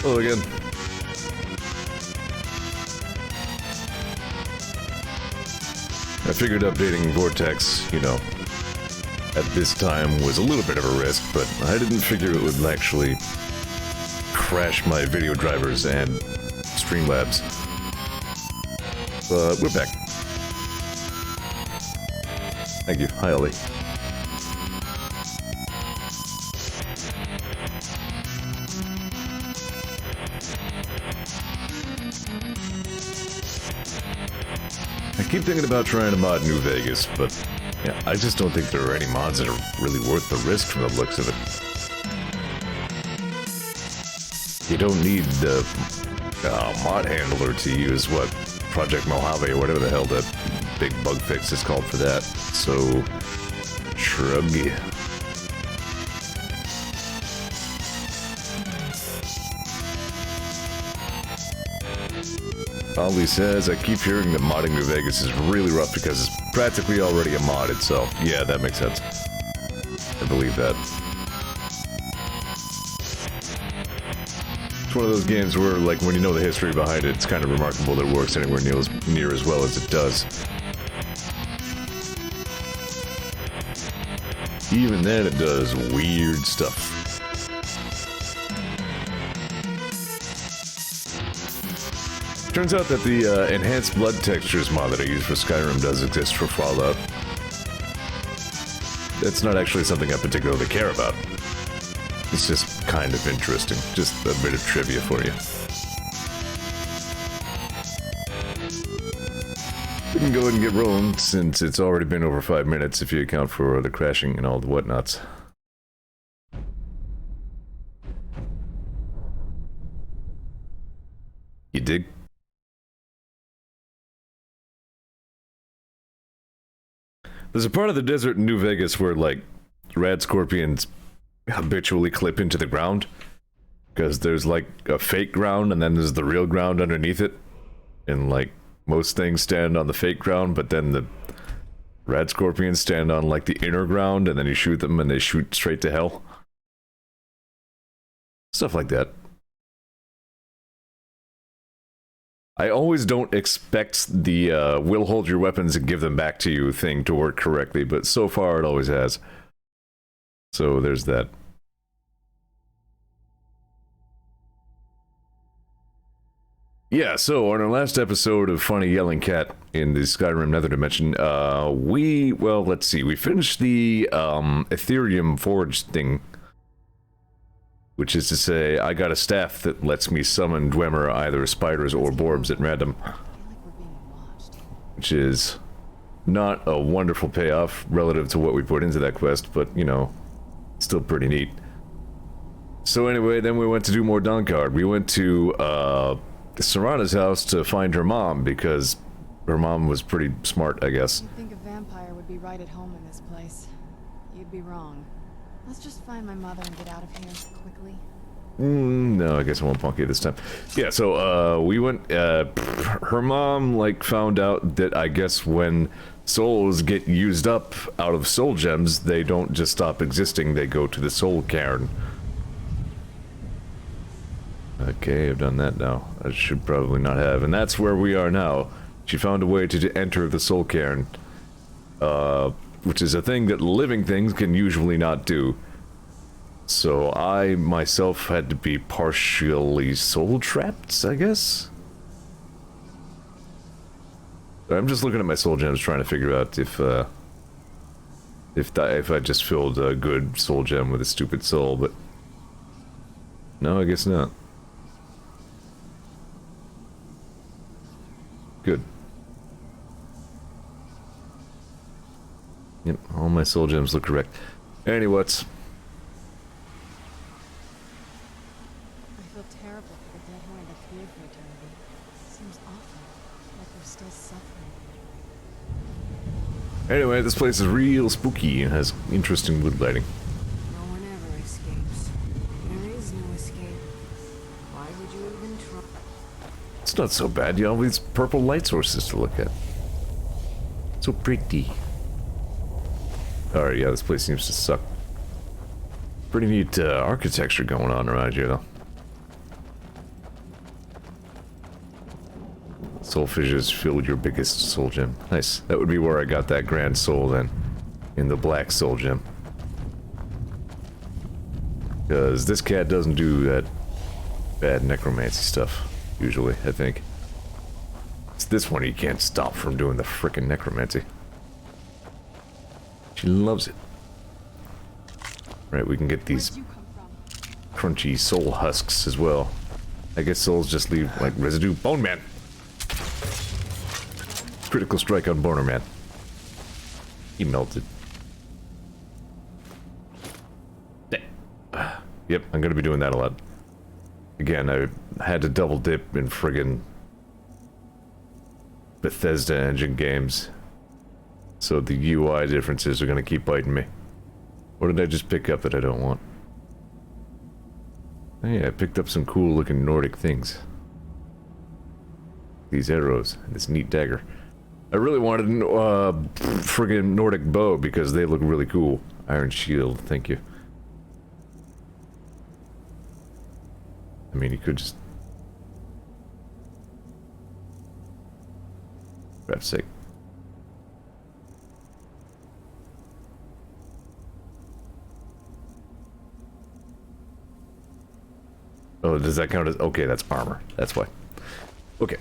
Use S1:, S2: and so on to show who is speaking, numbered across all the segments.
S1: Hello again. I figured updating Vortex, you know, at this time was a little bit of a risk, but I didn't figure it would actually crash my video drivers and Streamlabs. But we're back. Thank you. Hi, Ollie. I keep thinking about trying to mod New Vegas, but yeah, I just don't think there are any mods that are really worth the risk from the looks of it. You don't need the mod handler to use what Project Mojave or whatever the hell that big bug fix is called for that. So, shrug. Ollie says, I keep hearing that modding New Vegas is really rough because it's practically already a mod itself. Yeah, that makes sense. I believe that. It's one of those games where, like, when you know the history behind it, it's kind of remarkable that it works anywhere near as well as it does. Even then, it does weird stuff. Turns out that the enhanced blood textures mod that I use for Skyrim does exist for Fallout. That's not actually something I particularly care about. It's just kind of interesting. Just a bit of trivia for you. We can go ahead and get rolling since it's already been over 5 minutes if you account for the crashing and all the whatnots. You dig? There's a part of the desert in New Vegas where, like, rad scorpions habitually clip into the ground. Because there's, like, a fake ground and then there's the real ground underneath it. And, like, most things stand on the fake ground, but then the rad scorpions stand on, like, the inner ground, and then you shoot them and they shoot straight to hell. Stuff like that. I always don't expect the will hold your weapons and give them back to you thing to work correctly, but so far it always has. So there's that. Yeah, so on our last episode of Funny Yelling Cat in the Skyrim Nether Dimension, well, let's see, we finished the Ethereum Forge thing. Which is to say, I got a staff that lets me summon Dwemer, either spiders or borbs at random. Which is not a wonderful payoff relative to what we put into that quest, but, you know, still pretty neat. So anyway, then we went to do more Dawnguard. We went to Serana's house to find her mom, because her mom was pretty smart, I guess.
S2: You'd think a vampire would be right at home in this place. You'd be wrong. Let's just find my mother and get out of here quickly.
S1: No, I guess I won't punk you this time. Yeah, so, we went, her mom, like, found out that I guess when souls get used up out of soul gems, they don't just stop existing, they go to the soul cairn. Okay, I've done that now. I should probably not have, and that's where we are now. She found a way to enter the soul cairn. Which is a thing that living things can usually not do. So I, myself, had to be partially soul-trapped, I guess? I'm just looking at my soul gems trying to figure out if I just filled a good soul gem with a stupid soul, but... No, I guess not. Good. Yep, all my soul gems look correct. Anyway,
S2: I feel terrible for the dead who end up here for eternity. Seems awful, like they're still suffering.
S1: Anyway, this place is real spooky and has interesting wood lighting.
S3: No one ever escapes. There is no escape. Why would you even try?
S1: It's not so bad. You have all these purple light sources to look at. So pretty. Alright, yeah, this place seems to suck. Pretty neat architecture going on around here, though. soulfishes fill your biggest soul gem. Nice. That would be where I got that grand soul then. In the black soul gem. Because this cat doesn't do that bad necromancy stuff, usually, I think. It's this one he can't stop from doing the frickin' necromancy. She loves it. Right, we can get these crunchy soul husks as well. I guess souls just leave, like, residue. Bone Man! Critical strike on Boner Man. He melted. Yep, I'm gonna be doing that a lot. Again, I had to double dip in friggin' Bethesda engine games. So the UI differences are gonna keep biting me. What did I just pick up that I don't want? Oh yeah, I picked up some cool looking Nordic things. These arrows, and this neat dagger. I really wanted a friggin' Nordic bow because they look really cool. Iron shield, thank you. I mean, you could just... For God's sake. Oh, does that count as... Okay, that's armor. That's why. Okay.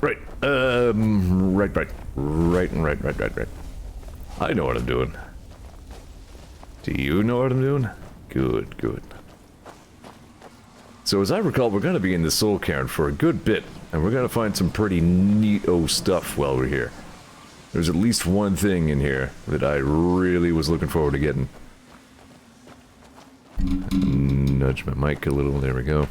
S1: Right. Right. I know what I'm doing. Do you know what I'm doing? Good, good. So as I recall, we're gonna be in the Soul Cairn for a good bit, and we're gonna find some pretty neato stuff while we're here. There's at least one thing in here that I really was looking forward to getting. Nudge my mic a little, there we go.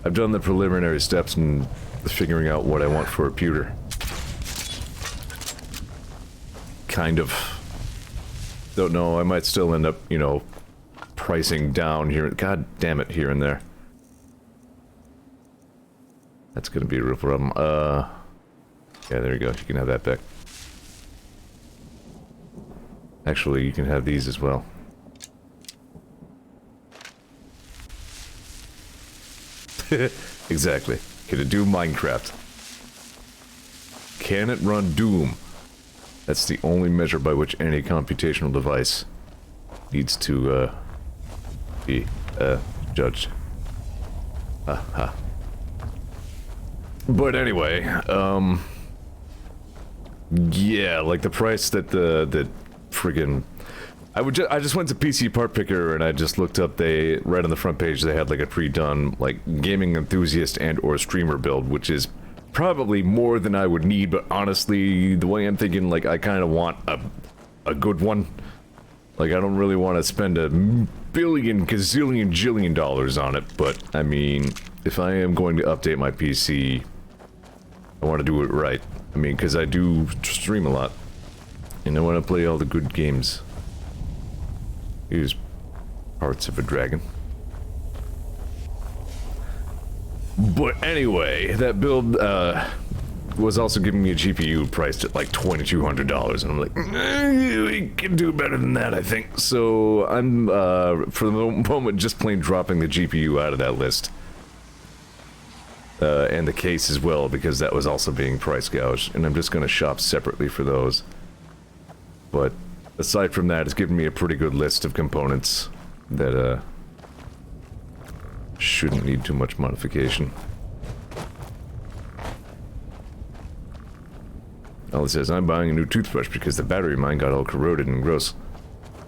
S1: I've done the preliminary steps in figuring out what I want for a pewter. Kind of. Don't know, I might still end up, you know, pricing down here. God damn it, here and there. That's gonna be a real problem. Yeah, there you go. You can have that back. Actually, you can have these as well. Exactly. Can it do Minecraft? Can it run Doom? That's the only measure by which any computational device needs to, be, judged. But anyway, yeah, like the price that the friggin' I just went to PC Part Picker and I just looked up, they, right on the front page, they had like a pre-done, like, gaming enthusiast and or streamer build, which is probably more than I would need, but honestly, the way I'm thinking, like, I kind of want a good one. Like, I don't really want to spend a billion, gazillion, jillion dollars on it, but, I mean, if I am going to update my PC, I want to do it right. I mean, because I do stream a lot, and I want to play all the good games. Use Hearts of a Dragon. But anyway, that build was also giving me a GPU priced at like $2,200, and I'm like, we can do better than that, I think. So I'm, for the moment, just plain dropping the GPU out of that list. And the case as well, because that was also being price gouged, and I'm just going to shop separately for those. But aside from that, it's given me a pretty good list of components that, shouldn't need too much modification. All it says, I'm buying a new toothbrush because the battery of mine got all corroded and gross.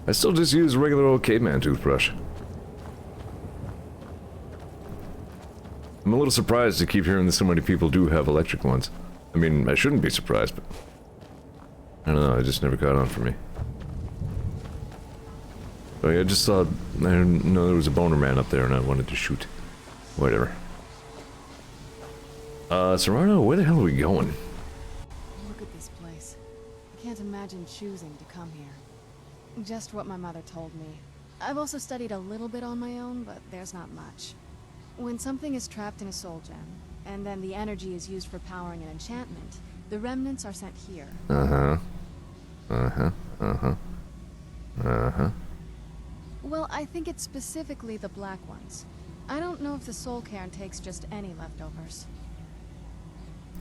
S1: I still just use a regular old caveman toothbrush. I'm a little surprised to keep hearing that so many people do have electric ones. I mean, I shouldn't be surprised, but I don't know, it just never caught on for me. Oh yeah, I just saw, I didn't know there was a boner man up there and I wanted to shoot. Whatever. Serrano, where the hell are we going?
S2: Look at this place. I can't imagine choosing to come here. Just what my mother told me. I've also studied a little bit on my own, but there's not much. When something is trapped in a soul gem, and then the energy is used for powering an enchantment, the remnants are sent here. Well, I think it's specifically the black ones. I don't know if the soul cairn takes just any leftovers.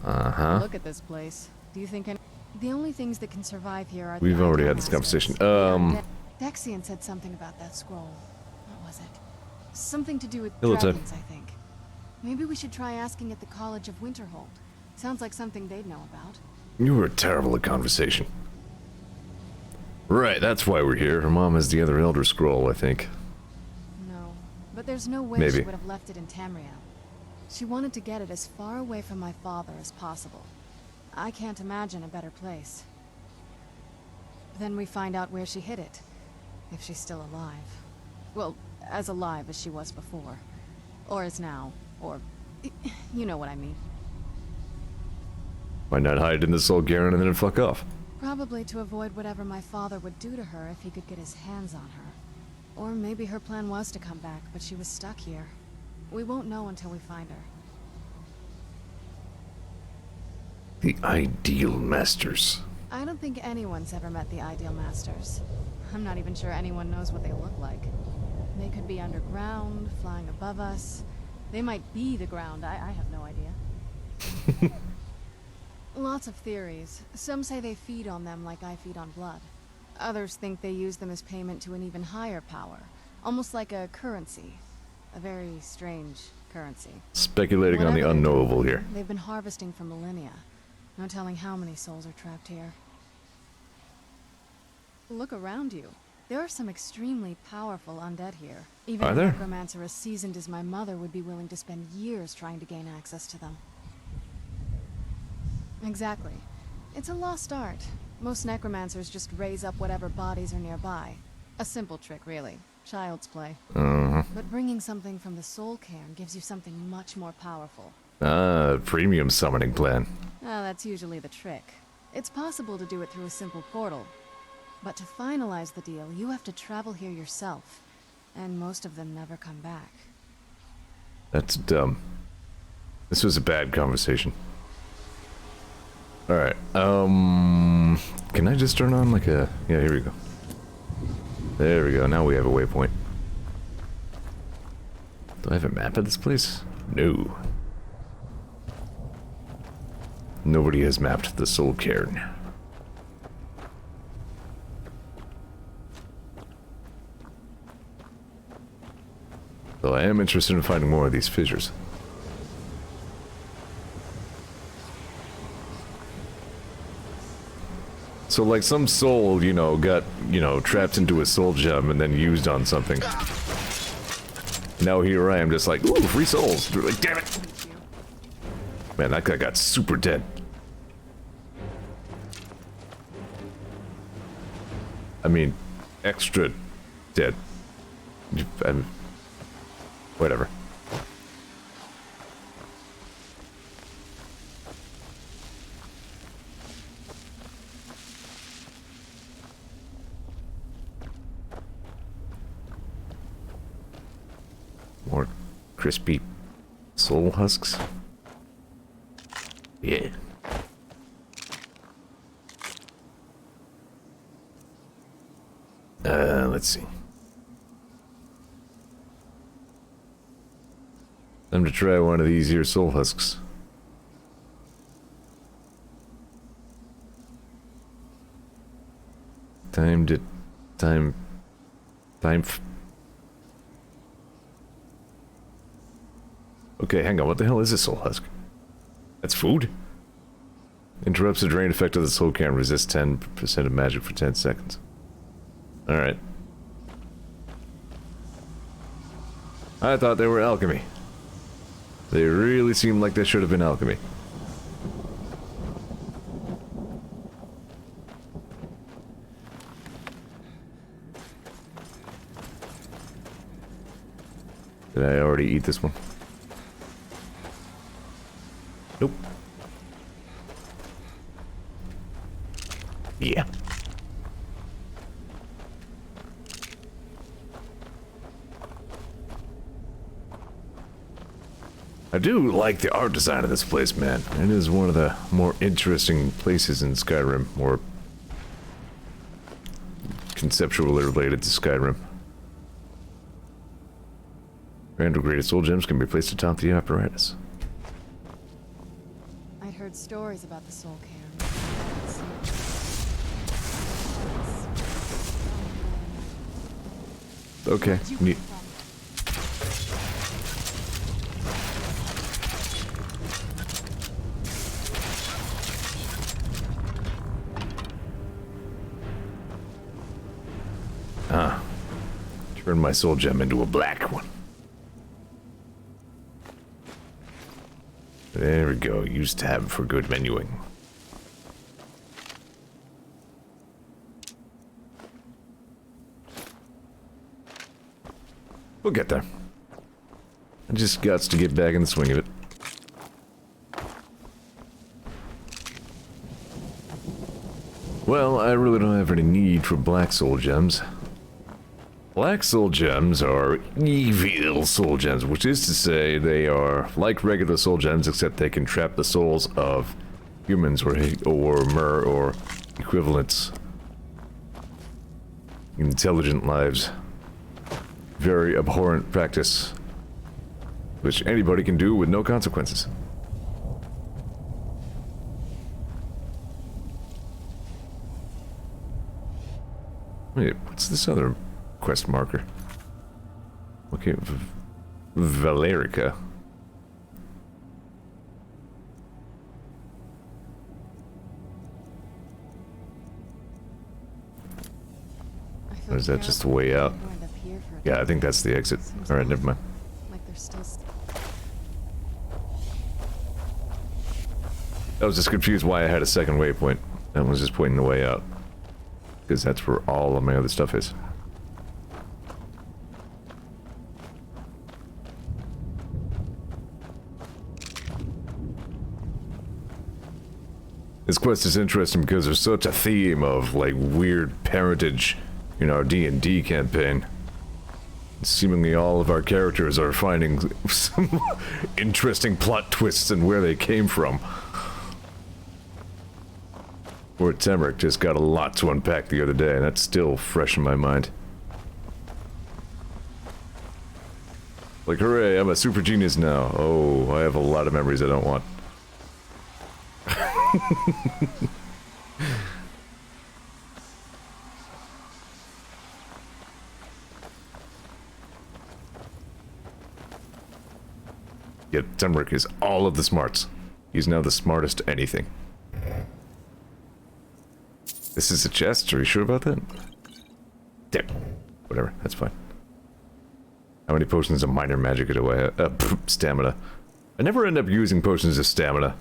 S1: Uh-huh.
S2: Look at this place. Do you think the only things that can survive here are
S1: We've
S2: the
S1: already
S2: ideal
S1: had this
S2: masters.
S1: conversation.
S2: Dexian said something about that scroll. What was it? Something to do with
S1: Hello, Ted.
S2: dragons, I think. Maybe we should try asking at the College of Winterhold. Sounds like something they'd know about.
S1: You were terrible at conversation. Right, that's why we're here. Her mom has the other Elder Scroll, I think.
S2: No, but there's no way
S1: Maybe.
S2: she would have left it in Tamriel. She wanted to get it as far away from my father as possible. I can't imagine a better place. Then we find out where she hid it. If she's still alive. Well, as alive as she was before. Or is now. Or... you know what I mean.
S1: Why not hide in the Soul Garen and then fuck off?
S2: Probably to avoid whatever my father would do to her if he could get his hands on her. Or maybe her plan was to come back, but she was stuck here. We won't know until we find her.
S1: The Ideal Masters.
S2: I don't think anyone's ever met the Ideal Masters. I'm not even sure anyone knows what they look like. They could be underground, flying above us. They might be the ground, I have no idea. Lots of theories. Some say they feed on them like I feed on blood. Others think they use them as payment to an even higher power. Almost like a currency. A very strange currency.
S1: Speculating on the
S2: Whatever they're
S1: unknowable
S2: doing,
S1: here.
S2: They've been harvesting for millennia. No telling how many souls are trapped here. Look around you. There are some extremely powerful undead here. Even
S1: Are
S2: a
S1: there?
S2: necromancer as seasoned as my mother would be willing to spend years trying to gain access to them. Exactly. It's a lost art. Most necromancers just raise up whatever bodies are nearby. A simple trick, really. Child's play. But bringing something from the soul cairn gives you something much more powerful.
S1: Premium summoning plan.
S2: That's usually the trick. It's possible to do it through a simple portal. But to finalize the deal, you have to travel here yourself. And most of them never come back.
S1: That's dumb. This was a bad conversation. Alright, can I just turn on like a... Yeah, here we go. There we go, now we have a waypoint. Do I have a map of this place? No. Nobody has mapped the Soul Cairn. Though I am interested in finding more of these fissures. So like some soul, you know, got, you know, trapped into a soul gem and then used on something. Now here I am just like, ooh, free souls. They're like, damn it. Man, that guy got super dead. I mean, extra dead. Whatever. More crispy soul husks. Yeah. Let's see. Time to try one of these here soul husks. Okay, hang on, what the hell is a soul husk? That's food? Interrupts the drain effect of the soul cairn, resists 10% of magic for 10 seconds. Alright. I thought they were alchemy. They really seem like they should have been alchemy. Did I already eat this one? Nope. Yeah. I do like the art design of this place, man. It is one of the more interesting places in Skyrim, or conceptually related to Skyrim. Random-graded soul gems can be placed atop the apparatus.
S2: I'd heard stories about the soul care.
S1: Okay, neat. Ah. Turn my soul gem into a black one. There we go. Use tab for good menuing. We'll get there. I just got to get back in the swing of it. Well, I really don't have any need for black soul gems. Black soul gems are evil soul gems, which is to say they are like regular soul gems, except they can trap the souls of humans or mer or equivalents. Intelligent lives. Very abhorrent practice, which anybody can do with no consequences. Wait, what's this other quest marker? Okay, Valerica. Or is that just the way out? Yeah, I think that's the exit. Alright, never mind.
S2: Like they're still
S1: I was just confused why I had a second waypoint. That was just pointing the way out. Because that's where all of my other stuff is. This quest is interesting because there's such a theme of, like, weird parentage in our D&D campaign. Seemingly all of our characters are finding some interesting plot twists and where they came from. Poor Temeric just got a lot to unpack the other day, and that's still fresh in my mind. Like, hooray, I'm a super genius now. Oh, I have a lot of memories I don't want. Yet Temeric is all of the smarts. He's now the smartest anything. This is a chest? Are you sure about that? Damn. Whatever, that's fine. How many potions of minor magic do I have? Stamina. I never end up using potions of stamina.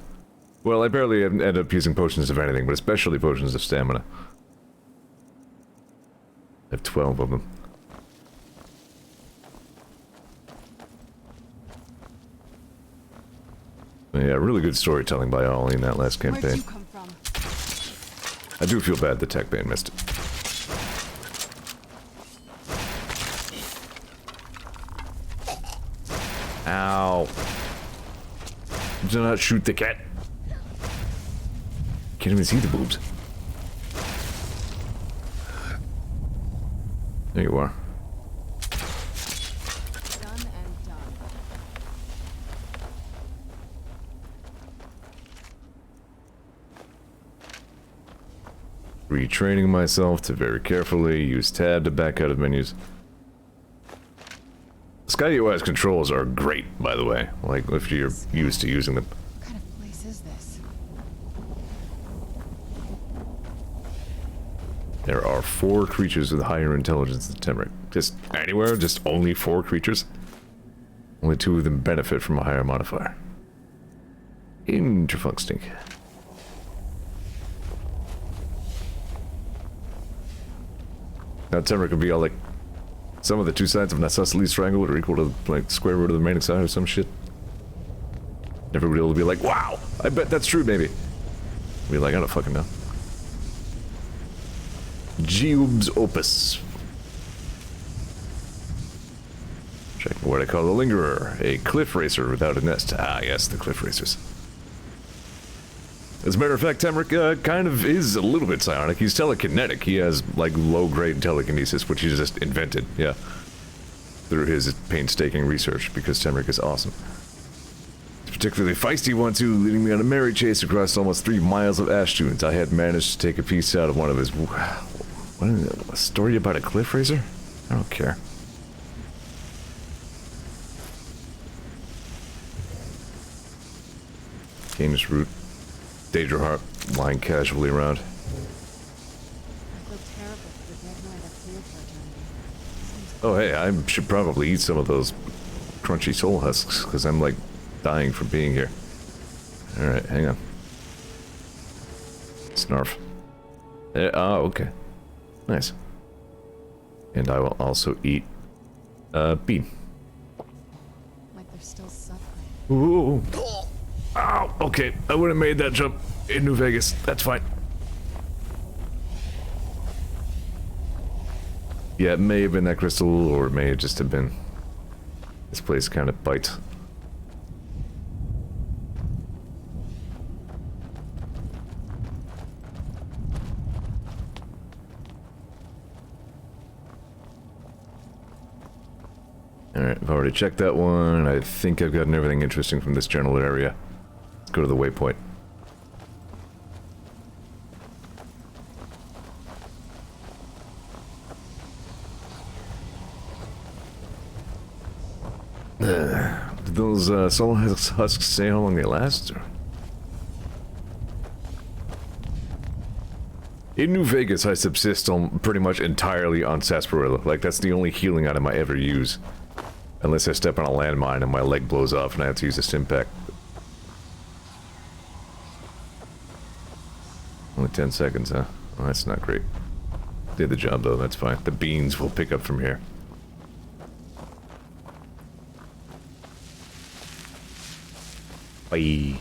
S1: Well, I barely end up using potions of anything, but especially potions of stamina. I have 12 of them. Yeah, really good storytelling by Ollie in that last campaign.
S2: Where'd you come from?
S1: I do feel bad the tech bane missed it. Ow. Do not shoot the cat. Can't even see the boobs. There you are.
S2: Done and done.
S1: Retraining myself to very carefully use tab to back out of menus. SkyUI's controls are great, by the way, like if you're used to using them.
S2: What kind of place is this?
S1: There are 4 creatures with higher intelligence than Temeric. Just anywhere, just only 4 creatures. Only 2 of them benefit from a higher modifier. Interfuncting. Now Temeric could be all like, some of the 2 sides of an isosceles triangle are equal to like square root of the remaining side or some shit. Everybody will be like, wow, I bet that's true, maybe. Be like, I don't fucking know. Geob's Opus. Checking what I call the Lingerer, a cliff racer without a nest. Ah, yes, the cliff racers. As a matter of fact, Temeric kind of is a little bit psionic. He's telekinetic. He has, like, low-grade telekinesis, which he just invented, yeah. through his painstaking research, because Temric is awesome. He's particularly feisty one too, leading me on a merry chase across almost 3 miles of ash dunes. I had managed to take a piece out of one of his... What is it? A story about a cliff raiser? I don't care. Canis root. Daedra heart lying casually around.
S2: I feel terrible for the dead knight up here for eternity.
S1: Oh hey, I should probably eat some of those crunchy soul husks, because I'm like dying from being here. Alright, hang on. Snarf. Oh, okay. Nice. And I will also eat bean.
S2: Like they're still suffering.
S1: Ooh. Ow, okay. I would have made that jump in New Vegas. That's fine. Yeah, it may have been that crystal, or it may have just have been... This place kind of bites. Alright, I've already checked that one. I think I've gotten everything interesting from this general area. Let's go to the waypoint. Did those soul husks say how long they last? Or? In New Vegas, I subsist on pretty much entirely on sarsaparilla. Like, that's the only healing item I ever use. Unless I step on a landmine and my leg blows off and I have to use a stim pack. Only 10 seconds, huh? Well, that's not great. Did the job though, that's fine. The beans will pick up from here. Bye.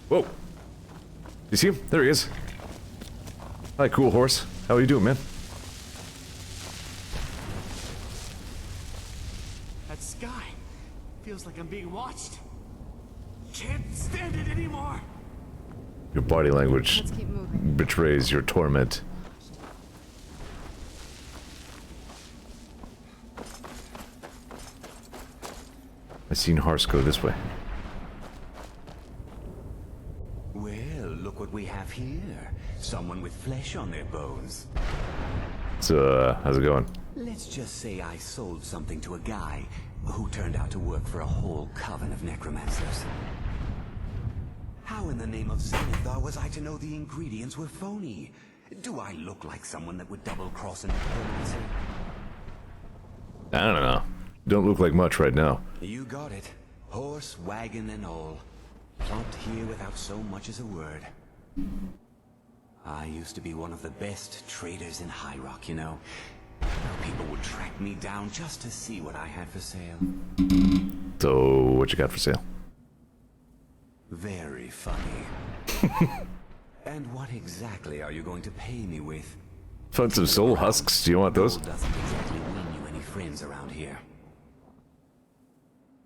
S1: Whoa! You see him? There he is. Hi, cool horse. How are you doing, man?
S4: That sky feels like I'm being watched. Can't stand it anymore.
S1: Your body language
S2: Let's keep moving.
S1: betrays your torment. I've seen Hars go this way.
S5: Well, look what we have here. Someone with flesh on their bones.
S1: So, how's it going?
S5: Let's just say I sold something to a guy who turned out to work for a whole coven of necromancers. How in the name of Zenithar was I to know the ingredients were phony? Do I look like someone that would double-cross a necromancer?
S1: I don't know. Don't look like much right now.
S5: You got it. Horse, wagon, and all. Plopped here without so much as a word. I used to be one of the best traders in High Rock, you know. People would track me down just to see what I had for sale.
S1: So, what you got for sale?
S5: Very funny. And what exactly are you going to pay me with?
S1: Found some soul husks. Do you want those?
S5: Gold doesn't exactly win you any friends around here.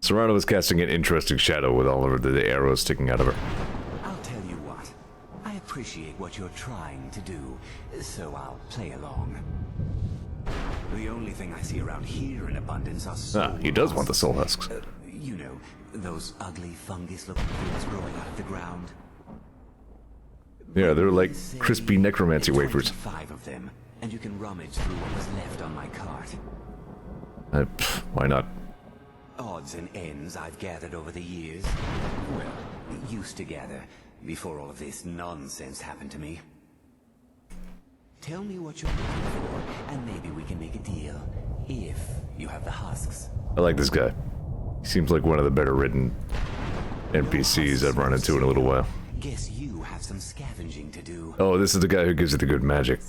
S1: Serrano was casting an interesting shadow with all of the arrows sticking out of her.
S5: I'll tell you what. I appreciate what you're trying to do, so I'll play along. The only thing I see around here in abundance are soul
S1: Ah, he does want the
S5: husks.
S1: soul husks.
S5: You know, those ugly fungus-looking things growing out of the ground.
S1: Yeah, they're like
S5: Say
S1: crispy necromancy wafers.
S5: 25 of them, and you can rummage through what was left on my cart.
S1: Why not?
S5: Odds and ends I've gathered over the years. Well, used to gather, before all of this nonsense happened to me. Tell me what you're looking for, and maybe we can make a deal. If you have the husks.
S1: I like this guy. He seems like one of the better written NPCs I've run into in a little while.
S5: Guess you have some scavenging to do.
S1: Oh, this is the guy who gives you the good magic.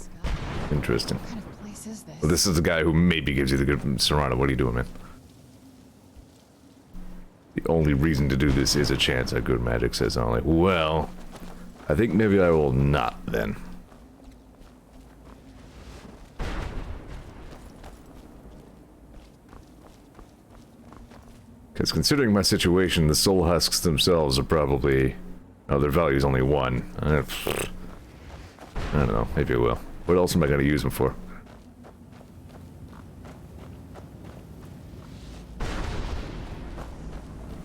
S1: Interesting.
S2: What kind of place is this?
S1: Well, this is the guy who maybe gives you the good... Serrano, what are you doing, man? The only reason to do this is a chance at good magic, says Ollie. Well, I think maybe I will not, then. Because considering my situation, the soul husks themselves are probably... Oh, their value is only 1. I don't know, maybe I will. What else am I going to use them for?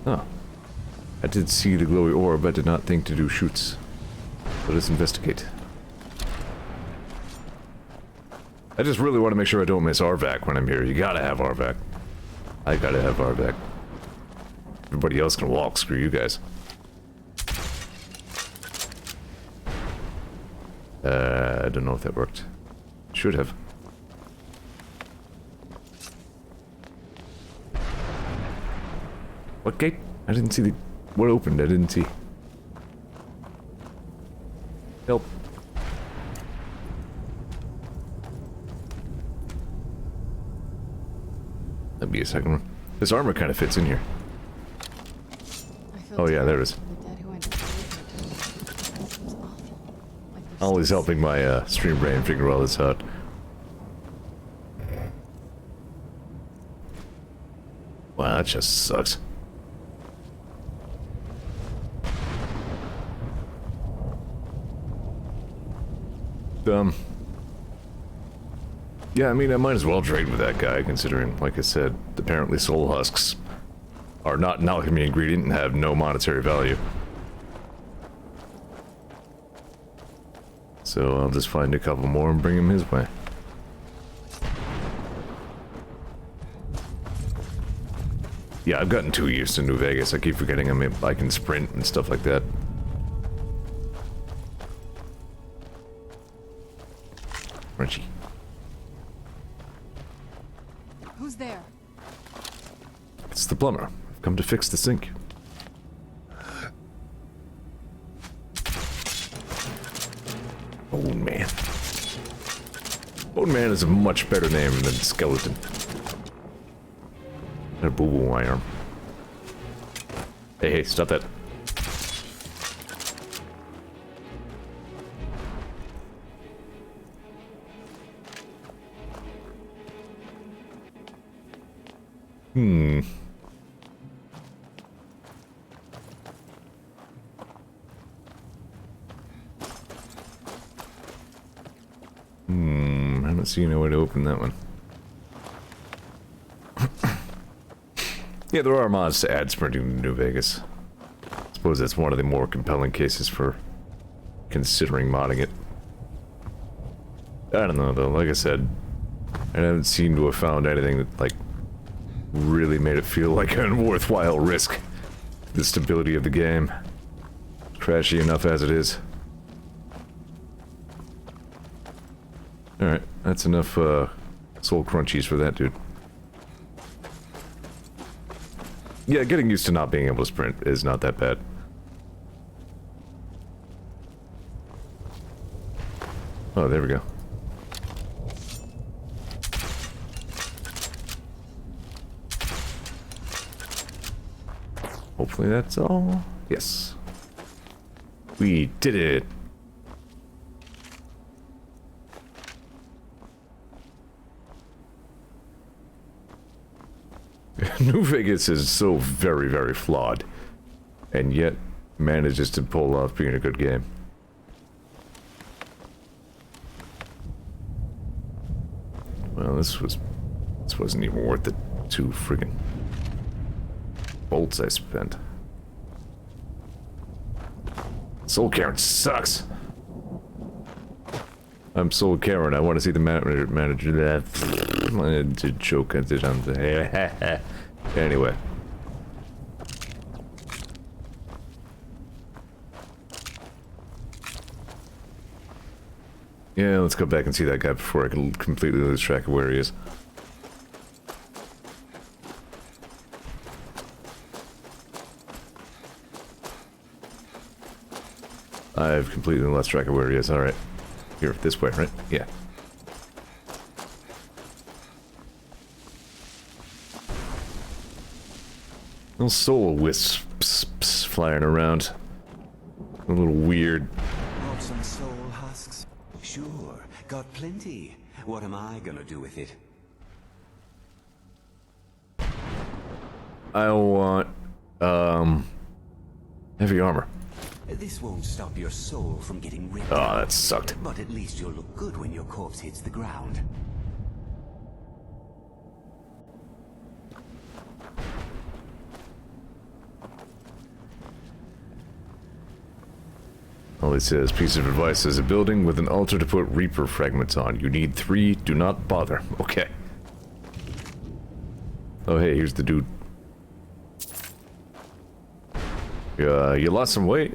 S1: Oh. I did see the glowy orb, but did not think to do shoots. So let's investigate. I just really want to make sure I don't miss RVAC when I'm here. You gotta have RVAC. I gotta have RVAC. Everybody else can walk, screw you guys. I don't know if that worked. Should have. What gate? I didn't see the... What opened? I didn't see. Help. That'd be a second one. This armor kind of fits in here. Oh yeah, there it is. Always helping my stream brain figure all this out. Wow, that just sucks. Yeah, I mean, I might as well trade with that guy, considering, like I said, apparently soul husks are not an alchemy ingredient and have no monetary value. So I'll just find a couple more and bring him his way. Yeah, I've gotten too used to New Vegas. I keep forgetting I can sprint and stuff like that. Crunchy.
S2: Who's there?
S1: It's the plumber. I've come to fix the sink. Bone Man. Bone Man is a much better name than Skeleton. And a boo-boo my arm. Hey, stop that. I don't see no way to open that one. Yeah, there are mods to add sprinting to New Vegas. I suppose that's one of the more compelling cases for considering modding it. I don't know though, like I said, I haven't seemed to have found anything that, like, really made it feel like a worthwhile risk. The stability of the game. Trashy enough as it is. Alright, that's enough, soul crunchies for that dude. Yeah, getting used to not being able to sprint is not that bad. Oh, there we go. Hopefully that's all. Yes. We did it. New Vegas is so very, very flawed, and yet manages to pull off being a good game. Well, this wasn't even worth the 2 friggin' bolts I spent. Soul Karen sucks. I'm Soul Karen. I want to see the manager that. I did joke at it on the. Anyway. Yeah, let's go back and see that guy before I can completely lose track of where he is. I've completely lost track of where he is. Alright. Here, this way, right? Yeah. Little soul wisps flying around. A little weird.
S5: Want some soul husks? Sure, got plenty. What am I gonna do with it?
S1: I want, heavy armor.
S5: This won't stop your soul from getting ripped
S1: Oh,
S5: out,
S1: that sucked.
S5: but at least you'll look good when your corpse hits the ground.
S1: All it says, piece of advice, is a building with an altar to put Reaper fragments on. You need 3, do not bother. Okay. Oh hey, here's the dude. You lost some weight?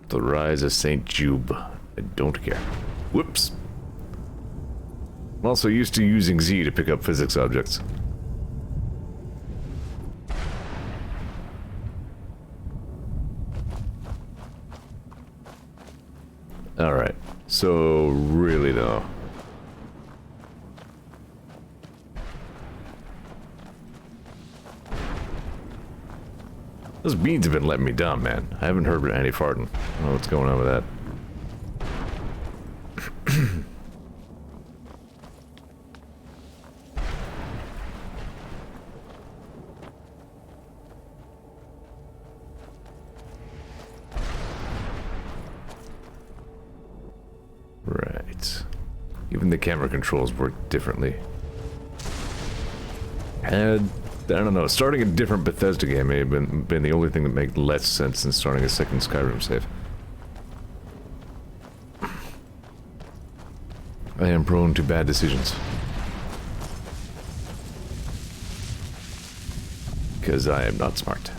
S1: The Rise of St. Jube. I don't care. Whoops. I'm also used to using Z to pick up physics objects. Alright, so really though. Those beans have been letting me down, man. I haven't heard any farting. I don't know what's going on with that. Right. Even the camera controls work differently. And I don't know, starting a different Bethesda game may have been the only thing that made less sense than starting a second Skyrim save. I am prone to bad decisions. Because I am not smart.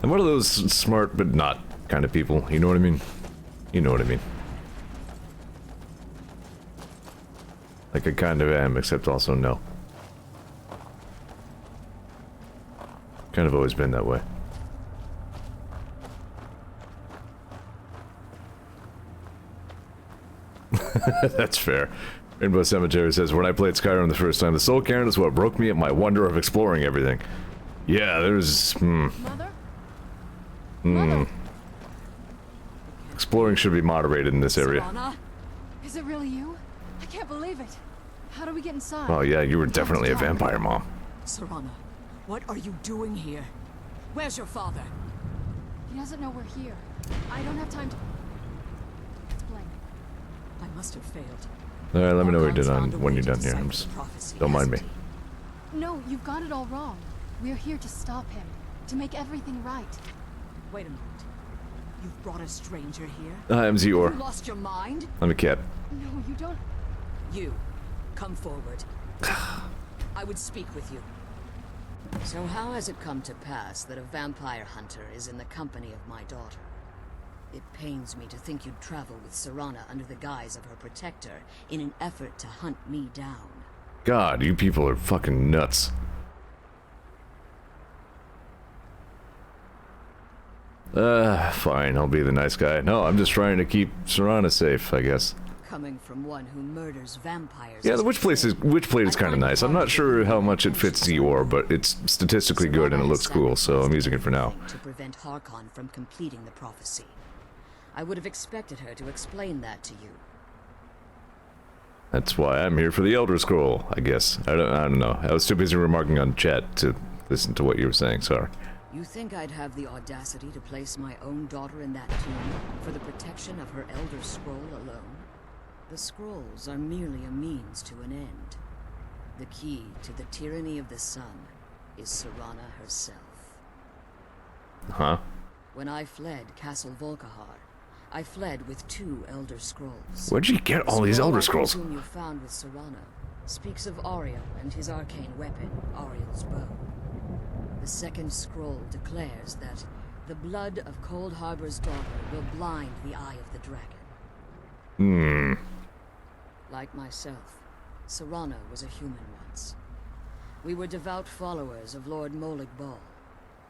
S1: I'm one of those smart but not kind of people, you know what I mean? You know what I mean. Like I kind of am, except also no. Kind of always been that way. That's fair. Rainbow Cemetery says, when I played Skyrim the first time, the soul cairn is what broke me at my wonder of exploring everything. Yeah, there's...
S2: Mother? Mother?
S1: Exploring should be moderated in this area.
S3: Serana?
S2: Is it really you? I can't believe it. How do we get inside?
S1: Oh yeah, you were definitely a vampire, Mom.
S3: Serana, what are you doing here? Where's your father?
S2: He doesn't know we're here. I don't have time to explain.
S3: I must have failed.
S1: Alright, let me know what you
S3: Archon's
S1: did on
S3: found a
S1: when
S3: way
S1: you're
S3: to
S1: done here.
S3: decipher
S1: I'm
S3: the
S1: just...
S3: prophecy,
S1: Don't mind me.
S3: hasn't
S2: No, you've got it all wrong. We're here to stop him. To make everything right.
S3: he? Wait a minute. You've brought a stranger here?
S1: I am
S3: You
S1: Zeor.
S3: lost your mind?
S1: I'm a cat.
S2: No, you don't...
S3: You, come forward. I would speak with you.
S6: So how has it come to pass that a vampire hunter is in the company of my daughter? It pains me to think you'd travel with Serana under the guise of her protector in an effort to hunt me down.
S1: God, you people are fucking nuts. Fine, I'll be the nice guy. No, I'm just trying to keep Serana safe, I guess.
S6: Coming from one who murders vampires...
S1: Yeah, the Witchblade is kind of nice. I'm not sure how much it fits Zeor, but it's statistically good and it looks cool, so I'm using it for now.
S6: ...to prevent Harkon from completing the prophecy. I would have expected her to explain that to you.
S1: That's why I'm here for the Elder Scroll, I guess. I don't know. I was too busy remarking on chat to listen to what you were saying, sorry.
S6: You think I'd have the audacity to place my own daughter in that tomb for the protection of her Elder Scroll alone? The scrolls are merely a means to an end. The key to the tyranny of the sun is Serana herself.
S1: Huh?
S6: When I fled Castle Volkihar, I fled with 2 Elder Scrolls.
S1: Where'd you get all these Elder Scrolls?
S6: The scroll you found with Serana speaks of Ariel and his arcane weapon, Ariel's bow. The second scroll declares that the blood of Cold Harbor's daughter will blind the eye of the dragon. Like myself, Serana was a human once. We were devout followers of Lord Molig Bal.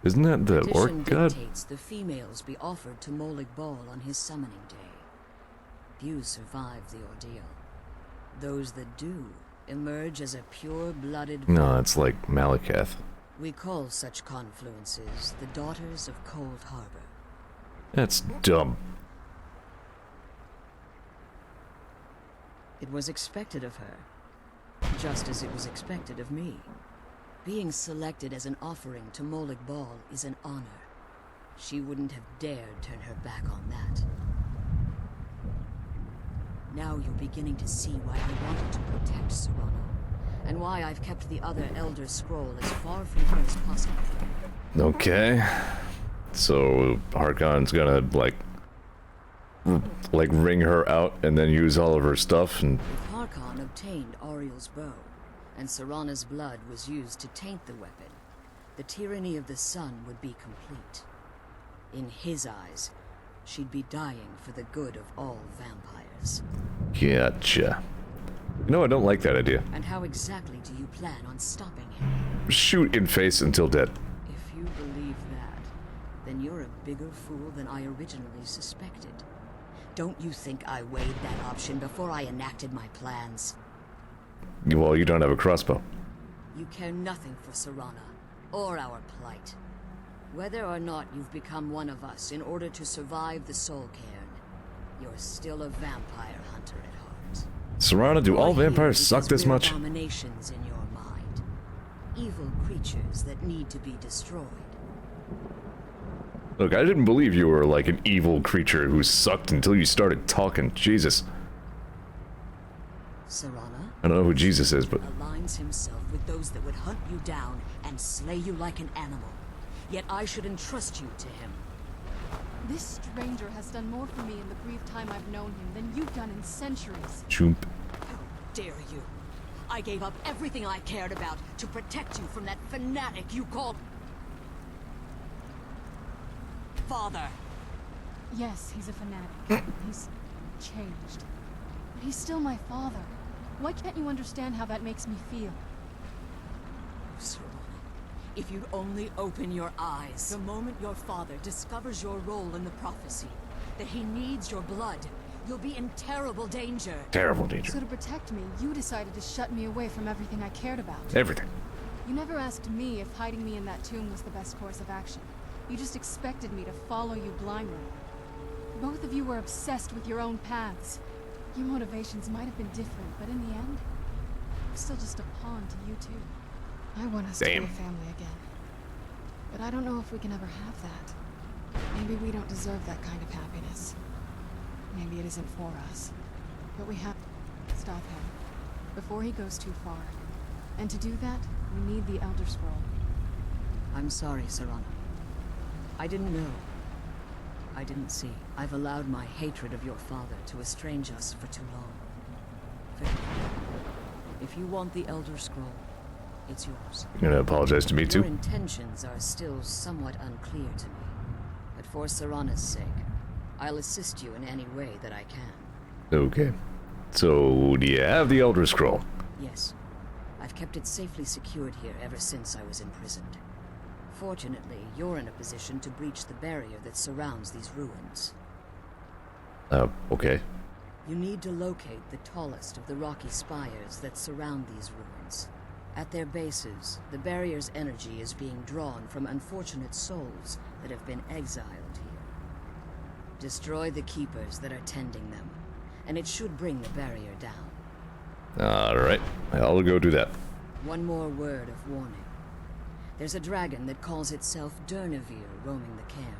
S1: Isn't that the
S6: Tradition
S1: orc god?
S6: dictates the females be offered to Molig Bal on his summoning day. Few survive the ordeal. Those that do emerge as a pure-blooded...
S1: No, it's like Malakath.
S6: We call such confluences the Daughters of Cold Harbor.
S1: That's dumb.
S6: It was expected of her, just as it was expected of me. Being selected as an offering to Molig Bal is an honor. she wouldn't have dared turn her back on that. Now you're beginning to see why I wanted to protect Serrano, and why I've kept the other Elder Scroll as far from her as possible.
S1: Okay. So Harkon's gonna like wring her out and then use all of her stuff and...
S6: If Harkon obtained Ariel's bow, and Serrana's blood was used to taint the weapon, the tyranny of the sun would be complete. In his eyes, she'd be dying for the good of all vampires.
S1: Gotcha. No, I don't like that idea.
S6: And how exactly do you plan on stopping him?
S1: Shoot in face until dead.
S6: If you believe that, then you're a bigger fool than I originally suspected. Don't you think I weighed that option before I enacted my plans?
S1: Well, you don't have a crossbow.
S6: You care nothing for Serrana, or our plight. Whether or not you've become one of us in order to survive the Soul Cairn, you're still a vampire hunter at heart.
S1: Serrana, do all vampires suck this much?
S6: Abominations in your mind. Evil creatures that need to be destroyed.
S1: Look, I didn't believe you were like an evil creature who sucked until you started talking. Jesus.
S6: Serrana?
S1: I don't know who Jesus is, but...
S6: aligns himself with those that would hunt you down and slay you like an animal. Yet I should entrust you to him.
S2: This stranger has done more for me in the brief time I've known him than you've done in centuries.
S1: Choomp.
S6: How dare you? I gave up everything I cared about to protect you from that fanatic you called... Father.
S2: Yes, he's a fanatic. He's changed. But he's still my father. Why can't you understand how that makes me feel?
S6: Serrana, if you'd only open your eyes. The moment your father discovers your role in the prophecy, that he needs your blood, you'll be in terrible danger.
S1: Terrible danger.
S2: So to protect me, you decided to shut me away from everything I cared about.
S1: Everything.
S2: You never asked me if hiding me in that tomb was the best course of action. You just expected me to follow you blindly. Both of you were obsessed with your own paths. Your motivations might have been different, but in the end, I'm still just a pawn to you two. I want us to be a family again. But I don't know if we can ever have that. Maybe we don't deserve that kind of happiness. Maybe it isn't for us. But we have to stop him before he goes too far. And to do that, we need the Elder Scroll.
S6: I'm sorry, Serrana. I didn't know. I didn't see. I've allowed my hatred of your father to estrange us for too long. Forgive me. If you want the Elder Scroll, it's yours.
S1: You're gonna apologize to me too?
S6: Your intentions are still somewhat unclear to me. But for Serrana's sake, I'll assist you in any way that I can.
S1: Okay. So, do you have the Elder Scroll?
S6: Yes. I've kept it safely secured here ever since I was imprisoned. Fortunately, you're in a position to breach the barrier that surrounds these ruins.
S1: Okay.
S6: You need to locate the tallest of the rocky spires that surround these ruins. At their bases, the barrier's energy is being drawn from unfortunate souls that have been exiled here. Destroy the keepers that are tending them, and it should bring the barrier down.
S1: Alright. I'll go do that.
S6: One more word of warning. There's a dragon that calls itself Durnevere roaming the cairn.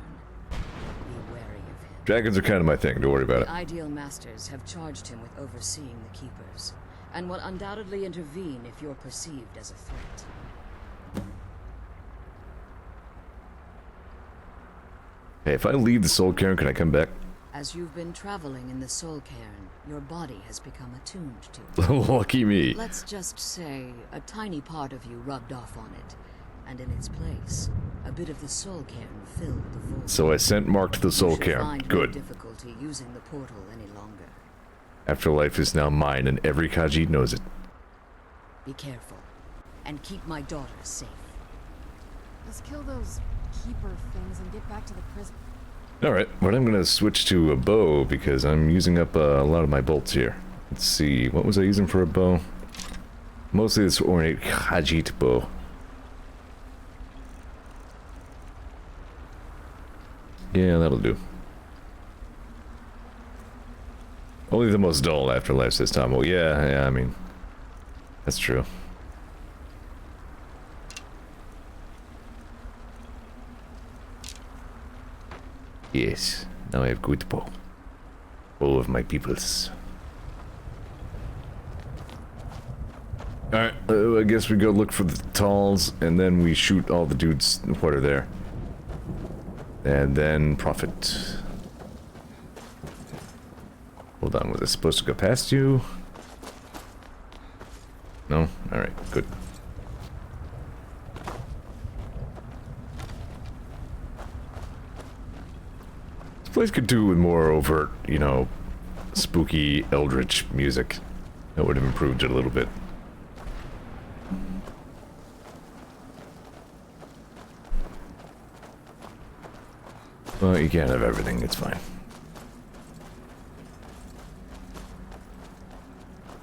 S6: Be wary of him.
S1: Dragons are kind of my thing, don't worry about it.
S6: The Ideal Masters have charged him with overseeing the Keepers, and will undoubtedly intervene if you're perceived as a threat.
S1: Hey, if I leave the Soul Cairn, can I come back?
S6: As you've been traveling in the Soul Cairn, your body has become attuned to it.
S1: Lucky me.
S6: Let's just say a tiny part of you rubbed off on it, and in its place, a bit of the Soul Cairn filled the void.
S1: So I sent Mark to the Soul
S6: You should
S1: Cairn.
S6: find no
S1: Good.
S6: difficulty using the portal any longer.
S1: Afterlife is now mine, and every Khajiit knows it.
S6: Be careful, and keep my daughter safe.
S2: Let's kill those keeper things and get back to the prison.
S1: Alright, but I'm gonna switch to a bow because I'm using up a lot of my bolts here. Let's see, what was I using for a bow? Mostly this ornate Khajiit bow. Yeah, that'll do. Only the most dull afterlives this time. Well, yeah, I mean, that's true. Yes, now I have good bow. Bow of my peoples. Alright, I guess we go look for the talls, and then we shoot all the dudes what are there. And then profit. Hold on, was I supposed to go past you? No? Alright, good. This place could do with more overt, you know, spooky eldritch music. That would have improved it a little bit. Well, you can't have everything, it's fine.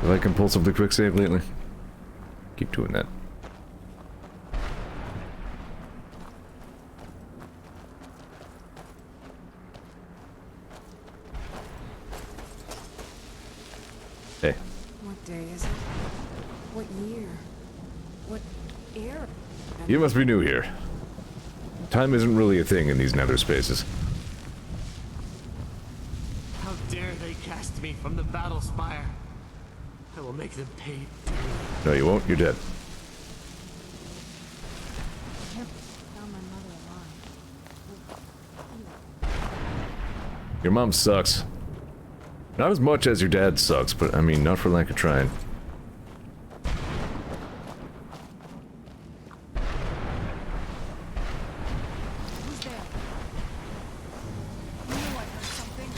S1: Have I compulsively quick save lately? Keep doing that. Hey.
S3: What day is it? What year? What era?
S1: You must be new here. Time isn't really a thing in these nether spaces.
S4: How dare they cast me from the battle spire? I will make them pay.
S1: No, you won't. You're dead.
S2: Found my mother alive.
S1: Your mom sucks. Not as much as your dad sucks, but I mean, not for lack of trying.
S2: Who's there? I knew I heard something.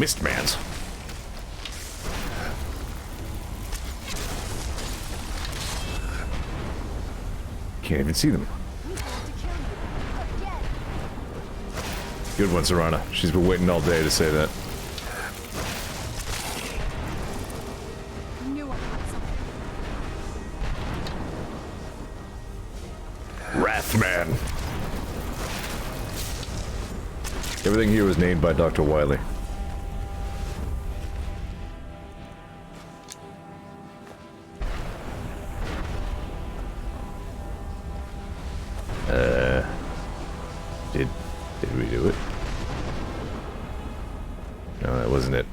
S1: Mistmans. Can't even see them.
S2: Who's going to kill you? Again.
S1: Good one, Serana. She's been waiting all day to say that.
S2: I knew I heard something.
S1: Wrathman. Everything here was named by Dr. Wiley. Did we do it? No, that wasn't it.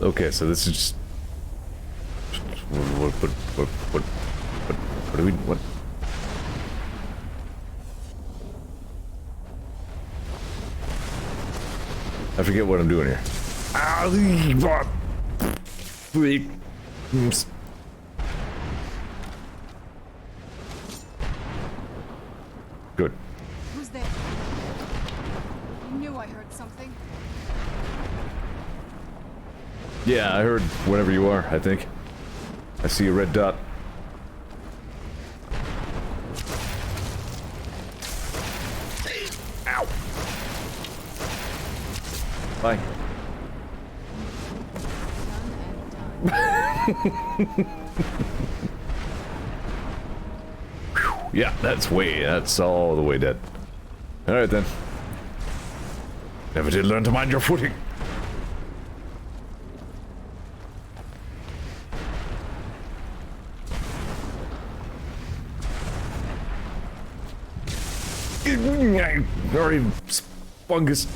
S1: Okay, so this is just what do we what? I forget what I'm doing here. Good.
S2: Who's there? I knew I heard something.
S1: Yeah, I heard whenever you are, I think. I see a red dot. Ow. Bye. Yeah, that's all the way dead. Alright then. Never did learn to mind your footing. Already fungus.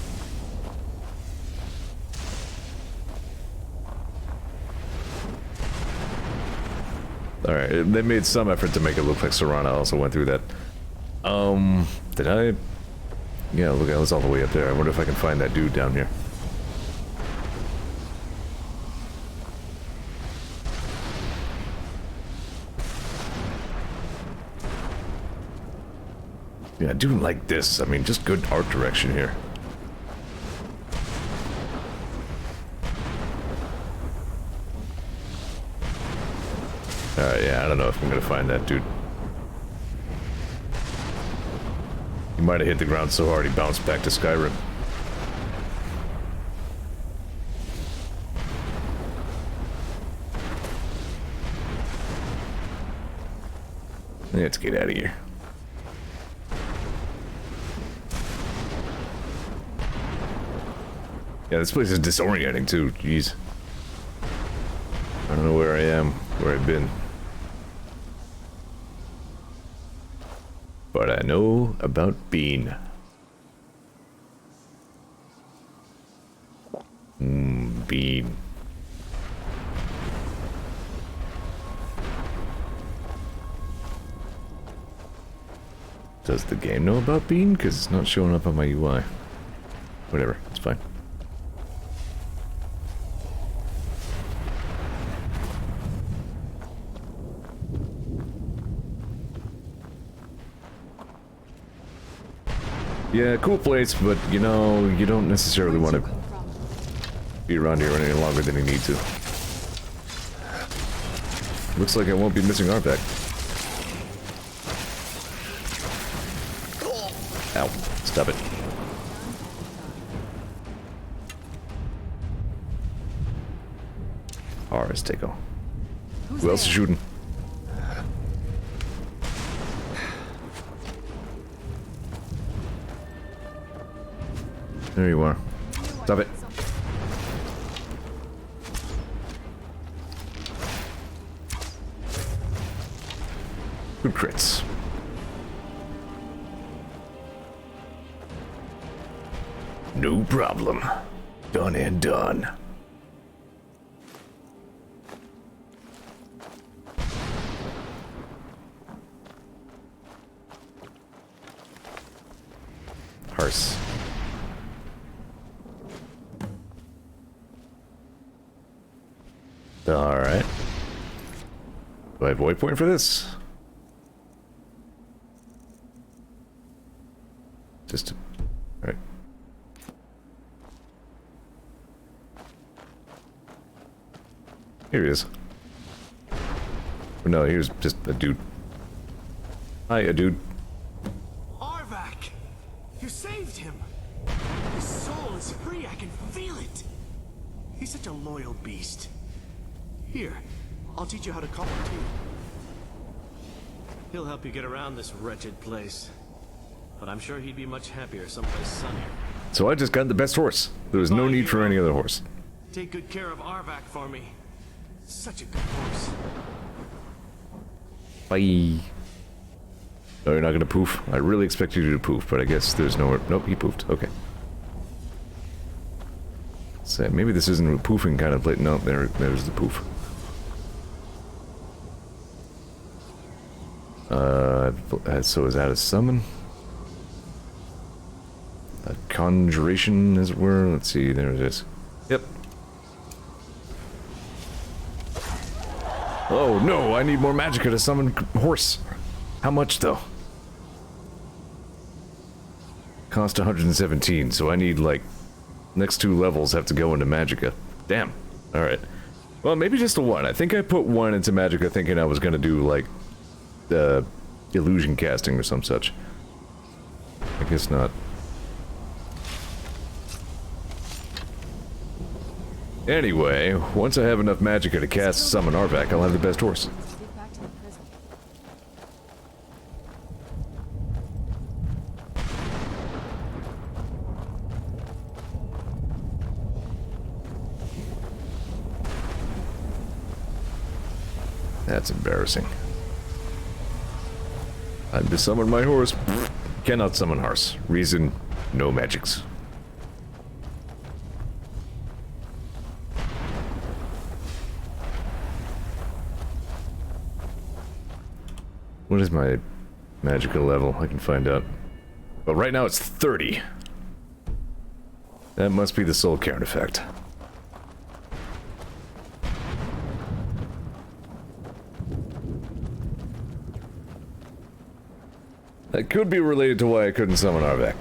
S1: Alright, they made some effort to make it look like Serana also went through that. Did I? Yeah, look, I was all the way up there. I wonder if I can find that dude down here. Yeah, I do like this. I mean, just good art direction here. Alright, yeah, I don't know if I'm gonna find that dude. He might have hit the ground so hard he bounced back to Skyrim. Let's get out of here. Yeah, this place is disorienting too. Jeez. I don't know where I am, where I've been. But I know about Bean. Bean. Does the game know about Bean? Because it's not showing up on my UI. Whatever, it's fine. Yeah, cool place, but you know, you don't necessarily want to be around here any longer than you need to. Looks like I won't be missing Arpak. Ow. Stop it. Ours, Takeo. Who else is shooting? There you are. Stop it. Good crits. No problem. Done and done. Hearse. Alright. Do I have void point for this? Just... Alright. Here he is. Oh, no, here's just a dude. Hi, a dude.
S4: Arvak! You saved him! His soul is free, I can feel it! He's such a loyal beast. Here, I'll teach you how to call him too. He'll help you get around this wretched place. But I'm sure he'd be much happier someplace sunnier.
S1: So I just got the best horse. There was no need for any other horse.
S4: Take good care of Arvak for me. Such a good horse.
S1: Bye. Oh, you're not gonna poof? I really expected you to poof, but I guess there's nowhere. Nope, he poofed. Okay. So maybe this isn't a poofing kind of plate. No, there's the poof. So is that a summon? A conjuration, as it were? Let's see, there it is. Yep. Oh no, I need more magicka to summon horse. How much though? Cost 117, so I need like next 2 levels have to go into magicka. Damn. Alright. Well, maybe just a 1. I think I put 1 into magicka thinking I was gonna do like illusion casting or some such. I guess not. Anyway, once I have enough magicka to cast summon Arvak, I'll have the best horse.
S2: Get back to the prison.
S1: That's embarrassing. Time to summon my horse. Cannot summon horse. Reason, no magics. What is my magicka level? I can find out. But right now it's 30. That must be the soul count effect. That could be related to why I couldn't summon Arvak.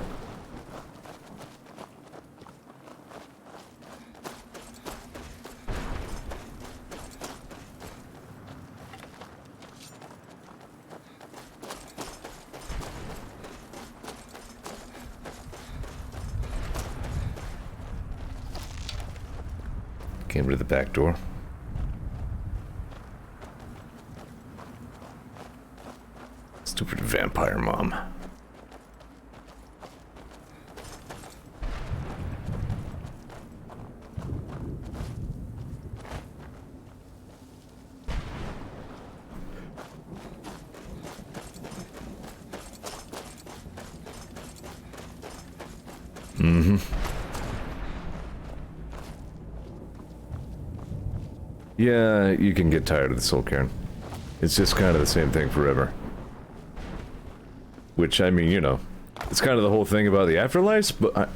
S1: Came to the back door. Stupid vampire mom. Mm-hmm. Yeah, you can get tired of the soul cairn. It's just kind of the same thing forever. Which, I mean, you know, it's kind of the whole thing about the afterlife, but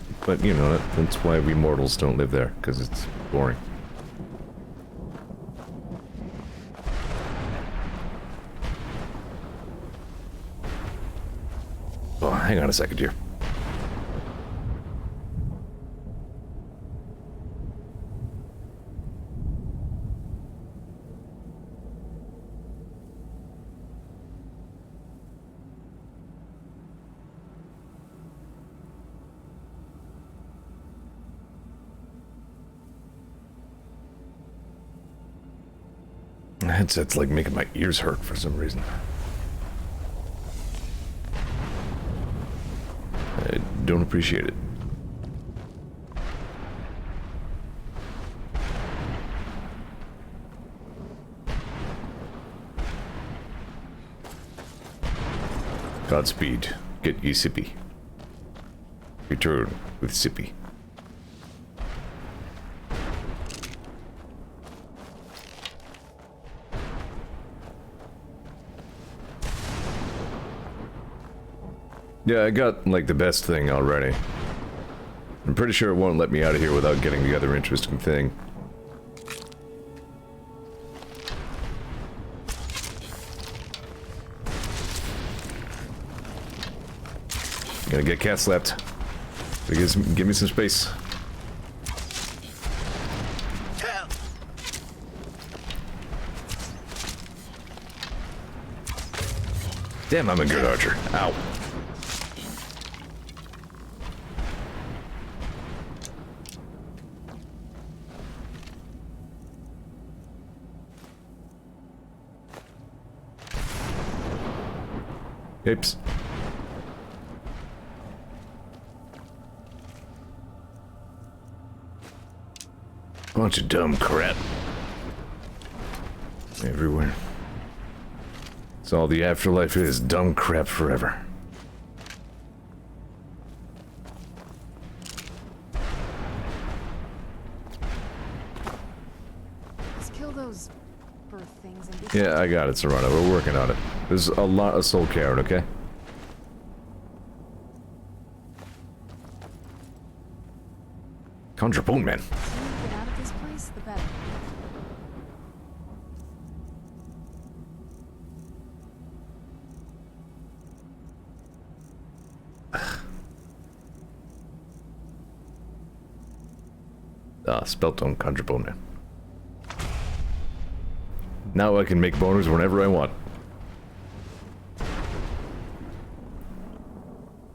S1: you know, that's why we mortals don't live there, because it's boring. Oh, hang on a second here. The headset's like making my ears hurt for some reason. I don't appreciate it. Godspeed. Get ye sippy. Return with sippy. Yeah, I got, like, the best thing already. I'm pretty sure it won't let me out of here without getting the other interesting thing. Gonna get cat slapped. Give me some space. Damn, I'm a good archer. Ow. Apes. Bunch of dumb crap. Everywhere. That's all the afterlife is, dumb crap forever.
S2: Let's kill those bird things and
S1: Yeah, I got it, Serrano. We're working on it. There's a lot of soul cairn, okay? Conjure bone, man.
S2: the sooner we get out of this place, the better.
S1: Spelt on conjure bone, man. Now I can make boners whenever I want.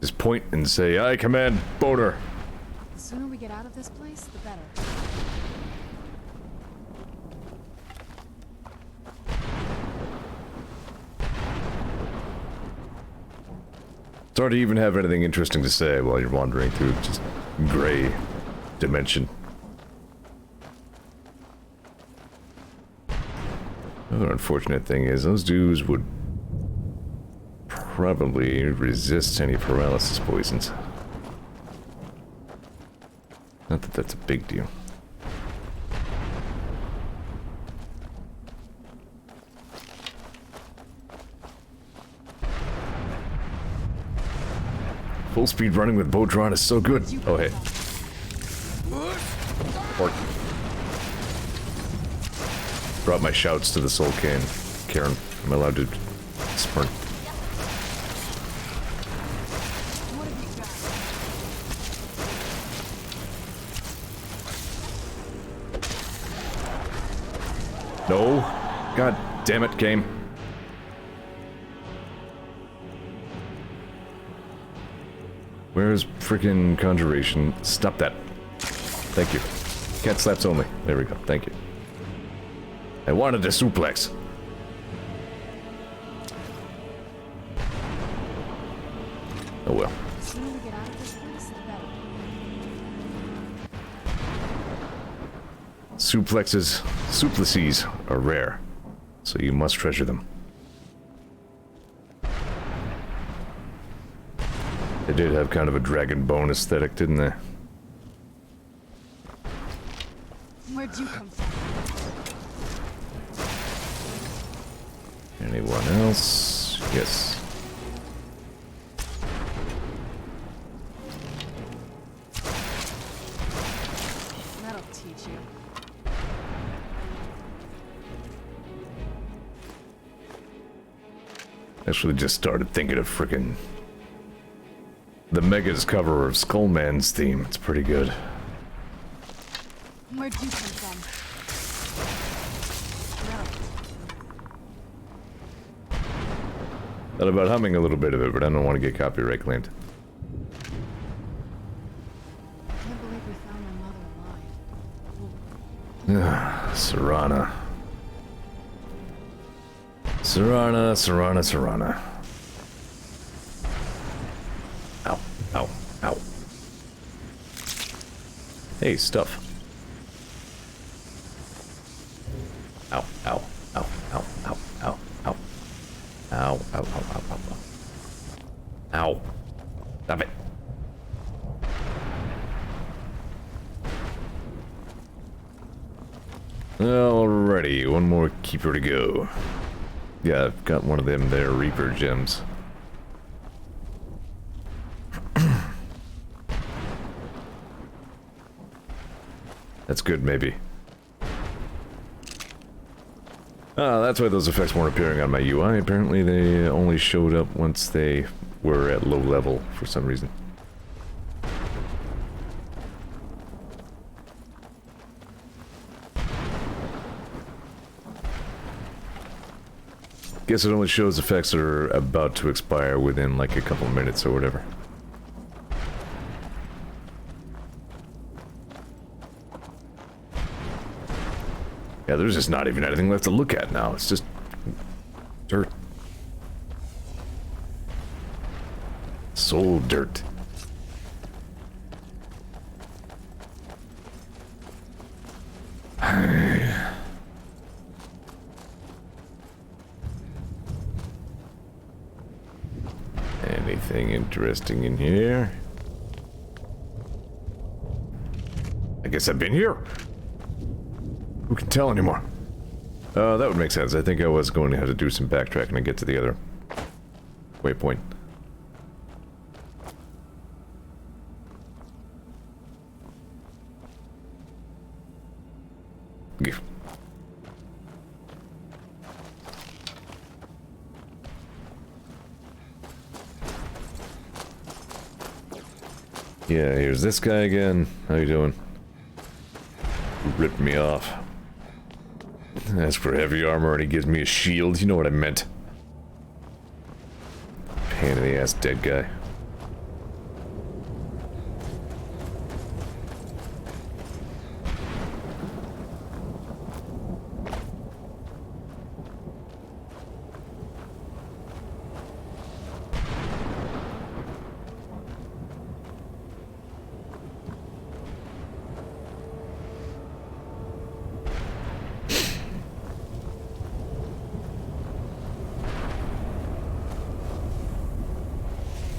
S1: Just point and say, I command boner.
S2: The sooner we get out of this place, the better.
S1: It's hard to even have anything interesting to say while you're wandering through just gray dimension. Another unfortunate thing is those dudes would probably resist any paralysis poisons. Not that that's a big deal. Full speed running with bow drawn is so good. Oh, hey. Pork. Brought my shouts to the soul cairn. Karen, I'm allowed to sprint. No. God damn it, game. Where's freaking conjuration? Stop that. Thank you. Cat slaps only. There we go. Thank you. I wanted a suplex. Oh well.
S2: The sooner we get out of this place, the better.
S1: Suplexes are rare, so you must treasure them. They did have kind of a Dragon Bone aesthetic, didn't they?
S2: Where'd you come from?
S1: Anyone else? Yes.
S2: That'll teach you.
S1: Actually just started thinking of frickin' the Mega's cover of Skullman's theme. It's pretty good.
S2: Where'd you come from?
S1: Thought about humming a little bit of it, but I don't want to get copyright claimed.
S2: I can't believe we found my mother alive.
S1: Serana. Serana, Serana, Serana. Ow, ow, ow. Hey, stuff. Ow, ow, ow, ow, ow, ow, ow. Ow, ow, ow, ow, ow, ow. Ow. Stop it. Alrighty, one more keeper to go. Yeah, I've got one of them there Reaper gems. That's good, maybe. Ah, that's why those effects weren't appearing on my UI. Apparently they only showed up once they were at low level for some reason. Guess it only shows effects that are about to expire within like a couple minutes or whatever. Yeah, there's just not even anything left to look at now. It's just dirt. Soul dirt. Anything interesting in here? I guess I've been here. Who can tell anymore? That would make sense. I think I was going to have to do some backtracking to get to the other waypoint. Give. Yeah, here's this guy again. How you doing? Ripped me off. As for heavy armor and he gives me a shield, you know what I meant. Pain in the ass dead guy.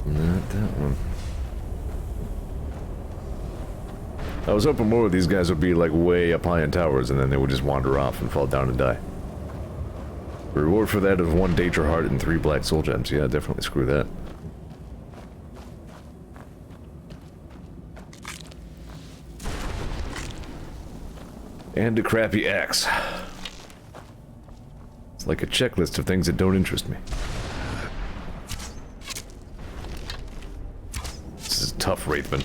S1: Not that one. I was hoping more of these guys would be like way up high in towers and then they would just wander off and fall down and die. The reward for that is 1 Danger Heart and 3 Black Soul Gems. Yeah, definitely screw that. And a crappy axe. It's like a checklist of things that don't interest me. This is tough, Wraithman.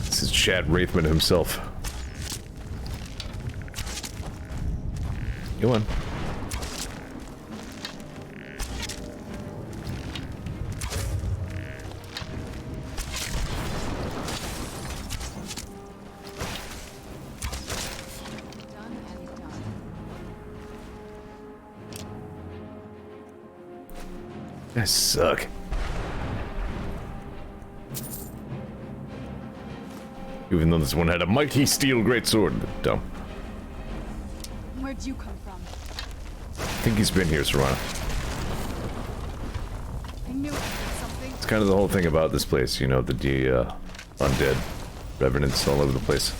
S1: This is Chad Wraithman himself. Go on.
S2: Done and done.
S1: You guys suck. Even though this one had a mighty steel greatsword. Dumb.
S2: Where'd you come from?
S1: I think he's been here, Serana.
S2: I knew it was something.
S1: It's kind of the whole thing about this place, you know, the undead revenants all over the place.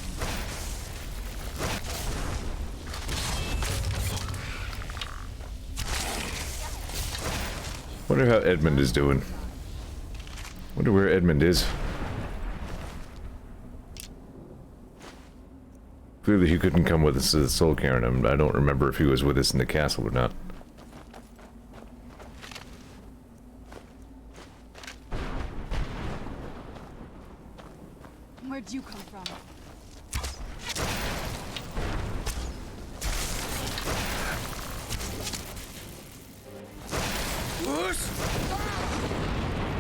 S1: Wonder how Edmund is doing. Wonder where Edmund is. Clearly he couldn't come with us to the Soul Cairn. I don't remember if he was with us in the castle or not.
S2: Where'd you come from?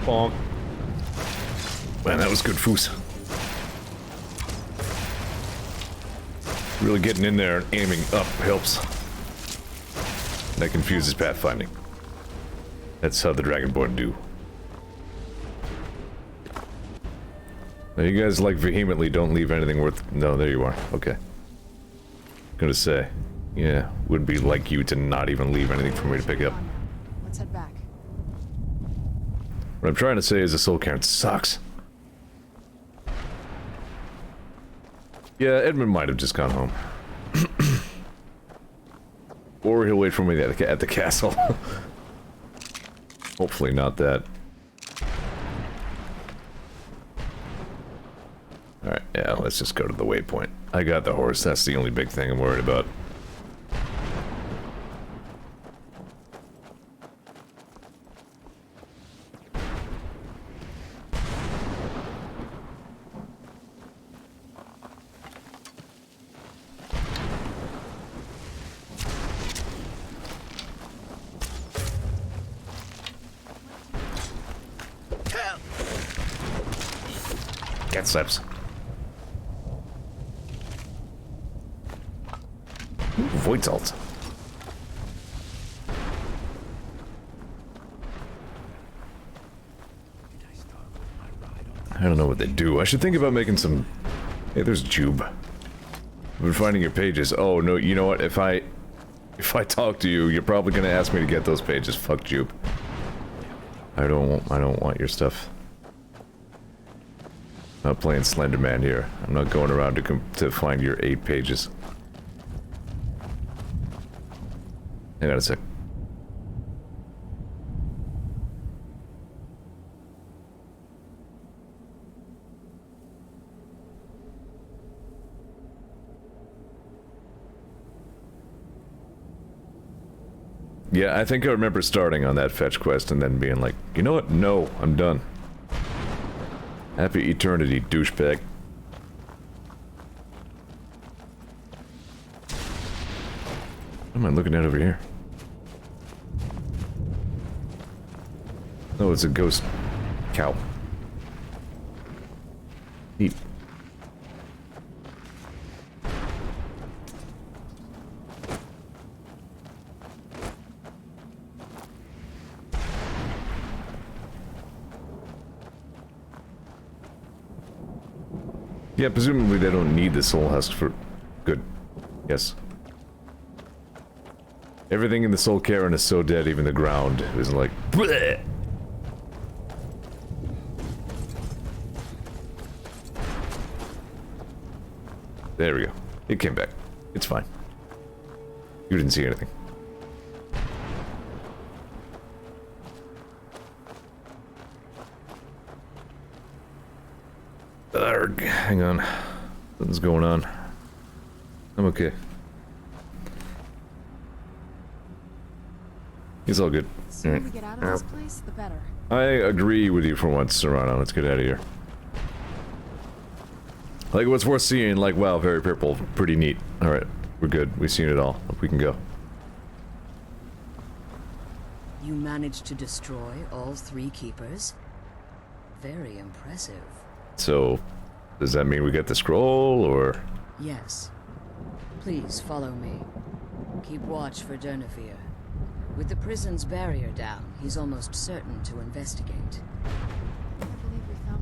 S1: Bonk. Man, that was good foos. Really getting in there and aiming up helps. That confuses pathfinding. That's how the Dragonborn do. Now you guys like vehemently don't leave anything worth... No, there you are. Okay. Gonna say. Yeah, would be like you to not even leave anything for me to pick up.
S2: Let's head back.
S1: What I'm trying to say is the Soul Cairn sucks. Yeah, Edmund might have just gone home. Or he'll wait for me at the castle. Hopefully not that. Alright, yeah, let's just go to the waypoint. I got the horse, that's the only big thing I'm worried about. Cat slaps. Ooh, Void Salt. I don't know what they do. I should think about making some... Hey, there's Jube. I've been finding your pages. Oh, no, you know what? If I talk to you, you're probably gonna ask me to get those pages. Fuck Jube. I don't want your stuff. I'm not playing Slender Man here. I'm not going around to find your 8 pages. Hang on a sec. Yeah, I think I remember starting on that fetch quest and then being like, you know what? No, I'm done. Happy eternity, douchebag. What am I looking at over here? Oh, it's a ghost cow. Neat. Yeah, presumably they don't need the soul husk for... Good. Yes. Everything in the Soul Cairn is so dead, even the ground is like... Bleh! There we go. It came back. It's fine. You didn't see anything. Arrgh, hang on. Something's going on. I'm okay. It's all good.
S2: The sooner we get out of this place, the better.
S1: I agree with you for once, Serrano. Let's get out of here. Like, what's worth seeing, like, wow, very purple. Pretty neat. Alright, we're good. We've seen it all. We can go.
S6: You managed to destroy all 3 keepers? Very impressive.
S1: So, does that mean we get the scroll, or...?
S6: Yes. Please follow me. Keep watch for Durnevere. With the prison's barrier down, he's almost certain to investigate.
S2: I believe we found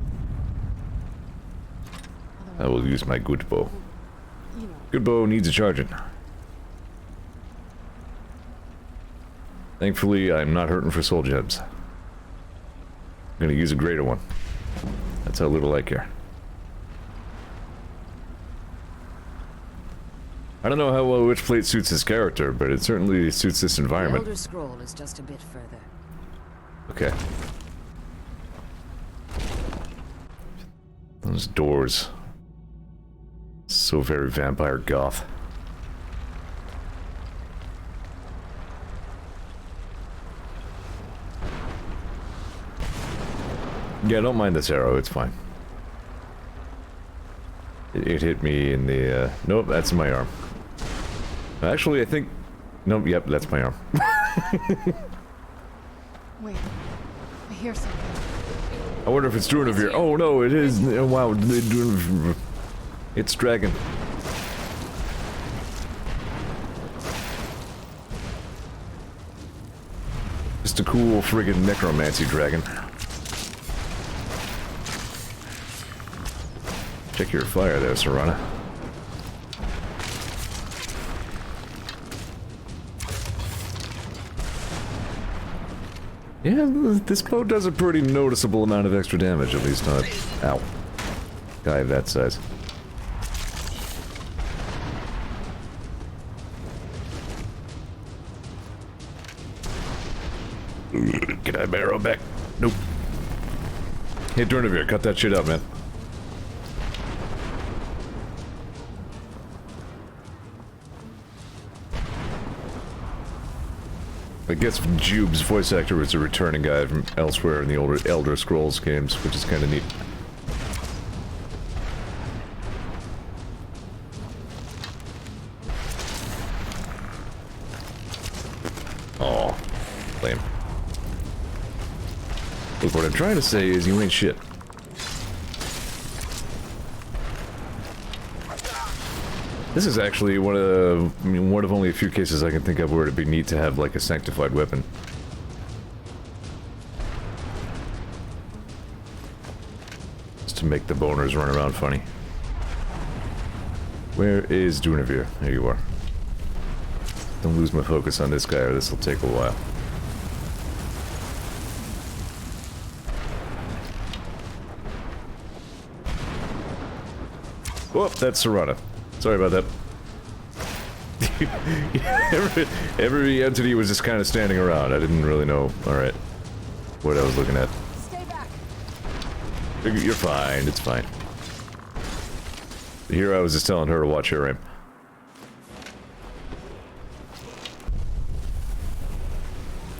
S1: I will use my good bow.
S2: you know.
S1: Good bow needs a charging. Thankfully, I'm not hurting for soul gems. gonna use a greater one. That's how little I care. I don't know how well which plate suits his character, but it certainly suits this
S6: The
S1: environment.
S6: Elder Scroll is just a bit further.
S1: Okay. Those doors. So very vampire goth. Yeah, don't mind this arrow, it's fine. It hit me in the, nope, that's in my arm. Actually, I think... Nope, yep, that's my arm.
S2: Wait, I hear something.
S1: I wonder if it's Drunavir. Oh no, it is. Oh, wow, it's dragon. Just a cool friggin' necromancy dragon. Check your fire there, Serana. Yeah, this bow does a pretty noticeable amount of extra damage, at least on a... Ow. Guy of that size. Get that arrow back. Nope. Hey, Drunavir, cut that shit out, man. I guess Jube's voice actor was a returning guy from elsewhere in the older Elder Scrolls games, which is kind of neat. Oh, lame. Look, what I'm trying to say is you ain't shit. This is actually one of only a few cases I can think of where it'd be neat to have like a sanctified weapon. Just to make the boners run around funny. Where is Drunavir? There you are. Don't lose my focus on this guy or this will take a while. Whoop, that's Serana. Sorry about that. every entity was just kind of standing around. I didn't really know, alright, what I was looking at.
S2: Stay back.
S1: You're fine, it's fine. Here I was just telling her to watch her aim.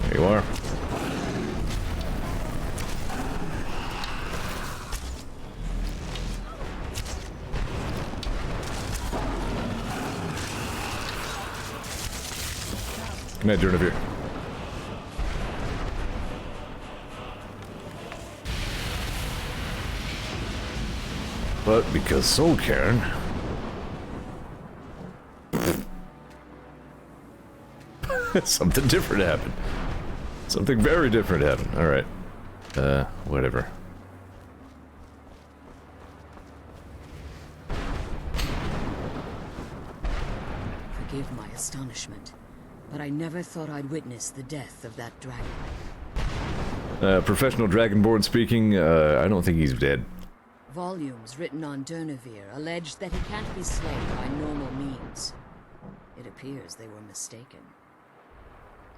S1: There you are. Good night, Drunavir. But because Soul Cairn... something different happened. Something very different happened. Alright. Whatever.
S6: Forgive my astonishment, but I never thought I'd witness the death of that dragon.
S1: Professional Dragonborn speaking, I don't think he's dead.
S6: Volumes written on Durnavir allege that he can't be slain by normal means. It appears they were mistaken.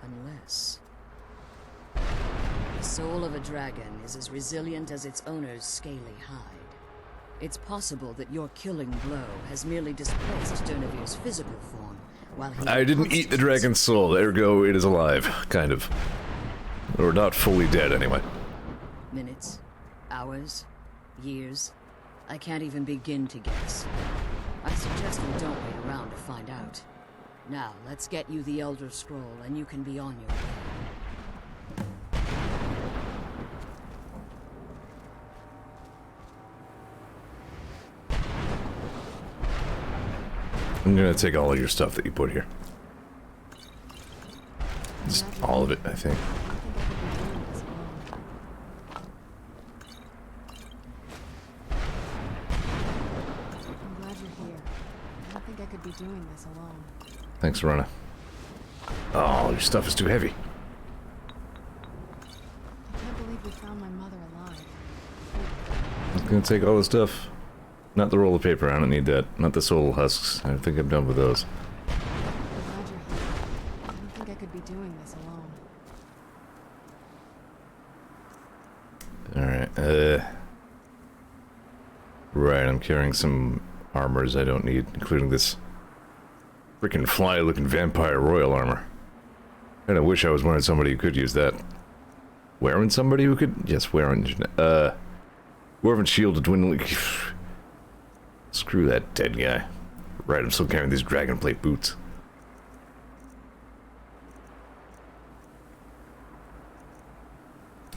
S6: Unless... the soul of a dragon is as resilient as its owner's scaly hide. It's possible that your killing blow has merely displaced Durnavir's physical form, while he...
S1: I didn't eat the dragon's soul, ergo it is alive, kind of. Or not fully dead, anyway.
S6: Minutes, hours, years. I can't even begin to guess. I suggest we don't wait around to find out. Now, let's get you the Elder Scroll, and you can be on your way.
S1: I'm gonna take all of your stuff that you put here. Just all of it, I think.
S2: I'm glad you're here. I don't think I could be doing this alone.
S1: Thanks, Serana. Oh, your stuff is too heavy.
S2: I can't believe we found my mother alive.
S1: gonna take all the stuff. Not the roll of paper, I don't need that. Not the soul husks. I think I'm done with those.
S2: I'm glad you're here. I don't think I could be doing this alone.
S1: Alright, right, I'm carrying some armors I don't need, including this freaking fly-looking vampire royal armor. Kinda wish I was wearing somebody who could use that. Wearing somebody who could? Yes, wearing, Dwarven shield to dwindling. Screw that dead guy. Right, I'm still carrying these dragonplate boots.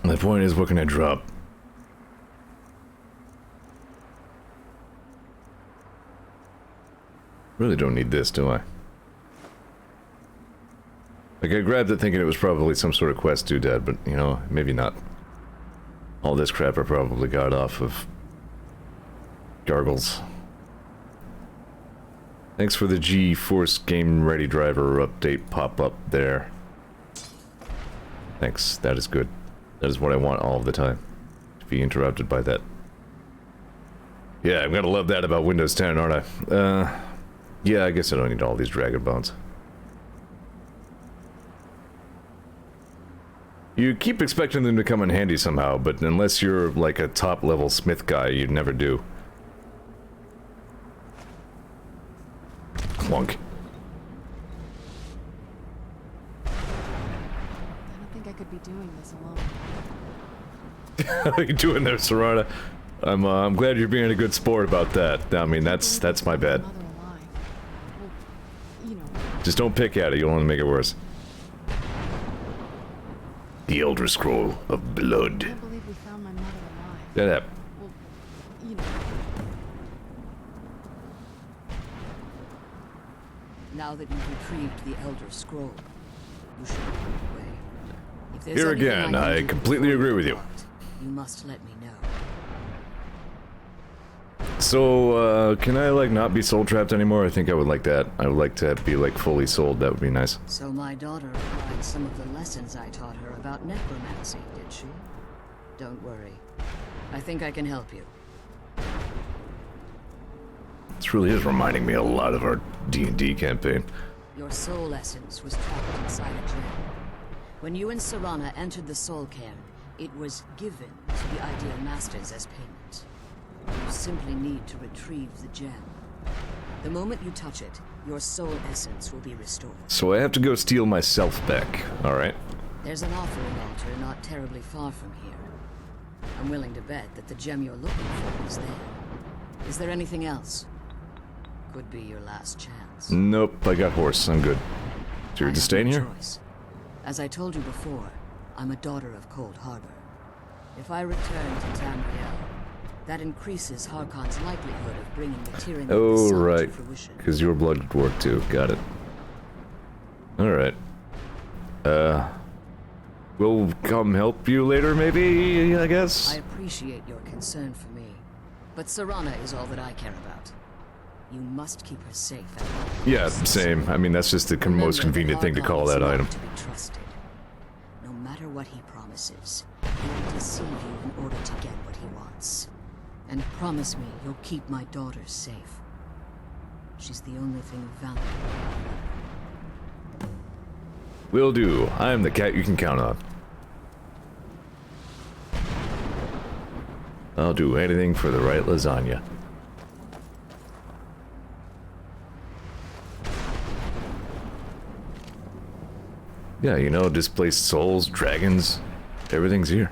S1: My point is, what can I drop? Really don't need this, do I? Like, I grabbed it thinking it was probably some sort of quest doodad, but, you know, maybe not. All this crap I probably got off of Gargles. Thanks for the G-Force Game Ready Driver update pop-up there. Thanks, that is good. That is what I want all of the time. To be interrupted by that. Yeah, I'm gonna love that about Windows 10, aren't I? Yeah, I guess I don't need all these dragon bones. You keep expecting them to come in handy somehow, but unless you're like a top-level smith guy, you'd never do. Clunk.
S2: I don't think I could be doing this alone.
S1: How are you doing there, Serrana? I'm glad you're being a good sport about that. I mean, that's my bad.
S2: Mother alive. Well, you know,
S1: Just don't pick at it, you'll only make it worse. The Elder Scroll of
S2: I
S1: Blood.
S2: can't believe we found my mother alive.
S1: That happened.
S2: Well, you know,
S6: Now that you've retrieved the Elder Scroll, you should be on your way. If there's
S1: Here
S6: anything
S1: again,
S6: can
S1: I
S6: do
S1: completely
S6: before
S1: agree with you.
S6: depart, you must let me know.
S1: So, can I, like, not be soul-trapped anymore? I think I would like that. I would like to be, like, fully sold. That would be nice.
S6: So my daughter applied some of the lessons I taught her about necromancy, did she? Don't worry. I think I can help you.
S1: This really is reminding me a lot of our D&D campaign.
S6: Your soul essence was trapped inside a gem. When you and Serrana entered the soul cairn, it was given to the Ideal Masters as payment. You simply need to retrieve the gem. The moment you touch it, your soul essence will be restored.
S1: So I have to go steal myself back, alright?
S6: There's an offering altar not terribly far from here. I'm willing to bet that the gem you're looking for is there. Is there anything else? Could be your last chance.
S1: Nope, I got horse. I'm good. So you're
S6: I
S1: just
S6: have
S1: staying
S6: no
S1: here?
S6: choice. As I told you before, I'm a daughter of Cold Harbor. If I return to Tamriel, that increases Harkon's likelihood of bringing the tyranny of the
S1: Oh,
S6: sun
S1: right.
S6: to fruition.
S1: Because your blood would work too. Got it. Alright. We'll come help you later, maybe, I guess?
S6: I appreciate your concern for me, but Serrana is all that I care about. You must keep her safe at all
S1: Yeah,
S6: costs.
S1: same. I mean, that's just the
S6: Remember
S1: most convenient
S6: that
S1: thing to
S6: Harkon
S1: call
S6: is
S1: that
S6: not
S1: item.
S6: to be trusted. No matter what he promises, he will deceive you in order to get what he wants. And promise me you'll keep my daughter safe. She's the only thing of value.
S1: Will do. I am the cat you can count on. I'll do anything for the right lasagna. Yeah, you know, displaced souls, dragons, everything's here.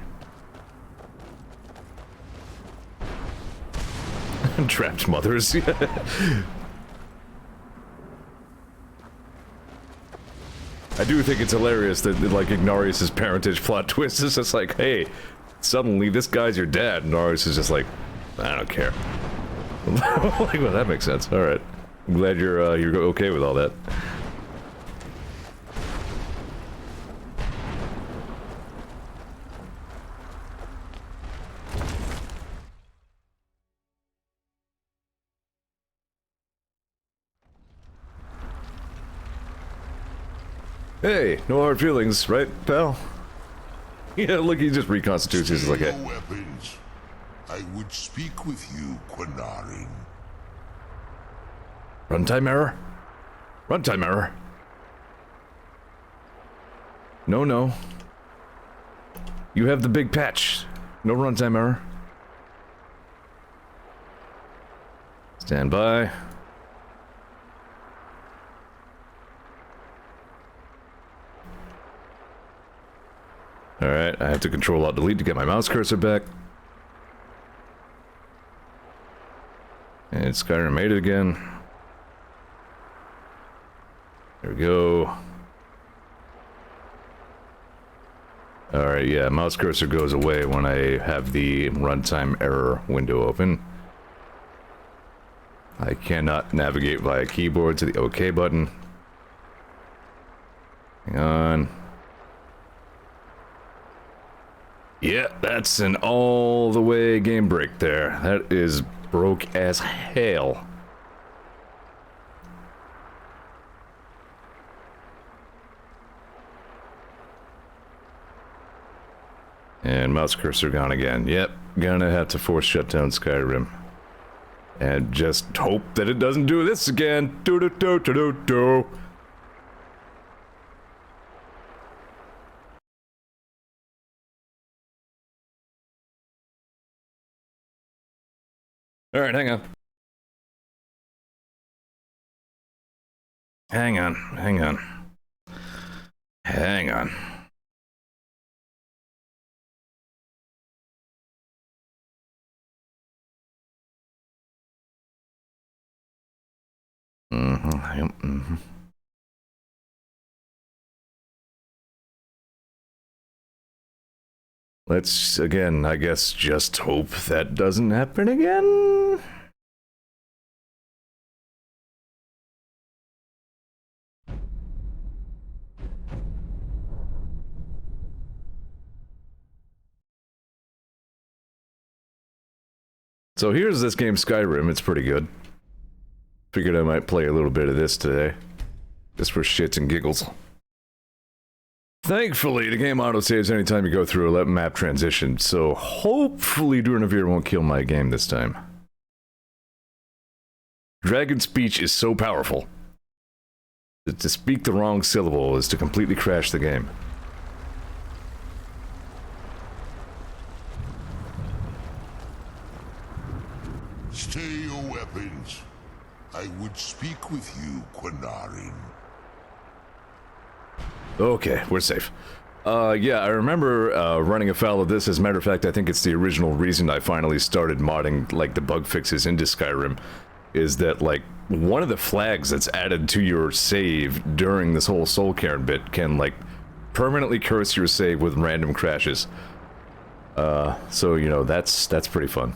S1: Trapped mothers. I do think it's hilarious that, like, Ignarius' parentage plot twist is just like, hey, suddenly this guy's your dad, and Ignarius is just like, I don't care. Like, well, that makes sense. Alright. I'm glad you're okay with all that. Hey, no hard feelings, right, pal? Yeah, look, he just reconstitutes. He's like, hey.
S7: Weapons. I would speak with you, Quinarin.
S1: Runtime error? Runtime error. No, no. You have the big patch. No runtime error. Stand by. Alright, I have to Control-Alt-Delete to get my mouse cursor back. And Skyrim made it again. There we go. Alright, yeah, mouse cursor goes away when I have the runtime error window open. I cannot navigate via keyboard to the OK button. Hang on. Yeah, that's an all-the-way game break there. That is broke as hell. And mouse cursor gone again. Yep, gonna have to force shut down Skyrim. And just hope that it doesn't do this again. Do-do-do-do-do-do. Alright, hang on. Hang on, hang on. Hang on. Let's, again, I guess, just hope that doesn't happen again. So here's this game, Skyrim. It's pretty good. Figured I might play a little bit of this today. Just for shits and giggles. Thankfully, the game autosaves anytime you go through a map transition, so hopefully Durnavir won't kill my game this time. Dragon speech is so powerful. To speak the wrong syllable is to completely crash the game.
S7: Stay your weapons. I would speak with you, Quinarin.
S1: Okay, we're safe. Yeah, I remember running afoul of this. As a matter of fact, I think it's the original reason I finally started modding, like, the bug fixes into Skyrim, is that, like, one of the flags that's added to your save during this whole Soul Cairn bit can, like, permanently curse your save with random crashes. So, you know, that's pretty fun.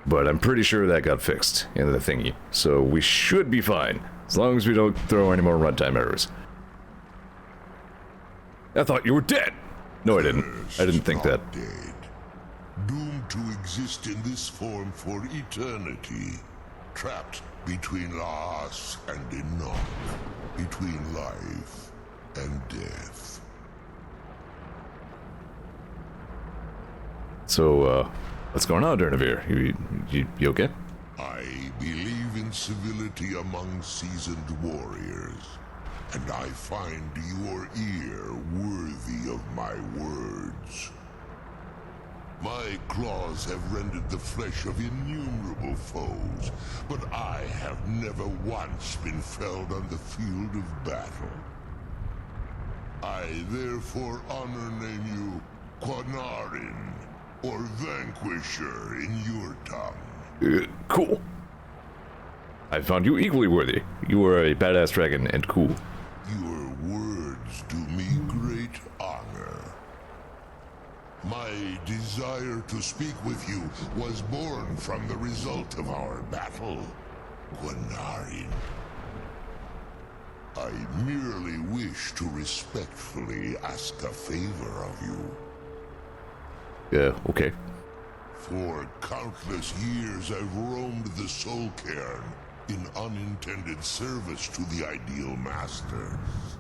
S1: But I'm pretty sure that got fixed in the thingy, so we should be fine. As long as we don't throw any more runtime errors. I thought you were dead! No, I didn't. I didn't think that.
S7: Dead. Doomed to exist in this form for eternity. Trapped between Laas and Enoch. Between life and death.
S1: So, what's going on, Durnavir? You okay?
S7: I believe in civility among seasoned warriors, and I find your ear worthy of my words. My claws have rendered the flesh of innumerable foes, but I have never once been felled on the field of battle. I therefore honor name you Quinarin, or Vanquisher in your tongue.
S1: Cool. I found you equally worthy. You are a badass dragon and cool.
S7: Your words do me great honor. My desire to speak with you was born from the result of our battle, Quinarin. I merely wish to respectfully ask a favor of you.
S1: Yeah, okay.
S7: For countless years I've roamed the Soul Cairn in unintended service to the Ideal Masters.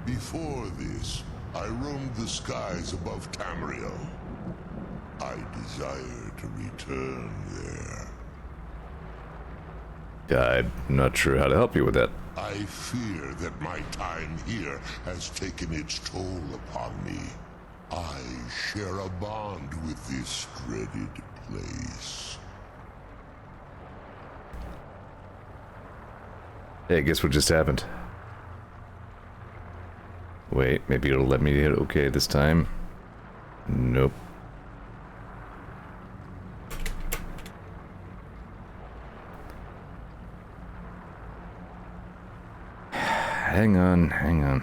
S7: Before this, I roamed the skies above Tamriel, I desire to return there.
S1: I'm not sure how to help you with that.
S7: I fear that my time here has taken its toll upon me. I share a bond with this dreaded place.
S1: Hey, guess what just happened? Wait, maybe it'll let me hit okay this time. Nope. Hang on, hang on.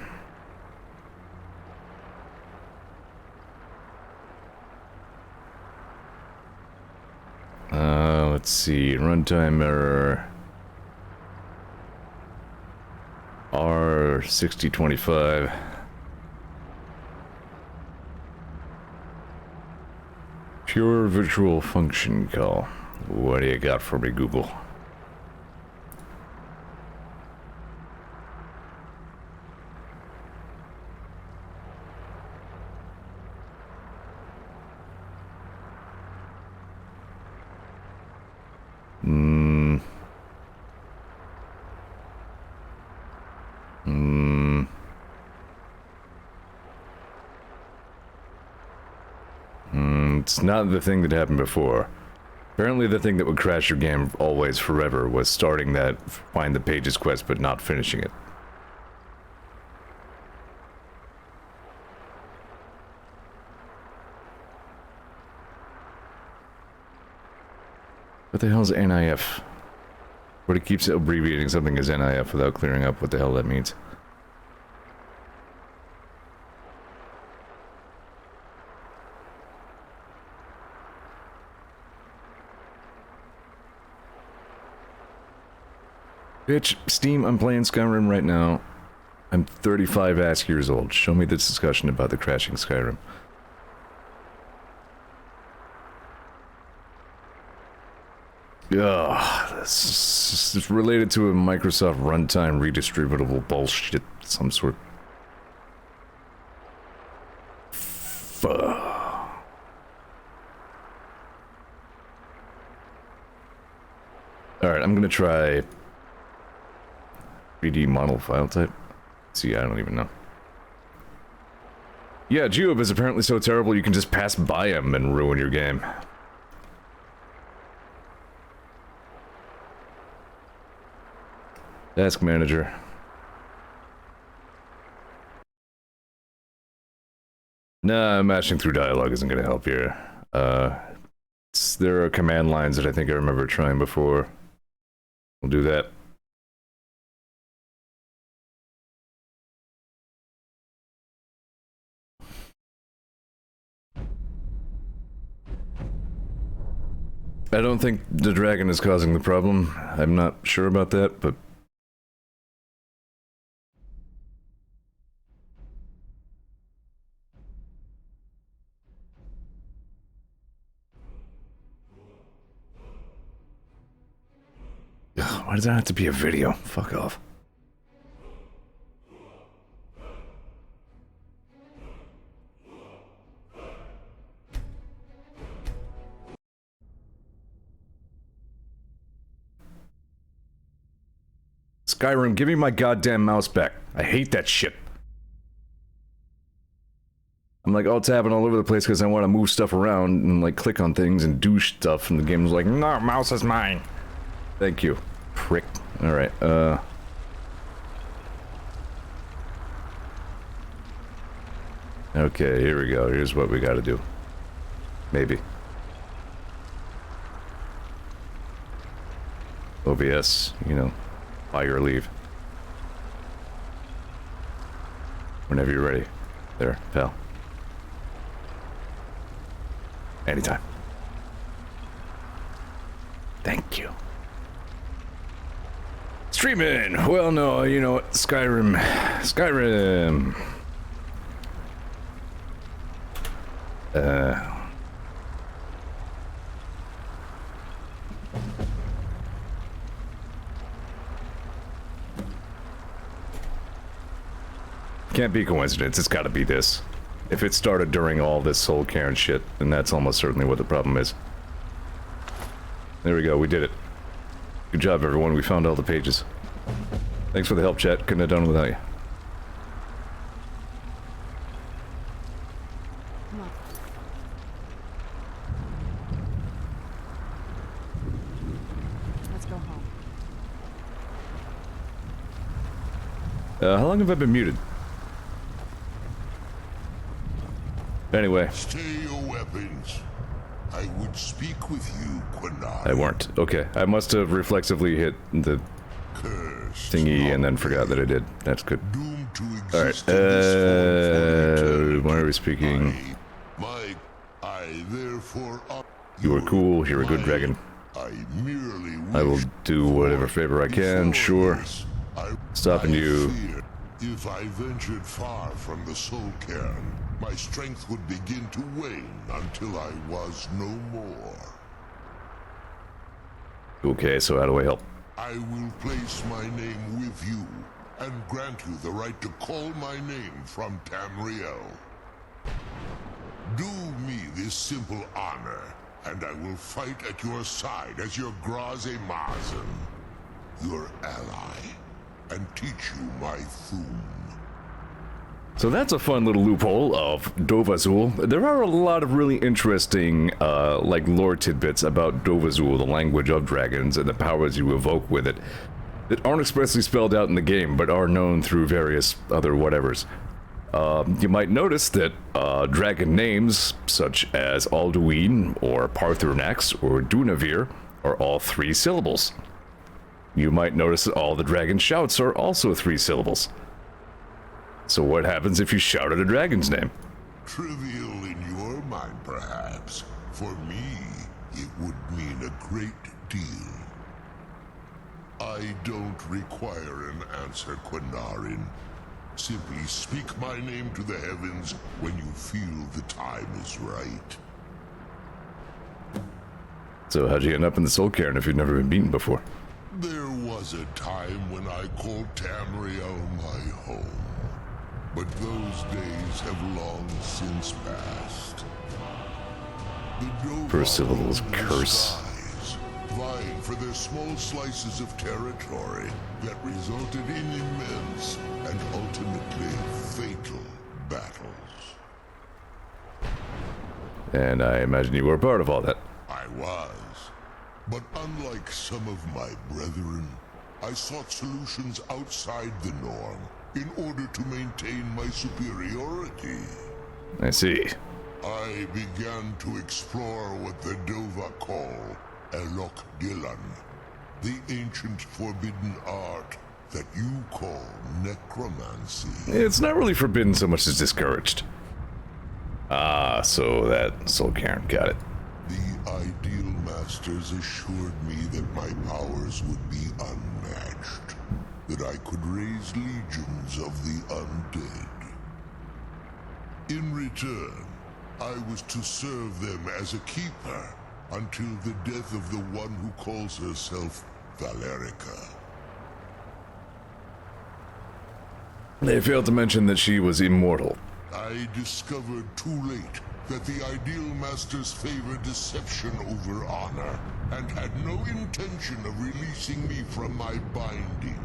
S1: Let's see, runtime error. R6025. Pure virtual function call. What do you got for me, Google? It's not the thing that happened before. Apparently the thing that would crash your game always forever was starting that find the pages quest but not finishing it. What the hell is NIF? But it keeps abbreviating something as NIF without clearing up what the hell that means. Bitch, Steam, I'm playing Skyrim right now. I'm 35 ass years old. Show me this discussion about the crashing Skyrim. Ugh, this is related to a Microsoft runtime redistributable bullshit of some sort. Fuck. Alright, I'm gonna try 3D model file type. See, I don't even know. Yeah, Geob is apparently so terrible you can just pass by him and ruin your game. Task manager. Nah, matching through dialogue isn't gonna help here. There are command lines that I think I remember trying before. We'll do that. I don't think the dragon is causing the problem. I'm not sure about that, but... Ugh, why does that have to be a video? Fuck off. Skyrim, give me my goddamn mouse back. I hate that shit. I'm like all tapping all over the place because I want to move stuff around and like click on things and do stuff, and the game's like, no, mouse is mine. Thank you, prick. Alright, okay, here we go. Here's what we gotta do. Maybe. OBS, you know, by your leave. Whenever you're ready. There, pal. Anytime. Thank you. Streaming! Well, no, you know what? Skyrim. Skyrim! Can't be coincidence, it's gotta be this. If it started during all this Soul Cairn shit, then that's almost certainly what the problem is. There we go, we did it. Good job, everyone, we found all the pages. Thanks for the help, chat. Couldn't have done it without you.
S2: Come on. Let's go home.
S1: How long have I been muted? Anyway.
S7: Stay your weapons. I would speak with you, Quinari.
S1: I weren't. Okay, I must have reflexively hit the
S7: Cursed
S1: thingy and then forgot that I did. That's good.
S7: doomed to
S1: Alright,
S7: exist in this form for
S1: why are we speaking?
S7: I therefore
S1: You were cool, you're a good dragon.
S7: I merely
S1: I will
S7: wished
S1: do whatever favor I can,
S7: before
S1: sure.
S7: this,
S1: Stopping
S7: I
S1: you.
S7: feared if I ventured far from the Soul Cairn, my strength would begin to wane until I was no more.
S1: Okay, so how do I help?
S7: I will place my name with you and grant you the right to call my name from Tamriel. Do me this simple honor, and I will fight at your side as your Graze Mazen, your ally, and teach you my Thum.
S1: So that's a fun little loophole of Dovazul. There are a lot of really interesting, like, lore tidbits about Dovazul, the language of dragons, and the powers you evoke with it, that aren't expressly spelled out in the game, but are known through various other whatevers. You might notice that dragon names, such as Alduin, or Paarthurnax, or Dunavir, are all 3 syllables. You might notice that all the dragon shouts are also 3 syllables. So what happens if you shout at a dragon's name?
S7: Trivial in your mind, perhaps. For me, it would mean a great deal. I don't require an answer, Quinarin. Simply speak my name to the heavens when you feel the time is right.
S1: So how'd you end up in the Soul Cairn if you've never been beaten before?
S7: There was a time when I called Tamriel my home. But those days have long since passed. The
S1: First syllable is curse.
S7: Size, vying for their small slices of territory that resulted in immense and ultimately fatal battles.
S1: And I imagine you were a part of all that.
S7: I was. But unlike some of my brethren, I sought solutions outside the norm in order to maintain my superiority.
S1: I see.
S7: I began to explore what the Dova call Elok Dilan, the ancient forbidden art that you call necromancy.
S1: It's not really forbidden so much as discouraged. Ah, so that Soul Cairn, got it.
S7: The Ideal Masters assured me that my powers would be unmatched, that I could raise legions of the undead. In return, I was to serve them as a keeper until the death of the one who calls herself Valerica.
S1: They failed to mention that she was immortal.
S7: I discovered too late that the Ideal Masters favor deception over honor, and had no intention of releasing me from my binding.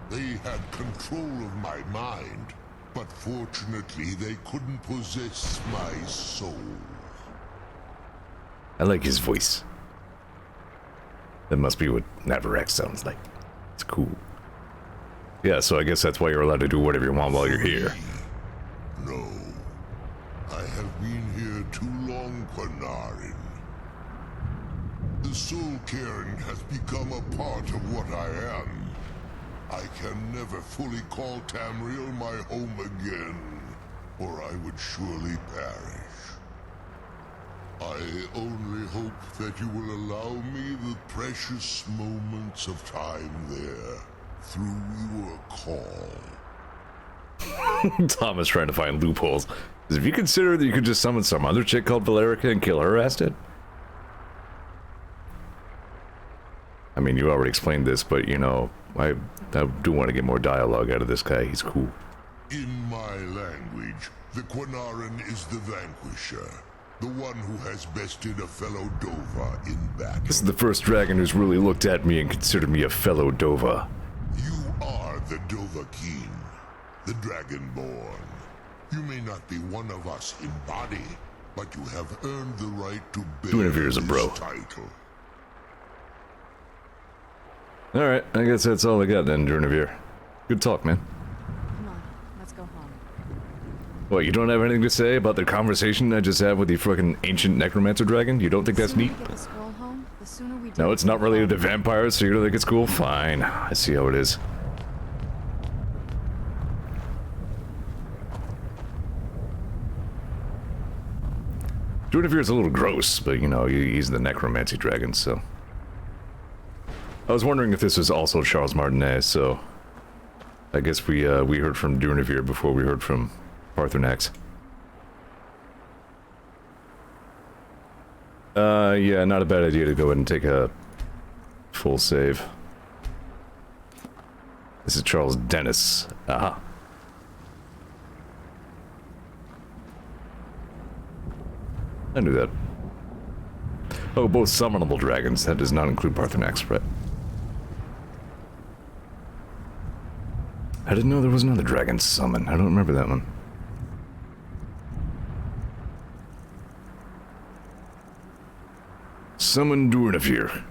S7: They had control of my mind, but fortunately they couldn't possess my soul.
S1: I like his voice. That must be what Navarex sounds like. It's cool. Yeah, so I guess that's why you're allowed to do whatever you want while you're here.
S7: No. I have been here too long, Quinarin. The Soul Cairn has become a part of what I am. I can never fully call Tamriel my home again, or I would surely perish. I only hope that you will allow me the precious moments of time there, through your call.
S1: Thomas trying to find loopholes. Have you considered that you could just summon some other chick called Valerica and kill her ass dead? I mean, you already explained this, but you know, I do want to get more dialogue out of this guy. He's cool.
S7: In my language, the Quinaran is the vanquisher. The one who has bested a fellow Dova in battle.
S1: This is the first dragon who's really looked at me and considered me a fellow Dova.
S7: You are the Dova King, the Dragonborn. You may not be one of us in body, but you have earned the right to bear
S1: Guinevere's a bro.
S7: this title.
S1: Alright, I guess that's all I got then, Guinevere. Good talk, man.
S2: Come on, let's go home.
S1: What, you don't have anything to say about the conversation I just had with the fucking ancient necromancer dragon? You don't think that's neat?
S2: The sooner we get the scroll home, the sooner we do
S1: No,
S2: it
S1: it's not
S2: with
S1: related to
S2: Father.
S1: vampires, so you don't think it's cool? Fine. I see how it is. Guinevere's a little gross, but you know, he's the necromancy dragon, so... I was wondering if this was also Charles Martinet, so... I guess we heard from Guinevere before we heard from Parthenax. Yeah, not a bad idea to go ahead and take a full save. This is Charles Dennis. Aha. I knew that. Oh, both summonable dragons. That does not include Parthenax, right? I didn't know there was another dragon summon. I don't remember that one. Summon Guinevere.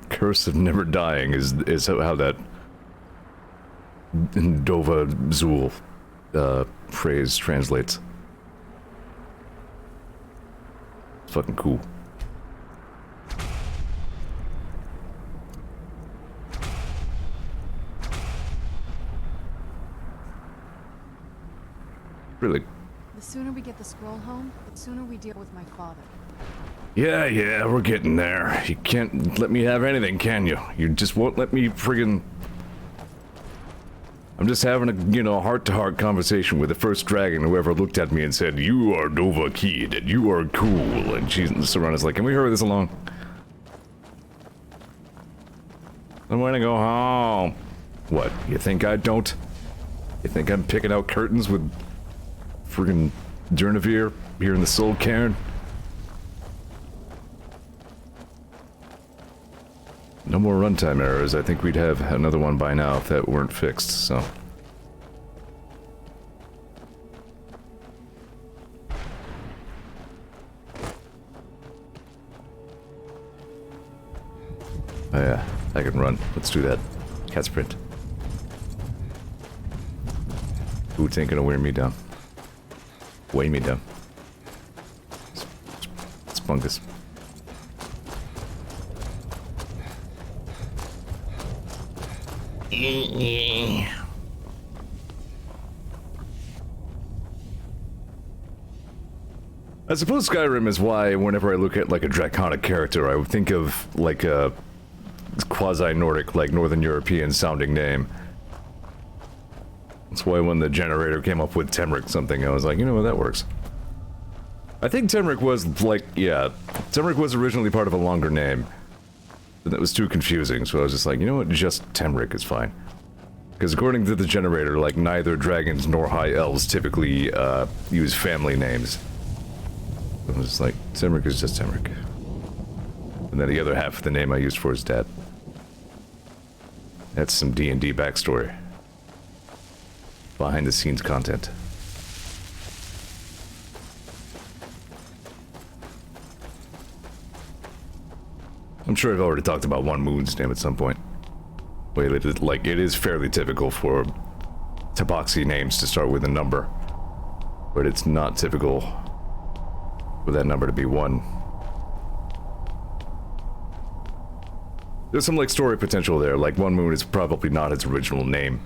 S1: Curse of never dying is how that Dova Zul phrase translates. It's fucking cool. Really?
S2: The sooner we get the scroll home, the sooner we deal with my father.
S1: Yeah, we're getting there. You can't let me have anything, can you? You just won't let me friggin'... I'm just having a, you know, heart-to-heart conversation with the first dragon who ever looked at me and said, "You are Dova Kid, and you are cool," and she's Serana's like, "Can we hurry this along?" I'm gonna go home. What, you think I don't? You think I'm picking out curtains with friggin' Guinevere here in the Soul Cairn? No more runtime errors. I think we'd have another one by now if that weren't fixed, so... Oh yeah, I can run. Let's do that. Cat sprint. Boots ain't gonna wear me down. Weigh me down. Spungus. I suppose Skyrim is why whenever I look at like a draconic character, I would think of like a quasi-Nordic, like Northern European sounding name. That's why when the generator came up with Temric something, I was like, you know what, that works. I think Temric was like, yeah, Temric was originally part of a longer name. But that was too confusing, so I was just like, you know what, just Temric is fine. Because according to the generator, like, neither dragons nor high elves typically use family names. I was just like, Temric is just Temric. And then the other half of the name I used for his dad. That's some D&D backstory. Behind the scenes content. I'm sure I've already talked about One Moon's name at some point. Wait, like, it is fairly typical for Tabaxi names to start with a number. But it's not typical for that number to be 1. There's some, like, story potential there, like One Moon is probably not its original name.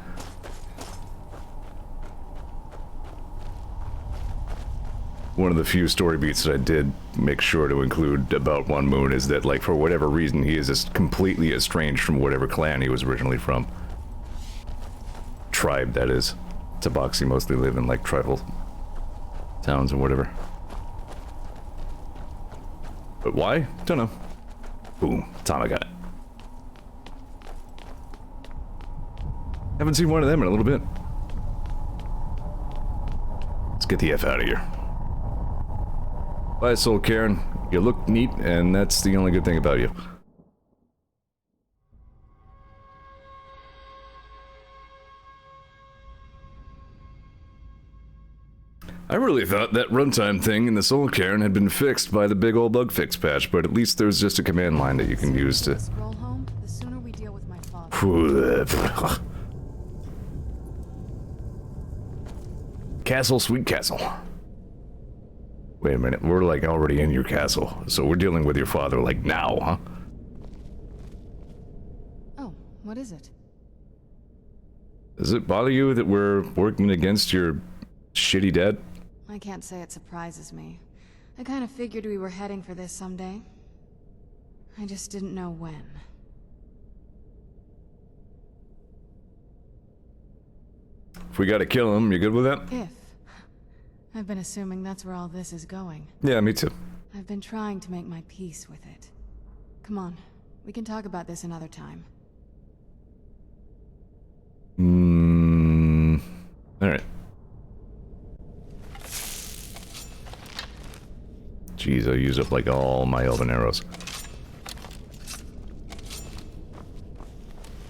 S1: One of the few story beats that I did make sure to include about One Moon is that, like, for whatever reason, he is just completely estranged from whatever clan he was originally from. Tribe, that is. Tabaxi mostly live in, like, tribal towns and whatever. But why? Don't know. Boom. Tom, I got it. Haven't seen one of them in a little bit. Let's get the F out of here. Bye, Soul Karen. You look neat, and that's the only good thing about you. I really thought that runtime thing in the Soul Cairn had been fixed by the big old bug fix patch, but at least there's just a command line that you can use to...
S2: Scroll home, the sooner we deal with my father.
S1: Castle, sweet castle. Wait a minute, we're like already in your castle, so we're dealing with your father like now, huh?
S2: Oh, what is it?
S1: Does it bother you that we're working against your shitty dad?
S2: I can't say it surprises me. I kind of figured we were heading for this someday. I just didn't know when.
S1: If we gotta kill him, you good with that?
S2: If. I've been assuming that's where all this is going.
S1: Yeah, me too.
S2: I've been trying to make my peace with it. Come on, we can talk about this another time.
S1: Alright. Jeez, I used up like all my elven arrows.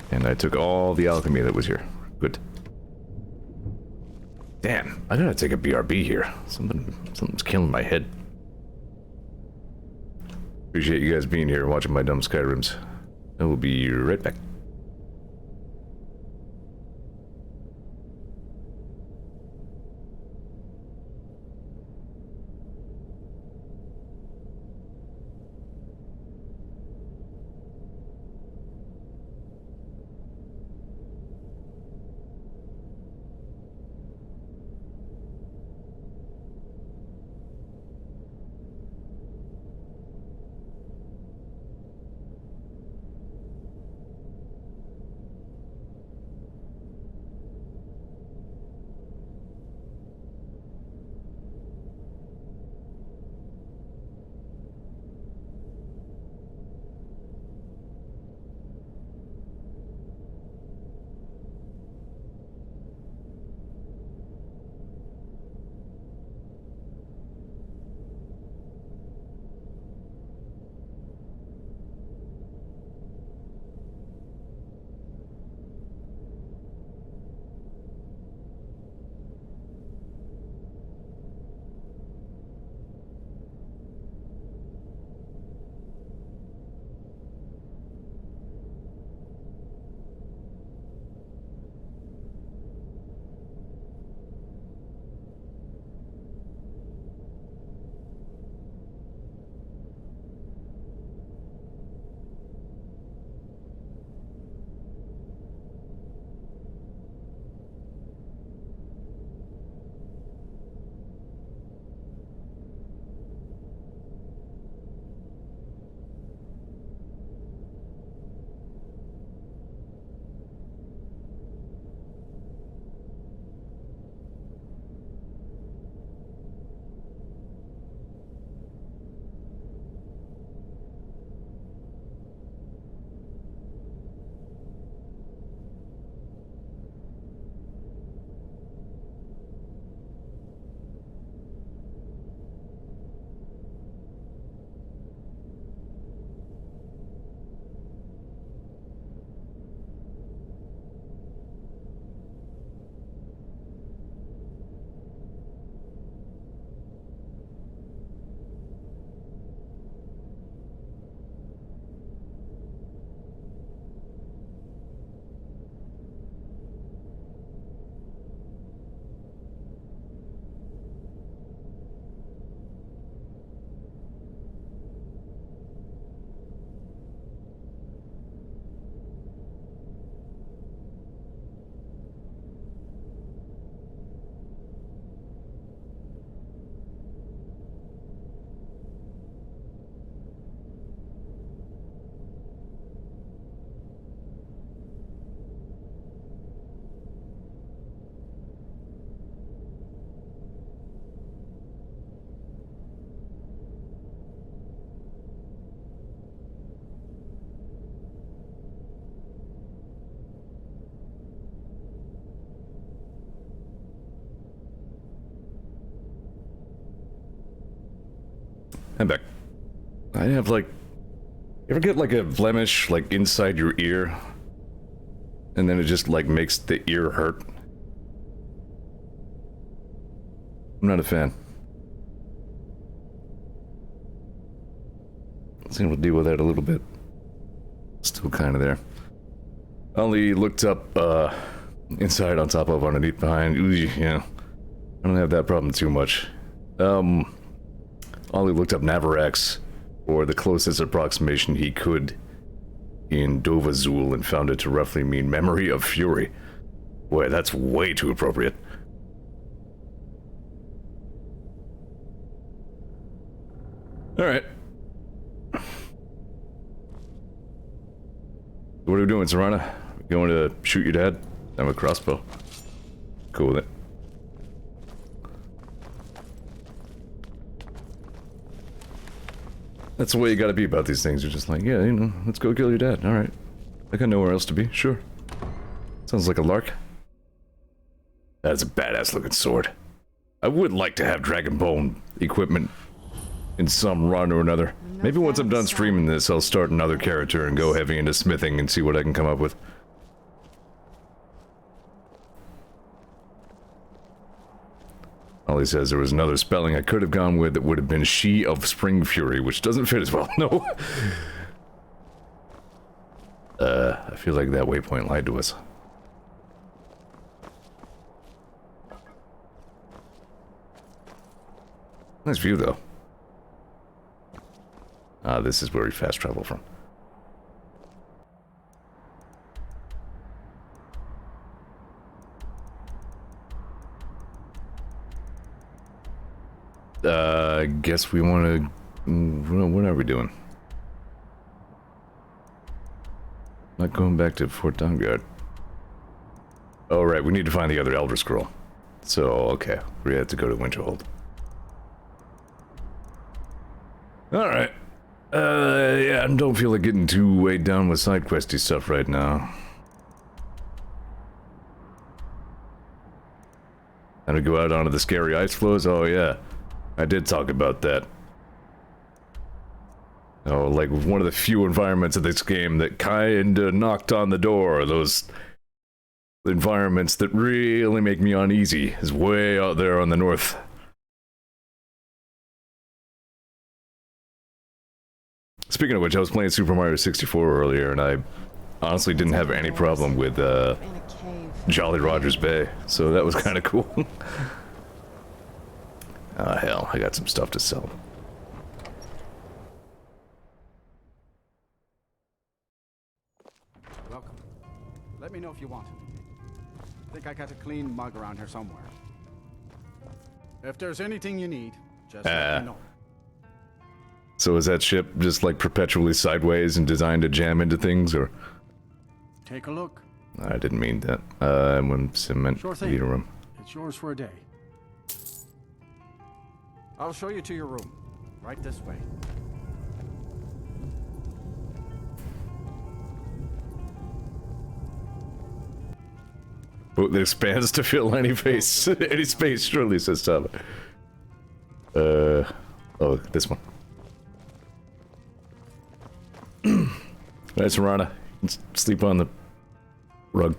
S1: And I took all the alchemy that was here. Good. Damn, I gotta take a BRB here. Something's killing my head. Appreciate you guys being here watching my dumb Skyrims. I will be right back. I'm back. I have like... You ever get like a blemish like inside your ear? And then it just like makes the ear hurt? I'm not a fan. So we'll deal with that a little bit. Still kind of there. Only looked up, inside, on top of, underneath, behind. Ooh, yeah. I don't have that problem too much. Ollie looked up Navarax, or the closest approximation he could in Dovazul, and found it to roughly mean memory of fury. Boy, that's way too appropriate. Alright. What are we doing, Serana? Going to shoot your dad? I have a crossbow. Cool with it. That's the way you gotta be about these things. You're just like, yeah, you know, let's go kill your dad. Alright. I got nowhere else to be. Sure. Sounds like a lark. That's a badass looking sword. I would like to have Dragon Bone equipment in some run or another. Maybe once I'm done streaming this, I'll start another character and go heavy into smithing and see what I can come up with. Ollie says there was another spelling I could have gone with that would have been She of Spring Fury, which doesn't fit as well. No. I feel like that waypoint lied to us. Nice view, though. Ah, this is where we fast travel from. I guess we want to... What are we doing? Not going back to Fort Dawnguard. Oh, right, we need to find the other Elder Scroll. So, okay, we have to go to Winterhold. Alright. Yeah, I don't feel like getting too weighed down with side questy stuff right now. And we go out onto the scary ice floes? Oh, yeah. I did talk about that. Oh, like one of the few environments of this game that kinda knocked on the door. Those environments that really make me uneasy is way out there on the north. Speaking of which, I was playing Super Mario 64 earlier, and I honestly didn't have any problem with Jolly Roger's Bay, so that was kind of cool. Ah, hell, I got some stuff to sell.
S8: Welcome. Let me know if you want anything. I think I got a clean mug around here somewhere. If there's anything you need, just let me know.
S1: So is that ship just like perpetually sideways and designed to jam into things, or?
S8: Take a look.
S1: I didn't mean that. I'm in cement
S8: Sure thing.
S1: meter room.
S8: It's yours for a day. I'll show you to your room. Right this way.
S1: Boat that expands to fill any face, any space, surely, says Tyler. Oh, this one. Nice, Rana. You can sleep on the rug.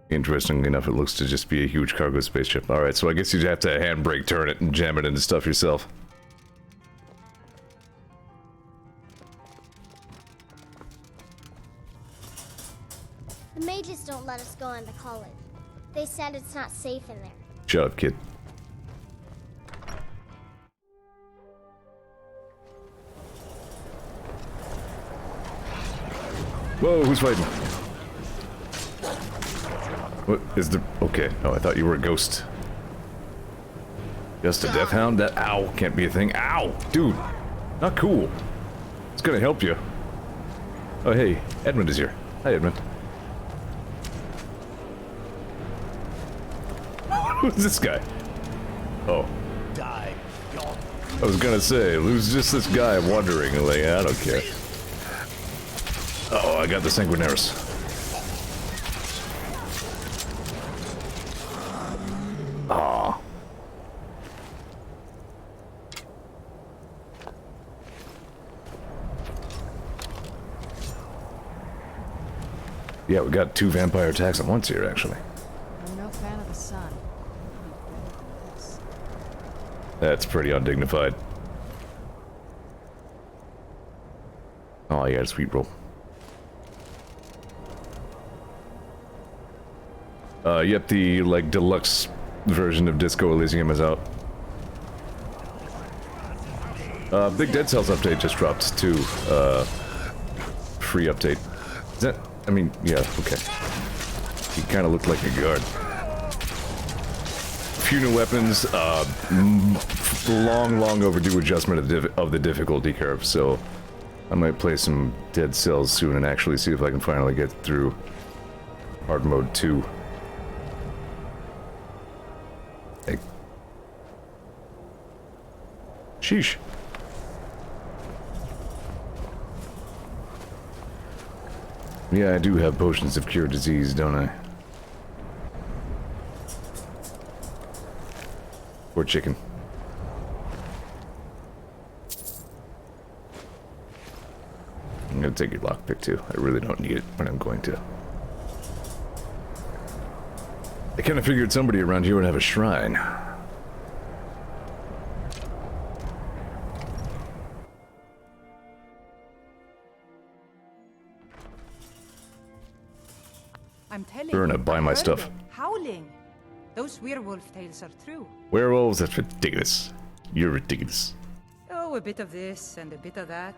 S1: Interestingly enough, it looks to just be a huge cargo spaceship. Alright, so I guess you'd have to handbrake turn it and jam it into stuff yourself.
S9: The mages don't let us go into college. They said it's not safe in there.
S1: Shut up, kid. Whoa, who's fighting? What is the... Okay. Oh, I thought you were a ghost. Just a death hound? That... Ow! Can't be a thing. Ow! Dude! Not cool. It's gonna help you. Oh, hey. Edmund is here. Hi, Edmund. Who's this guy? Oh.
S4: Die. Gone.
S1: I was gonna say, who's just this guy wandering? Like, I don't care. Uh oh, I got the Sanguinaris. Yeah, we got 2 vampire attacks at once here, actually.
S2: I'm no fan of the sun. Be better than this.
S1: That's pretty undignified. Oh, yeah, sweet roll. Yep, the, like, deluxe version of Disco Elysium is out. Big Dead Cells update just dropped, too. Free update. Is that... I mean, yeah, okay. He kind of looked like a guard. Few new weapons, long overdue adjustment of the difficulty curve, so I might play some Dead Cells soon and actually see if I can finally get through hard mode 2. Hey. Sheesh. Yeah, I do have potions of cure disease, don't I? Poor chicken. I'm gonna take your lockpick too. I really don't need it, but I'm going to. I kind of figured somebody around here would have a shrine.
S10: I'm telling
S1: We're gonna
S10: you,
S1: buy
S10: I
S1: my
S10: heard
S1: stuff.
S10: them howling. Those werewolf tales are true.
S1: Werewolves? That's ridiculous. You're ridiculous.
S10: Oh, a bit of this and a bit of that.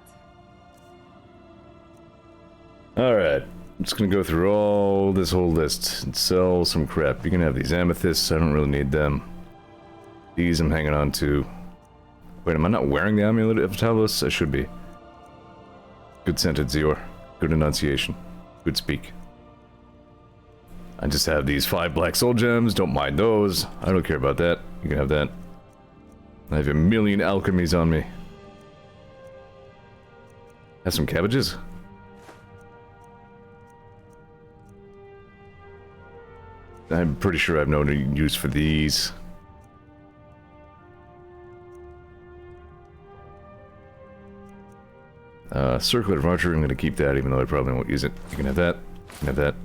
S1: Alright. I'm just gonna go through all this whole list and sell some crap. You can have these amethysts. I don't really need them. These I'm hanging on to. Wait, am I not wearing the amulet of Talos? I should be. Good scented Zeor. Good enunciation. Good speak. I just have these 5 black soul gems, don't mind those. I don't care about that. You can have that. I have a million alchemies on me. Have some cabbages? I'm pretty sure I have no use for these. Circlet of Archery, I'm gonna keep that even though I probably won't use it. You can have that. You can have that.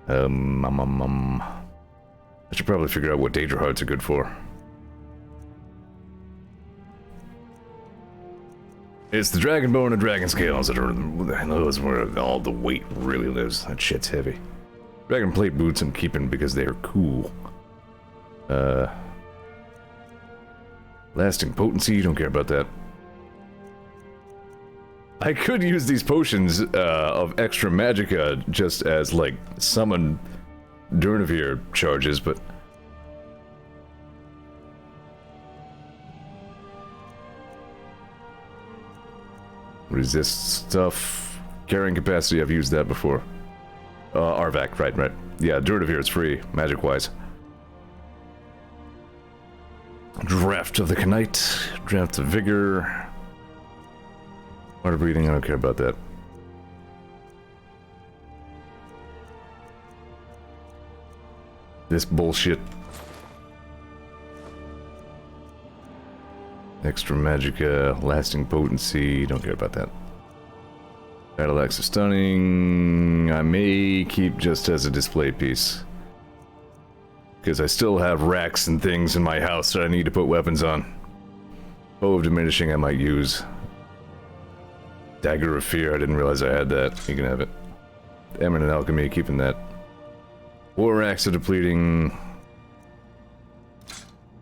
S1: I should probably figure out what Daedra Hearts are good for. It's the Dragon Bone and Dragon Scales that are... those where all the weight really lives. That shit's heavy. Dragon Plate Boots I'm keeping because they are cool. Lasting Potency, don't care about that. I could use these potions of extra magicka just as, like, summon Durnavir charges, but... Resist stuff. Carrying capacity, I've used that before. Arvac, right. Yeah, Durnavir is free, magic-wise. Draft of the Knight. Draft of Vigor. Water breathing, I don't care about that. This bullshit. Extra magicka, lasting potency, don't care about that. Battle axe of stunning, I may keep just as a display piece. Because I still have racks and things in my house that I need to put weapons on. Bow of diminishing I might use. Dagger of Fear, I didn't realize I had that. You can have it. Eminent Alchemy, keeping that. War Axe of Depleting.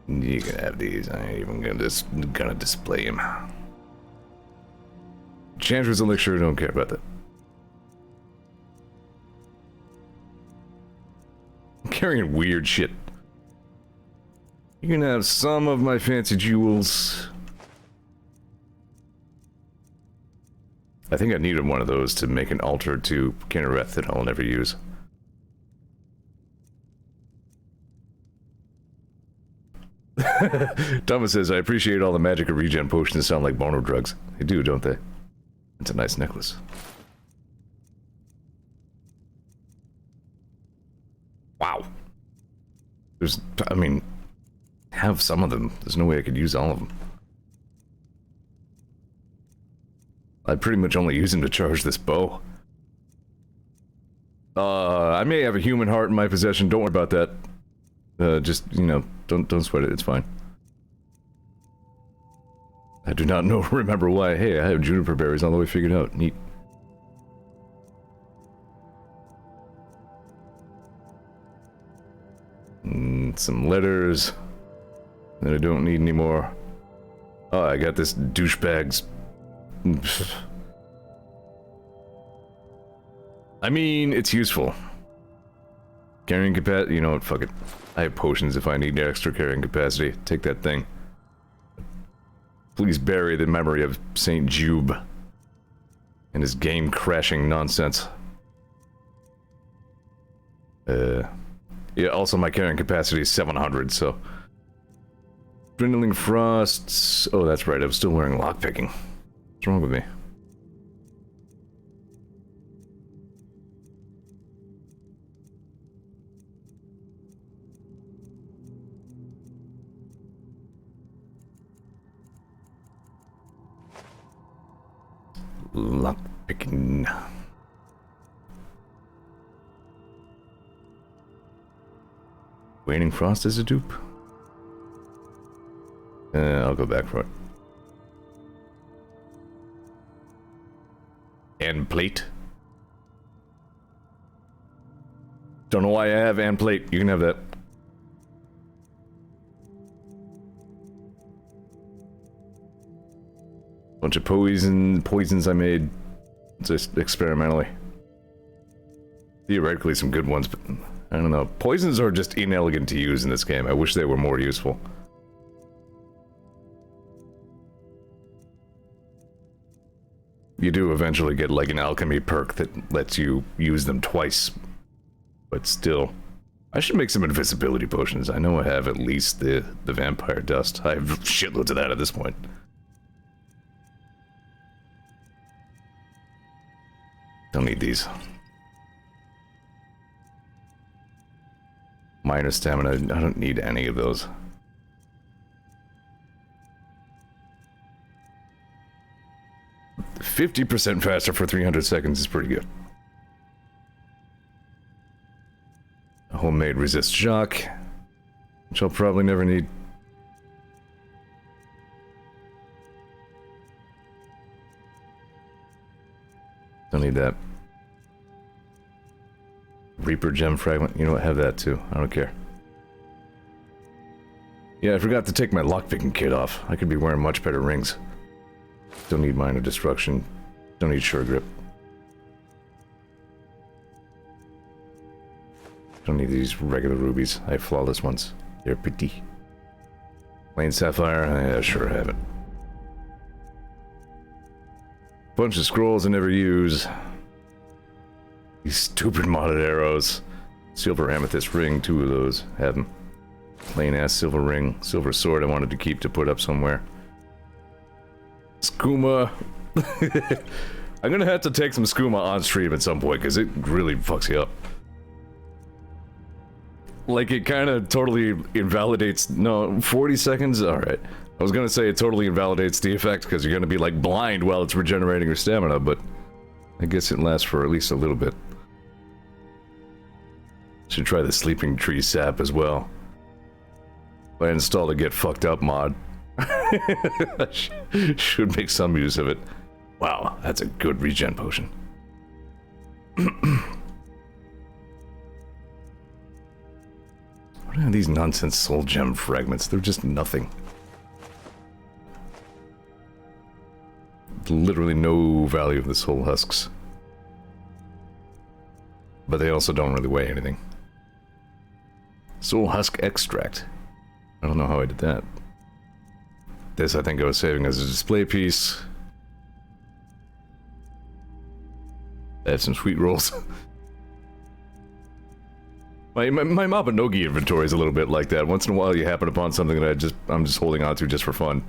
S1: You can have these. I ain't even gonna display them. Enchantress Elixir, don't care about that. I'm carrying weird shit. You can have some of my fancy jewels. I think I needed one of those to make an altar to Kinnereth that I'll never use. Thomas says, I appreciate all the magic of regen potions sound like boner drugs. They do, don't they? It's a nice necklace. Wow. I mean, have some of them. There's no way I could use all of them. I pretty much only use them to charge this bow. I may have a human heart in my possession. Don't worry about that. Just, you know, don't sweat it. It's fine. I do not know. Remember why. Hey, I have juniper berries all the way figured out. Neat. Some letters that I don't need anymore. Oh, I got this douchebag's. I mean, it's useful. Carrying capacity. You know what? Fuck it. I have potions if I need extra carrying capacity. Take that thing. Please bury the memory of St. Jube and his game crashing nonsense. Yeah, also my carrying capacity is 700, so. Dwindling frosts. Oh, that's right, I was still wearing lockpicking. What's wrong with me? Lockpicking. Waning frost is a dupe? I'll go back for it. And plate. Don't know why I have and plate. You can have that. Bunch of poisons I made just experimentally. Theoretically some good ones, but I don't know. Poisons are just inelegant to use in this game. I wish they were more useful. You do eventually get like an alchemy perk that lets you use them twice. But still. I should make some invisibility potions. I know I have at least the vampire dust. I have shitloads of that at this point. Don't need these. Minor stamina, I don't need any of those. %50 faster for 300 seconds is pretty good. A homemade resist shock, which I'll probably never need. Don't need that. Reaper gem fragment. You know what? Have that too. I don't care. Yeah, I forgot to take my lockpicking kit off. I could be wearing much better rings. Don't need minor destruction. Don't need sure grip. Don't need these regular rubies. I have flawless ones. They're pretty. Plain sapphire? Yeah, sure have it. Bunch of scrolls I never use. These stupid modded arrows. Silver amethyst ring, 2 of those. Have them. Plain ass silver ring. Silver sword I wanted to keep to put up somewhere. Skooma. I'm gonna have to take some skooma on stream at some point because it really fucks you up. Like it kind of totally invalidates. No, 40 seconds? Alright. I was gonna say it totally invalidates the effect because you're gonna be like blind while it's regenerating your stamina, but I guess it lasts for at least a little bit. Should try the sleeping tree sap as well. I installed a get fucked up mod. I should make some use of it. Wow, that's a good regen potion. What are these nonsense soul gem fragments? They're just nothing. Literally no value of the soul husks. But they also don't really weigh anything. Soul husk extract. I don't know how I did that. This I think I was saving as a display piece. I have some sweet rolls. my Mabinogi inventory is a little bit like that. Once in a while you happen upon something that I'm just holding on to just for fun.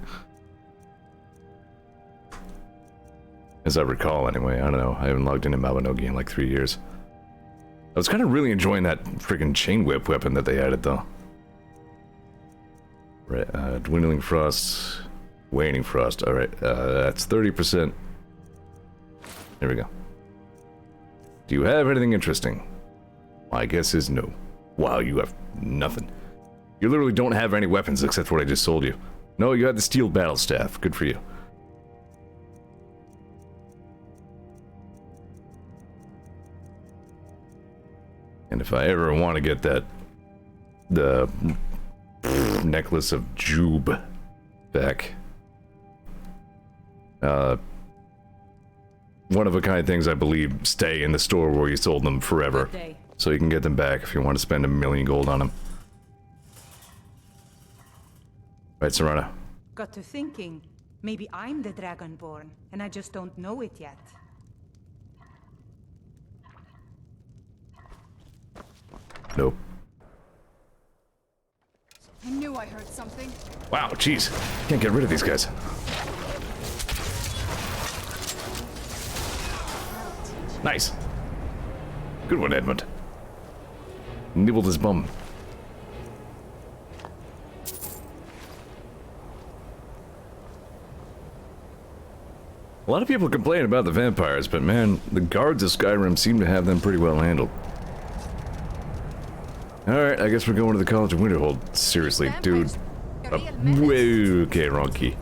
S1: As I recall anyway, I don't know. I haven't logged into Mabinogi in like 3 years. I was kind of really enjoying that freaking chain whip weapon that they added though. Right, dwindling frost, waning frost. Alright, that's 30%. There we go. Do you have anything interesting? My guess is no. Wow, you have nothing. You literally don't have any weapons except for what I just sold you. No, you had the steel battle staff. Good for you. And if I ever want to get the necklace of Jube back, one of a kind things I believe stay in the store where you sold them forever, so you can get them back if you want to spend 1,000,000 gold on them. Right, Serana?
S10: Got to thinking, maybe I'm the Dragonborn, and I just don't know it yet.
S1: Nope.
S2: I knew I heard something.
S1: Wow, jeez. Can't get rid of these guys. Nice. Good one, Edmund. Nibbled his bum. A lot of people complain about the vampires, but man, the guards of Skyrim seem to have them pretty well handled. Alright, I guess we're going to the College of Winterhold. Seriously, dude. Okay, wrong key.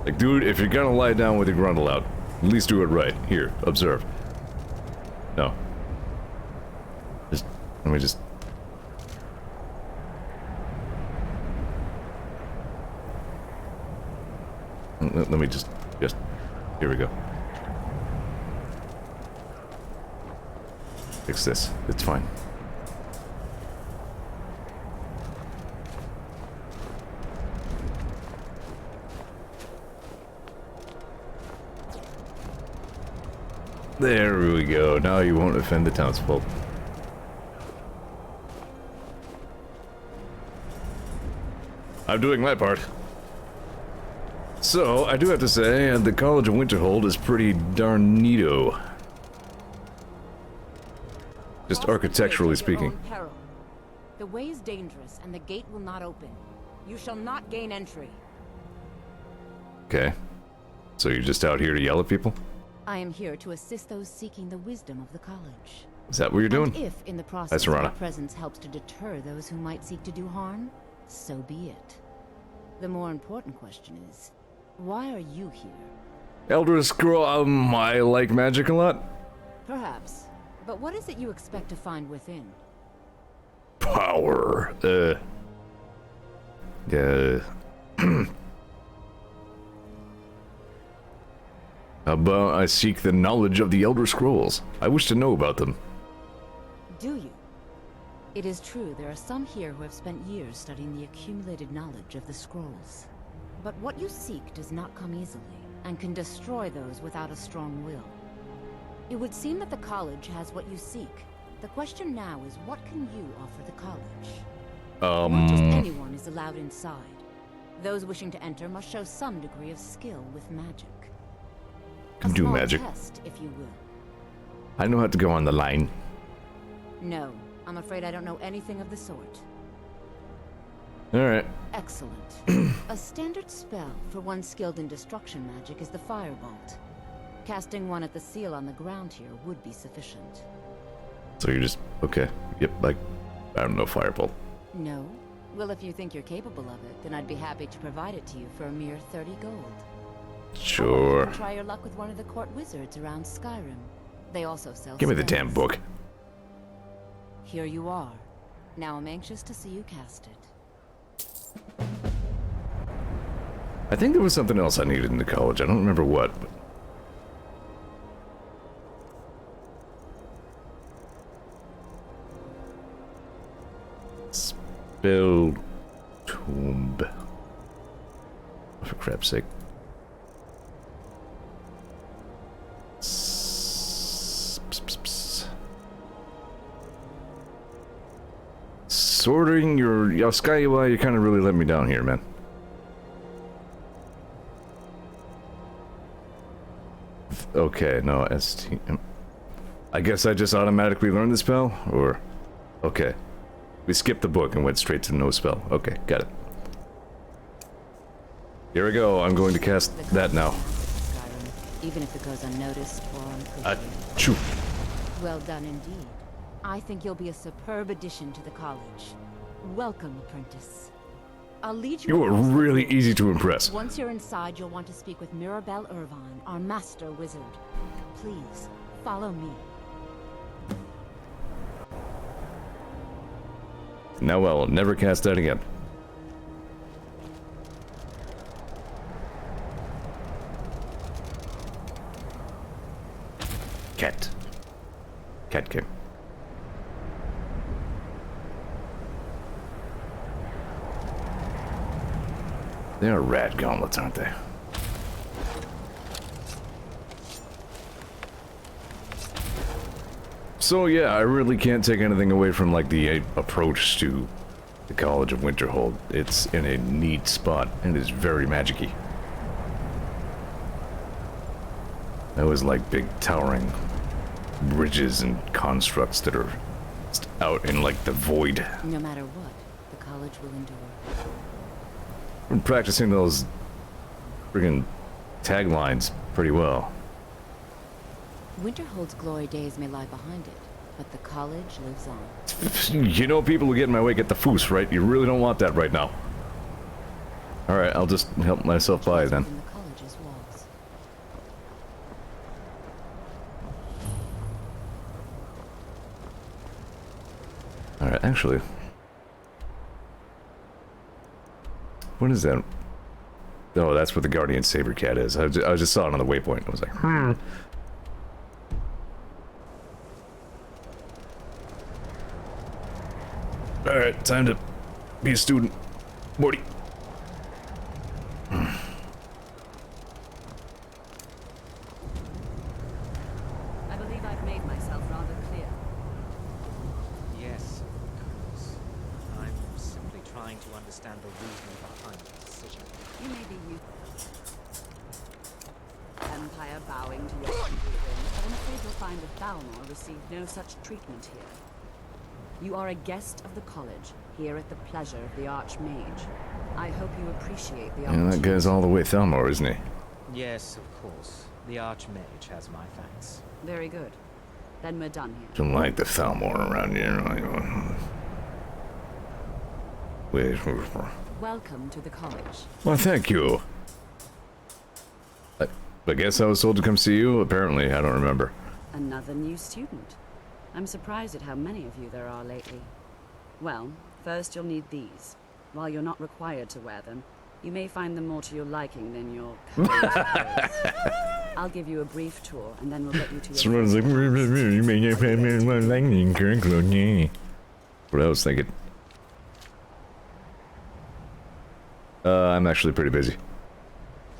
S1: Like, dude, if you're gonna lie down with your grundle out, at least do it right. Here, observe. No. Let me just... Let me just... Here we go. Fix this. It's fine. There we go. Now you won't offend the townsfolk. I'm doing my part. So, I do have to say, the College of Winterhold is pretty darn neato. Just architecturally speaking.
S6: The way is dangerous, and the gate will not open. You shall not gain entry.
S1: Okay. So you're just out here to yell at people?
S6: I am here to assist those seeking the wisdom of the college.
S1: Is that what you're doing?
S6: And if, in the process,
S1: That's Serana.
S6: my presence helps to deter those who might seek to do harm, so be it. The more important question is, why are you here?
S1: Elder Scroll, I like magic a lot.
S6: Perhaps. But what is it you expect to find within?
S1: Power. About I seek the knowledge of the Elder Scrolls. I wish to know about them.
S6: Do you? It is true there are some here who have spent years studying the accumulated knowledge of the scrolls. But what you seek does not come easily, and can destroy those without a strong will. It would seem that the college has what you seek. The question now is, what can you offer the college? Not just anyone is allowed inside. Those wishing to enter must show some degree of skill with magic.
S1: Can do magic.
S6: Test, if you will.
S1: I know how to go on the line.
S6: No, I'm afraid I don't know anything of the sort.
S1: Alright.
S6: Excellent. A standard spell for one skilled in destruction magic is the Firebolt. Casting one at the seal on the ground here would be sufficient.
S1: So you're just... okay. Yep, like... I don't know, Firebolt.
S6: No? Well, if you think you're capable of it, then I'd be happy to provide it to you for a mere 30 gold.
S1: Sure.
S6: Or you can try your luck with one of the court wizards around Skyrim. They also sell
S1: Give me the
S6: spells.
S1: damn book.
S6: Here you are. Now I'm anxious to see you cast it.
S1: I think there was something else I needed in the college. I don't remember what, but... Spell tomb. For crap's sake. Sorting your Skyway, you kind of really let me down here, man. Okay, no, ST. I guess I just automatically learned the spell, or... Okay. We skipped the book and went straight to no spell. Okay, got it. Here we go, I'm going to cast that now.
S6: Even if it goes unnoticed or unappreciated.
S1: Achoo.
S6: Well done indeed.
S11: I think you'll be a superb addition to the college. Welcome, apprentice. I'll lead you.
S1: You are
S11: across the
S1: really
S11: room.
S1: easy to impress.
S11: Once you're inside, you'll want to speak with Mirabelle Irvine, our master wizard. Please, follow me.
S1: Now I'll never cast that again. Cat. Cat game. They are rat gauntlets, aren't they? So yeah, I really can't take anything away from like the approach to the College of Winterhold. It's in a neat spot and is very magic-y. That was like big towering bridges and constructs that are just out in like the void.
S11: No matter what, the college will endure.
S1: Been practicing those friggin' taglines pretty well.
S11: Winterhold's glory days may lie behind it, but the college lives on.
S1: You know people who get in my way get the foos, right? You really don't want that right now. Alright, I'll just help myself by then.
S11: Within the college's walls.
S1: Alright, actually. What is that? Oh, that's what the Guardian Saber Cat is. I just saw it on the waypoint. I was like, Alright, time to be a student. Morty.
S6: I believe I've made myself rather clear.
S12: Yes, of course. I'm simply trying to understand the reasoning behind the decision.
S6: You may be used Empire bowing to your whims, but I'm afraid you'll find that Balmor received no such treatment here. You are a guest of the college, here at the pleasure of the Archmage. I hope you appreciate the
S1: Yeah,
S6: opportunity.
S1: that guy's all the way Thalmor, isn't he?
S12: Yes, of course. The Archmage has my thanks.
S6: Very good. Then we're done here.
S1: Don't like the Thalmor around here. Wait.
S6: Welcome to the college.
S1: Well, thank you. I guess I was told to come see you. Apparently, I don't remember.
S6: Another new student. I'm surprised at how many of you there are lately. Well, first you'll need these. While you're not required to wear them, you may find them more to your liking than your clothes. I'll give you a brief tour, and then we'll get you to your
S1: Someone's like, you may not have me one lightning current clone, yeah. What I was thinking. I'm actually pretty busy.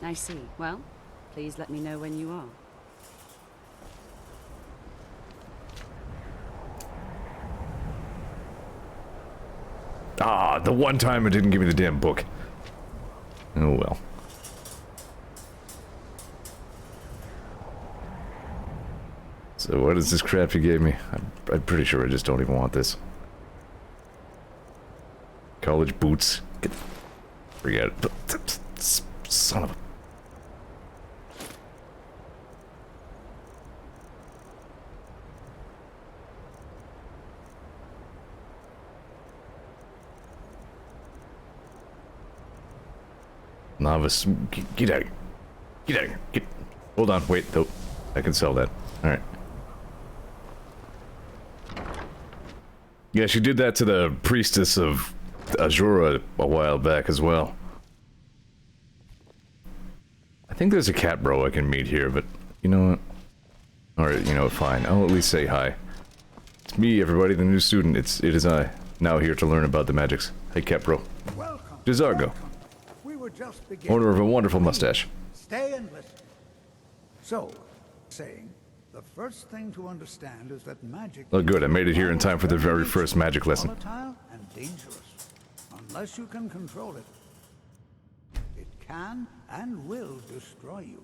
S6: I see. Well, please let me know when you are.
S1: Ah, the one time it didn't give me the damn book. Oh well. So what is this crap you gave me? I'm pretty sure I just don't even want this. College boots. Forget it. Son of a... Novice, get out of here. Get out of here. Hold on, wait, though. I can sell that. Alright. Yeah, she did that to the priestess of Azura a while back as well. I think there's a cat bro I can meet here, but you know what? Alright, you know what, fine. I'll at least say hi. It's me, everybody, the new student. It is I, now here to learn about the magics. Hey, cat bro.
S13: Welcome.
S1: Desargo.
S13: We were just beginning.
S1: Owner of a wonderful mustache.
S13: Stay and listen. So, saying, the first thing to understand is that magic...
S1: Oh good, I made it here in time for the very first magic lesson.
S13: ...volatile and dangerous. Unless you can control it, it can and will destroy you.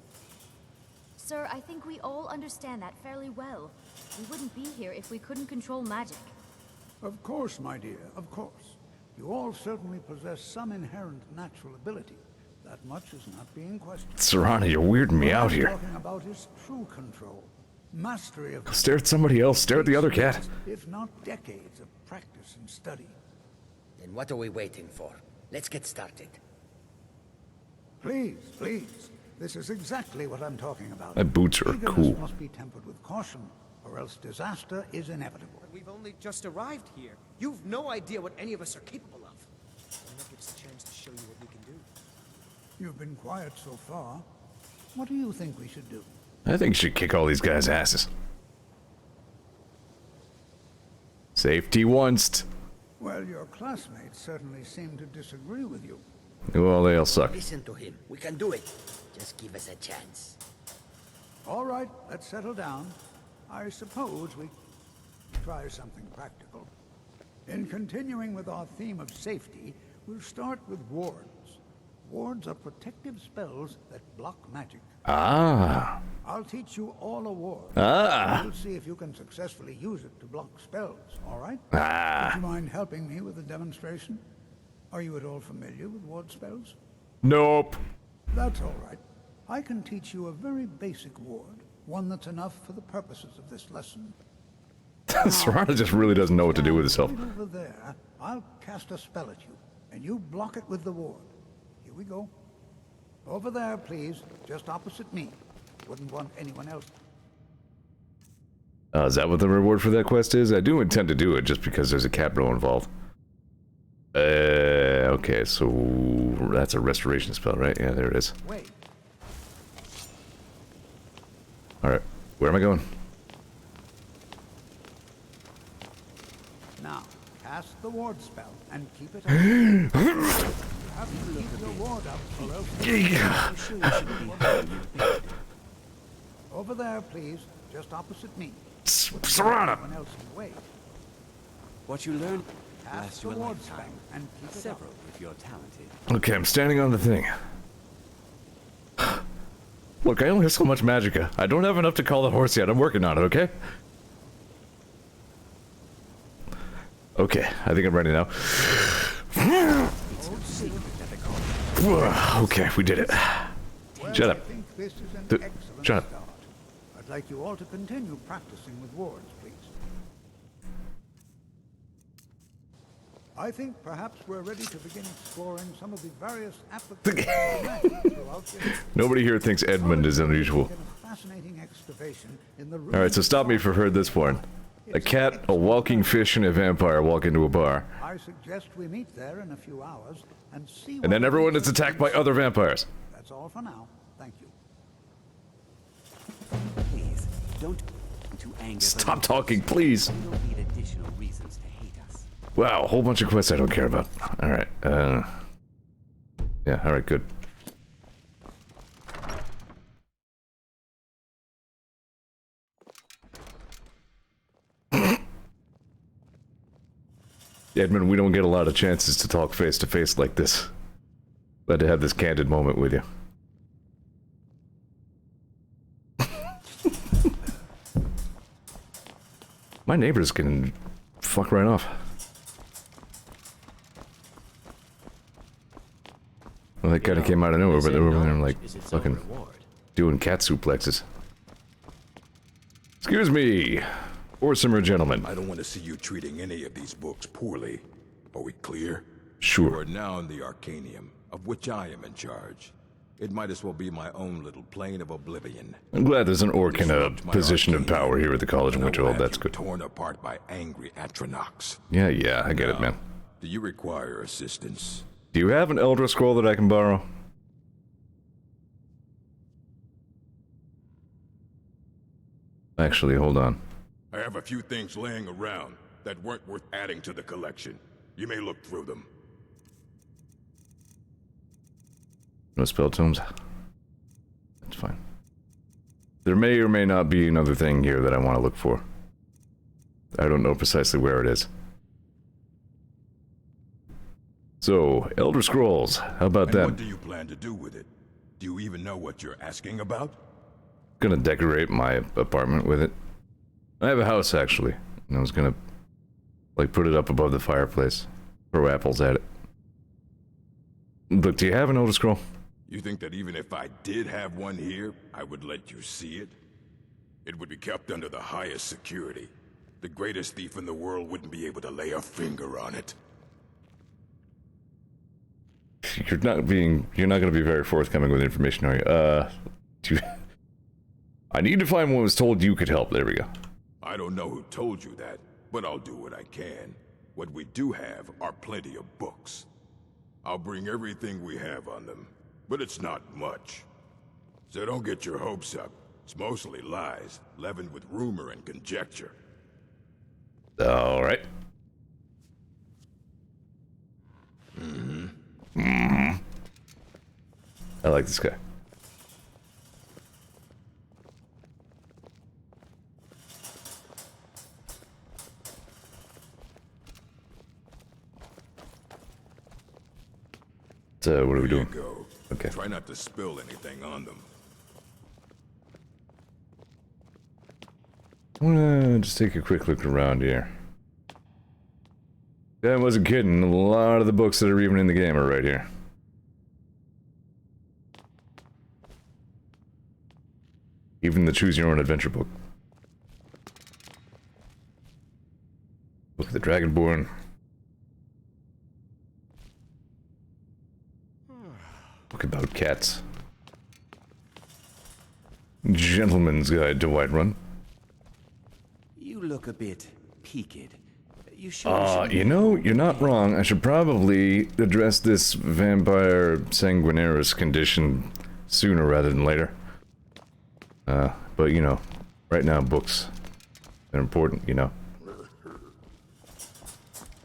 S14: Sir, I think we all understand that fairly well. We wouldn't be here if we couldn't control magic.
S13: Of course, my dear, of course. You all certainly possess some inherent natural ability. That much is not being questioned.
S1: Serrana, you're weirding me out here.
S13: What I'm talking about is true control. Mastery of
S1: Stare at somebody else. Stare at the other cat.
S13: if not decades of practice and study.
S15: Then what are we waiting for? Let's get started.
S13: Please, please. This is exactly what I'm talking about.
S1: My boots are
S13: Eagerness
S1: cool.
S13: must be tempered with caution, or else disaster is inevitable.
S16: We've only just arrived here. You've no idea what any of us are capable of. Why not give us a chance to show you what we can do?
S13: You've been quiet so far. What do you think we should do?
S1: I think you should kick all these guys' asses. Safety once.
S13: Well, your classmates certainly seem to disagree with you.
S1: Well, they all suck.
S15: Listen to him. We can do it. Just give us a chance.
S13: All right, let's settle down. I suppose we try something practical. In continuing with our theme of safety, we'll start with wards. Wards are protective spells that block magic.
S1: Ah.
S13: I'll teach you all a ward.
S1: Ah.
S13: We'll see if you can successfully use it to block spells, all right?
S1: Ah.
S13: Would you mind helping me with the demonstration? Are you at all familiar with ward spells?
S1: Nope.
S13: That's all right. I can teach you a very basic ward, one that's enough for the purposes of this lesson.
S1: Serrano just really doesn't know what to do with himself.
S13: Right over there, I'll cast a spell at you, and you block it with the ward. Here we go. Over there, please, just opposite me. Wouldn't want anyone else.
S1: Is that what the reward for that quest is? I do intend to do it just because there's a capital involved. Okay, so that's a restoration spell, right? Yeah, there it is.
S13: Wait.
S1: Alright, where am I going?
S13: Now, cast the ward spell and keep it up. You have to keep your ward up, or else... Over there, please, just opposite me.
S1: Serrano!
S13: Anyone else in the way.
S5: What you learn
S13: Cast
S5: lasts
S13: the
S5: you a
S13: ward
S5: lifetime.
S13: spell and keep it up.
S5: Several if you're talented.
S1: Okay, I'm standing on the thing. Look, I only have so much magicka. I don't have enough to call the horse yet. I'm working on it, okay? Okay, I think I'm ready now. Okay, we did it.
S13: Well,
S1: Shut
S13: I
S1: up.
S13: think this is an
S1: Dude,
S13: excellent
S1: shut up.
S13: start. I'd like you all to continue practicing with wards, please. I think perhaps we're ready to begin exploring some of the various applications of magic throughout the...
S1: Nobody here thinks Edmund is unusual.
S13: Fascinating excavation in the
S1: Alright, so stop me if I've heard this one. A cat, a walking fish, and a vampire walk into a bar.
S13: I suggest we meet there in a few hours and see
S1: And then everyone is attacked by other vampires.
S13: That's all for now. Thank you.
S5: Please, don't to anger.
S1: Stop talking, please.
S5: You don't need additional reasons to hate us.
S1: Wow, a whole bunch of quests I don't care about. Alright, yeah, alright, good. Edmund, we don't get a lot of chances to talk face to face like this. Glad to have this candid moment with you. My neighbors can fuck right off. Well, that kind of came out of nowhere, but they were over there like fucking doing cat suplexes. Excuse me, Orsimer gentlemen.
S17: I don't want to see you treating any of these books poorly. Are we clear?
S1: Sure.
S17: You are now in the Arcanium, of which I am in charge. It might as well be my own little plane of oblivion.
S1: I'm glad there's an orc in a position of power here at the College of Winterhold. That's good.
S17: Torn apart by angry Atronachs.
S1: Yeah, I get it, man.
S17: Do you require assistance?
S1: Do you have an Elder Scroll that I can borrow? Actually, hold on.
S17: I have a few things laying around that weren't worth adding to the collection. You may look through them.
S1: No spell tomes? That's fine. There may or may not be another thing here that I want to look for. I don't know precisely where it is. So, Elder Scrolls, how about
S17: And
S1: that?
S17: what do you plan to do with it? Do you even know what you're asking about?
S1: Gonna decorate my apartment with it. I have a house, actually. And I was gonna, like, put it up above the fireplace. Throw apples at it. Look, do you have an Elder Scroll?
S17: You think that even if I did have one here, I would let you see it? It would be kept under the highest security. The greatest thief in the world wouldn't be able to lay a finger on it.
S1: You're not going to be very forthcoming with information, are you? I need to find one who was told you could help. There we go.
S17: I don't know who told you that, but I'll do what I can. What we do have are plenty of books. I'll bring everything we have on them, but it's not much. So don't get your hopes up. It's mostly lies, leavened with rumor and conjecture.
S1: All right. I like this guy. So, what are we doing?
S17: Go.
S1: Okay.
S17: Try not to spill anything on them.
S1: I wanna just take a quick look around here. I wasn't kidding. A lot of the books that are even in the game are right here. Even the Choose Your Own Adventure book. Look at the Dragonborn. Book about cats. Gentleman's Guide to Whiterun.
S5: You look a bit peaked. You sure?
S1: You know, you're not wrong. I should probably address this vampire sanguinaris condition sooner rather than later. But you know, right now books, they're important, you know.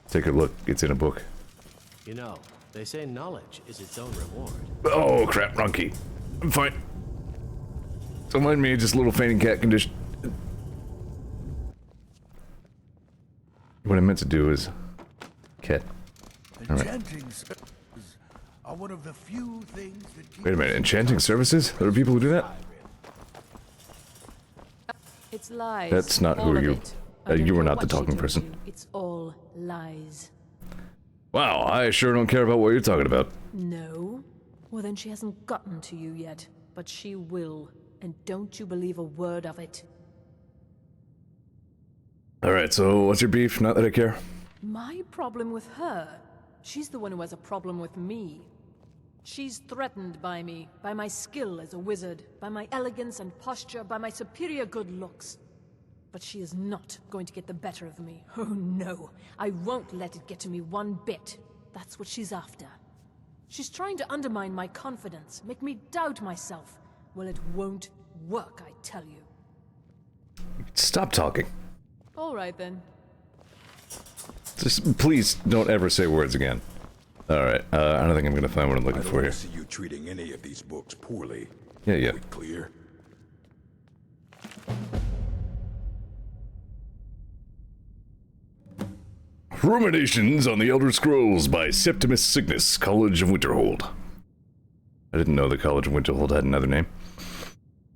S1: Take a look, it's in a book.
S18: You know, they say knowledge is its own reward.
S1: Oh crap, Runky. I'm fine. Don't mind me, just a little fainting cat condition. What I meant to do is... cat.
S13: Enchanting services are one of the few things that keep...
S1: Wait a minute, enchanting services? There are people who do that?
S19: It's lies.
S1: That's not who you... you were not the talking person.
S19: You. It's all lies.
S1: Wow, I sure don't care about what you're talking about.
S19: No? Well then she hasn't gotten to you yet. But she will. And don't you believe a word of it.
S1: Alright, so what's your beef? Not that I care.
S19: My problem with her? She's the one who has a problem with me. She's threatened by me, by my skill as a wizard, by my elegance and posture, by my superior good looks. But she is not going to get the better of me. Oh no, I won't let it get to me one bit. That's what she's after. She's trying to undermine my confidence, make me doubt myself. Well, it won't work, I tell you.
S1: Stop talking.
S19: All right then.
S1: Just please don't ever say words again. Alright, I don't think I'm gonna find what I'm looking for here.
S17: I don't see you treating any of these books poorly.
S1: Yeah.
S17: We clear?
S1: Ruminations on the Elder Scrolls by Septimus Cygnus, College of Winterhold. I didn't know the College of Winterhold had another name.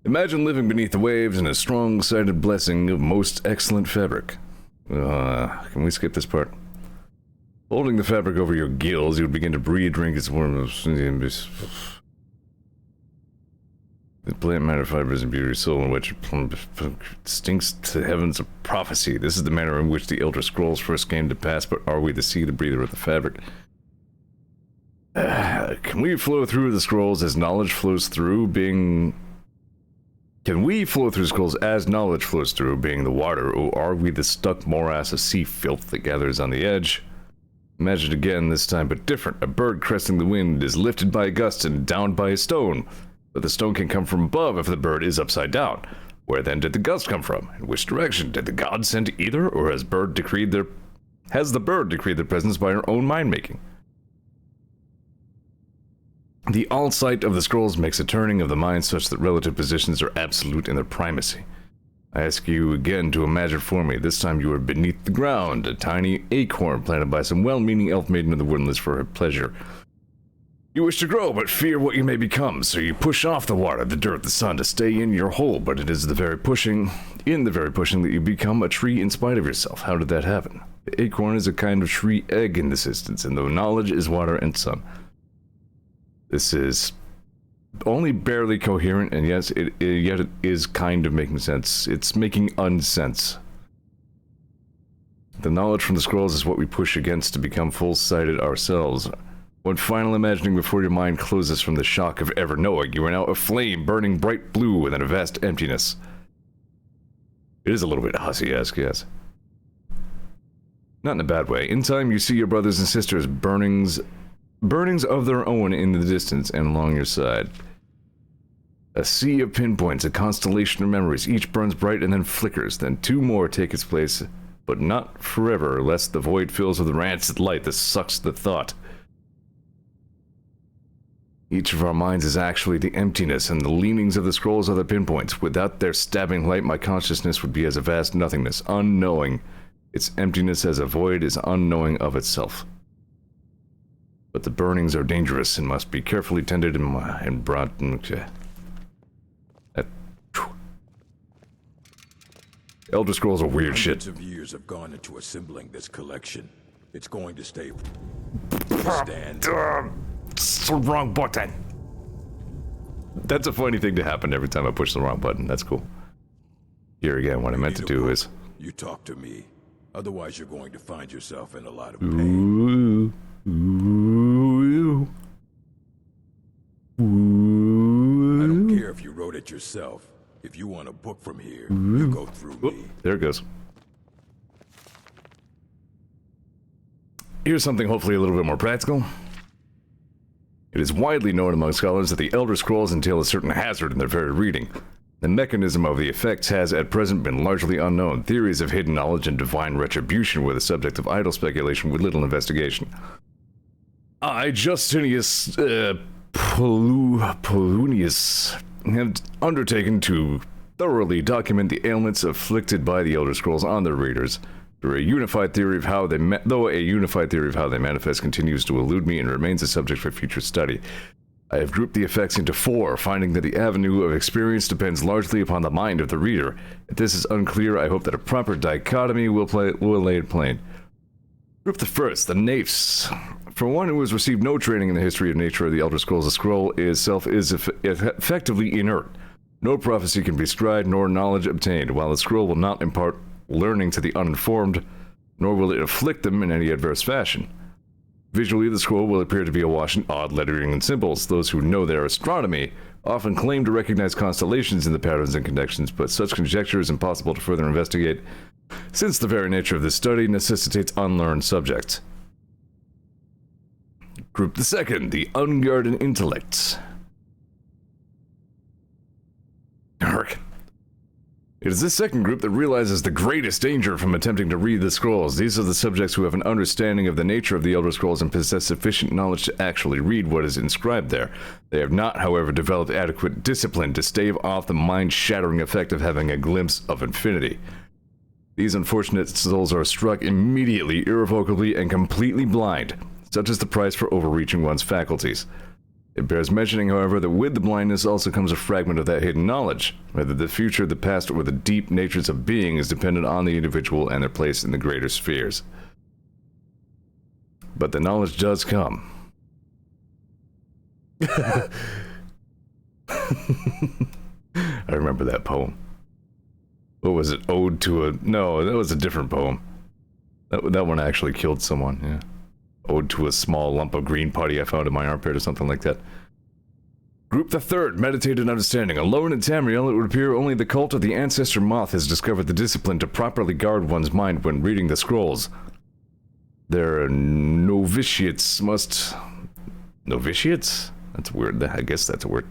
S1: Imagine living beneath the waves in a strong-sided blessing of most excellent fabric. Can we skip this part? Holding the fabric over your gills, you would begin to breathe, drink its warm... The plant matter, fibers, and beauty, soul, and which stinks to heavens of prophecy. This is the manner in which the Elder Scrolls first came to pass, but are we the sea, the breather of the fabric? Can we flow through the scrolls as knowledge flows through, being... Can we flow through scrolls as knowledge flows through, being the water, or are we the stuck morass of sea filth that gathers on the edge? Imagine again, this time but different. A bird cresting the wind is lifted by a gust and downed by a stone. But the stone can come from above if the bird is upside down. Where then did the gust come from? In which direction? Did the gods send either, or has the bird decreed their presence by her own mind-making? The all-sight of the scrolls makes a turning of the mind such that relative positions are absolute in their primacy. I ask you again to imagine for me, this time you are beneath the ground, a tiny acorn planted by some well-meaning elf maiden of the woodlands for her pleasure. You wish to grow, but fear what you may become, so you push off the water, the dirt, the sun to stay in your hole, but it is in the very pushing that you become a tree in spite of yourself. How did that happen? The acorn is a kind of tree egg in this instance, and though knowledge is water and sun. This is only barely coherent, and yes, yet it is kind of making sense. It's making unsense. The knowledge from the scrolls is what we push against to become full-sighted ourselves. One final imagining before your mind closes from the shock of ever knowing you are now a flame burning bright blue within a vast emptiness. It is a little bit Hussey-esque, yes. Not in a bad way. In time, you see your brothers and sisters burnings of their own in the distance and along your side. A sea of pinpoints, a constellation of memories. Each burns bright and then flickers. Then two more take its place, but not forever, lest the void fills with rancid light that sucks the thought. Each of our minds is actually the emptiness, and the leanings of the scrolls are the pinpoints. Without their stabbing light, my consciousness would be as a vast nothingness, unknowing. Its emptiness as a void is unknowing of itself. But the burnings are dangerous and must be carefully tended and brought... Elder Scrolls are weird shit.
S17: Hundreds of years have gone into assembling this collection. It's going to stay... stand.
S1: It's the wrong button. That's a funny thing to happen every time I push the wrong button. That's cool. Here again, what I meant to do is...
S17: You talk to me. Otherwise, you're going to find yourself in a lot of pain. I don't care if you wrote it yourself. If you want a book from here, you go through me.
S1: There it goes. Here's something hopefully a little bit more practical. It is widely known among scholars that the Elder Scrolls entail a certain hazard in their very reading. The mechanism of the effects has at present been largely unknown. Theories of hidden knowledge and divine retribution were the subject of idle speculation with little investigation. I, Justinius Polonius, have undertaken to thoroughly document the ailments afflicted by the Elder Scrolls on their readers. Though a unified theory of how they manifest continues to elude me and remains a subject for future study. I have grouped the effects into 4, finding that the avenue of experience depends largely upon the mind of the reader. If this is unclear, I hope that a proper dichotomy will lay it plain. Group the first, the Naifs. For one who has received no training in the history of nature of the Elder Scrolls, the scroll itself is effectively inert. No prophecy can be scribed, nor knowledge obtained, while the scroll will not impart learning to the uninformed, nor will it afflict them in any adverse fashion. Visually, the scroll will appear to be awash in odd lettering and symbols. Those who know their astronomy often claim to recognize constellations in the patterns and connections, but such conjecture is impossible to further investigate, since the very nature of this study necessitates unlearned subjects. Group the second, the unguarded intellects. Hark. It is this second group that realizes the greatest danger from attempting to read the scrolls. These are the subjects who have an understanding of the nature of the Elder Scrolls and possess sufficient knowledge to actually read what is inscribed there. They have not, however, developed adequate discipline to stave off the mind-shattering effect of having a glimpse of infinity. These unfortunate souls are struck immediately, irrevocably, and completely blind. Such is the price for overreaching one's faculties. It bears mentioning, however, that with the blindness also comes a fragment of that hidden knowledge. Whether the future, the past, or the deep natures of being is dependent on the individual and their place in the greater spheres. But the knowledge does come. I remember that poem. What was it? Ode to a... No, that was a different poem. That one actually killed someone, yeah. Ode to a small lump of green putty I found in my armpit or something like that. Group the third, meditated understanding. Alone in Tamriel, it would appear only the cult of the ancestor moth has discovered the discipline to properly guard one's mind when reading the scrolls. Their novitiates must... Novitiates? That's weird. I guess that's a word.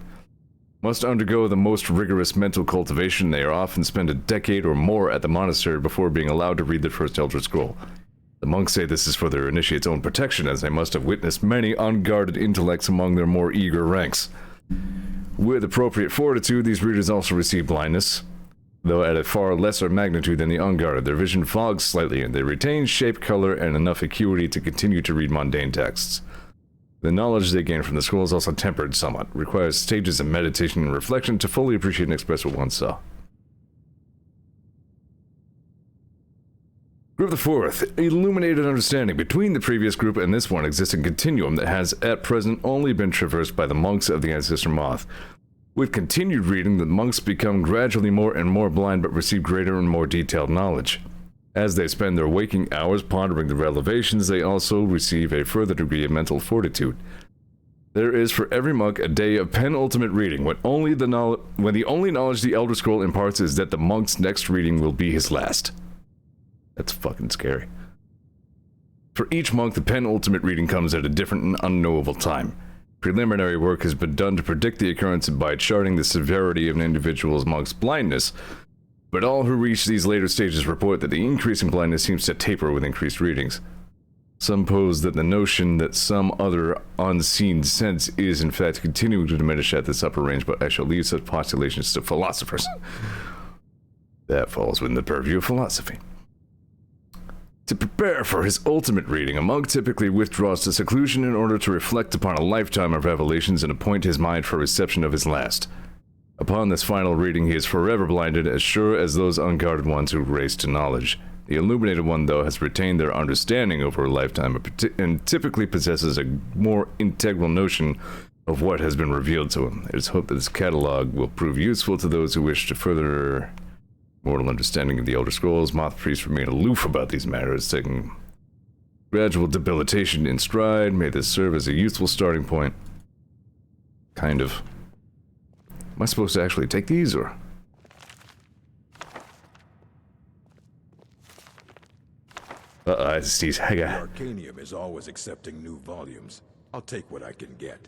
S1: Must undergo the most rigorous mental cultivation. They often spend a decade or more at the monastery before being allowed to read the first Elder Scroll. The monks say this is for their initiate's own protection, as they must have witnessed many unguarded intellects among their more eager ranks. With appropriate fortitude, these readers also receive blindness, though at a far lesser magnitude than the unguarded. Their vision fogs slightly, and they retain shape, color, and enough acuity to continue to read mundane texts. The knowledge they gain from the scroll is also tempered somewhat, requires stages of meditation and reflection to fully appreciate and express what one saw. Group the fourth, illuminated understanding. Between the previous group and this one exists a continuum that has at present only been traversed by the monks of the Ancestor Moth. With continued reading, the monks become gradually more and more blind but receive greater and more detailed knowledge. As they spend their waking hours pondering the revelations, they also receive a further degree of mental fortitude. There is for every monk a day of penultimate reading, when the only knowledge the Elder Scroll imparts is that the monk's next reading will be his last. That's fucking scary. For each monk, the penultimate reading comes at a different and unknowable time. Preliminary work has been done to predict the occurrence by charting the severity of an individual's monk's blindness, but all who reach these later stages report that the increasing blindness seems to taper with increased readings. Some pose that the notion that some other unseen sense is in fact continuing to diminish at this upper range, but I shall leave such postulations to philosophers. That falls within the purview of philosophy. To prepare for his ultimate reading, a monk typically withdraws to seclusion in order to reflect upon a lifetime of revelations and appoint his mind for reception of his last. Upon this final reading, he is forever blinded, as sure as those unguarded ones who race to knowledge. The illuminated one, though, has retained their understanding over a lifetime and typically possesses a more integral notion of what has been revealed to him. It is hoped that this catalog will prove useful to those who wish to further mortal understanding of the Elder Scrolls. Moth priests remain aloof about these matters, taking gradual debilitation in stride. May this serve as a useful starting point. Kind of. Am I supposed to actually take these, or? I see.
S17: The Arcanium is always accepting new volumes. I'll take what I can get.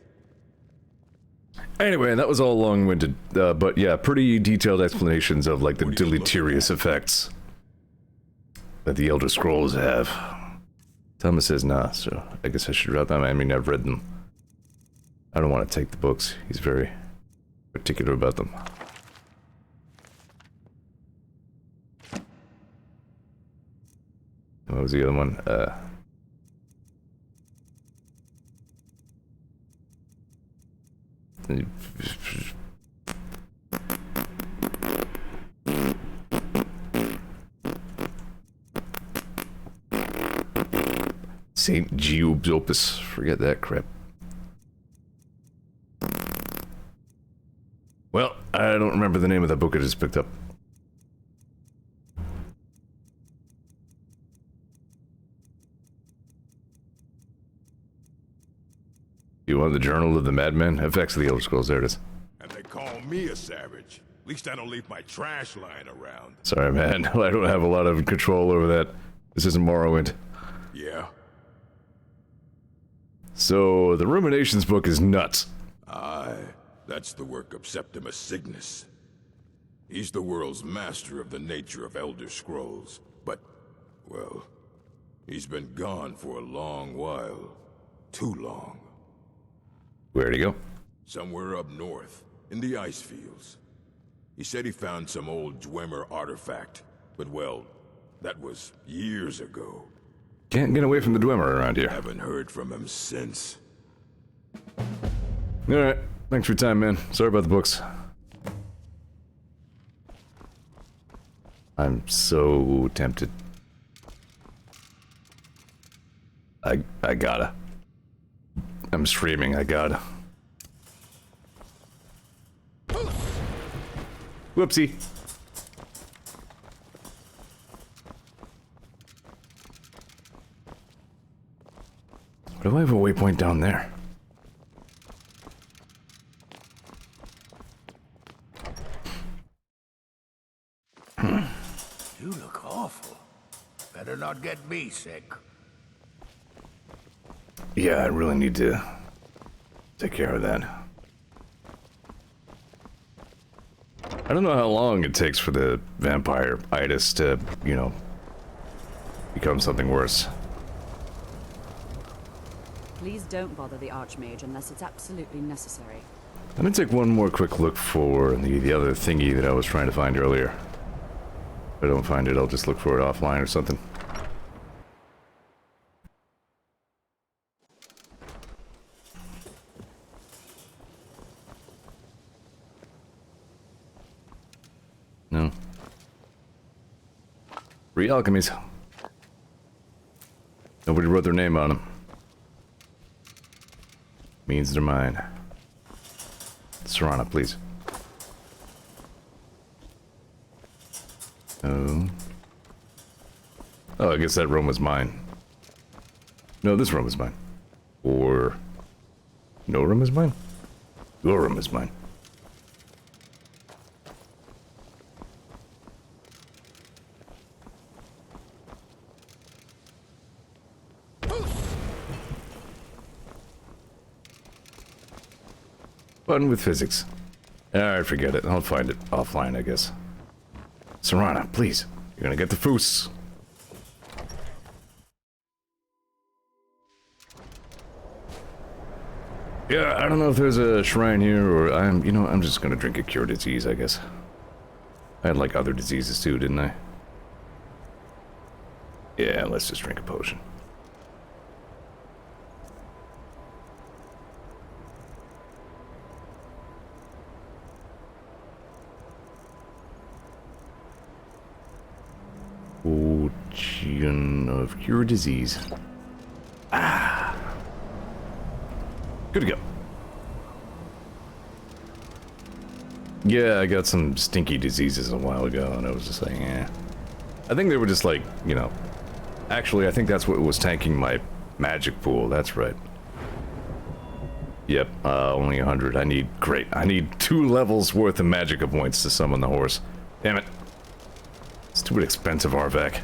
S1: Anyway, that was all long-winded, but yeah, pretty detailed explanations of, like, the deleterious effects that the Elder Scrolls have. Thomas says nah, so I guess I should read them. I mean, I've read them. I don't want to take the books. He's very particular about them. What was the other one? St. Giob's Opus. Forget that crap. Well, I don't remember the name of that book I just picked up. You want the Journal of the Madman? Effects of the Elder Scrolls, there it is.
S17: And they call me a savage. At least I don't leave my trash lying around.
S1: Sorry, man. I don't have a lot of control over that. This isn't Morrowind.
S17: Yeah?
S1: So, the Ruminations book is nuts.
S17: Aye, that's the work of Septimus Cygnus. He's the world's master of the nature of Elder Scrolls. But, well, he's been gone for a long while. Too long.
S1: Where'd he go?
S17: Somewhere up north, in the ice fields. He said he found some old Dwemer artifact, but well, that was years ago.
S1: Can't get away from the Dwemer around here.
S17: Haven't heard from him since.
S1: Alright, thanks for your time, man. Sorry about the books. I'm so tempted. I gotta. I'm streaming, I gotta. Whoopsie. Do I have a waypoint down there?
S13: You look awful. Better not get me sick.
S1: Yeah, I really need to take care of that. I don't know how long it takes for the vampire-itis to, you know, become something worse.
S20: Please don't bother the Archmage unless it's absolutely necessary.
S1: Let me take one more quick look for the other thingy that I was trying to find earlier. If I don't find it, I'll just look for it offline or something. No. Re-alchemies. Nobody wrote their name on them. Means they're mine. Serana, please. Oh. Oh, I guess that room was mine. No, this room is mine. Or... no room is mine? Your room is mine. Fun with physics. Alright, forget it. I'll find it offline, I guess. Serana, please. You're gonna get the foos. Yeah, I don't know if there's a shrine here, or I'm just gonna drink a cure disease, I guess. I had, like, other diseases too, didn't I? Yeah, let's just drink a potion. Potion of cure disease. Ah. Good to go. Yeah, I got some stinky diseases a while ago, and I was just like, eh. I think they were just like, you know... Actually, I think that's what was tanking my magic pool, that's right. Yep, only 100. I need 2 levels worth of magic points to summon the horse. Damn it. Stupid expensive Arvac.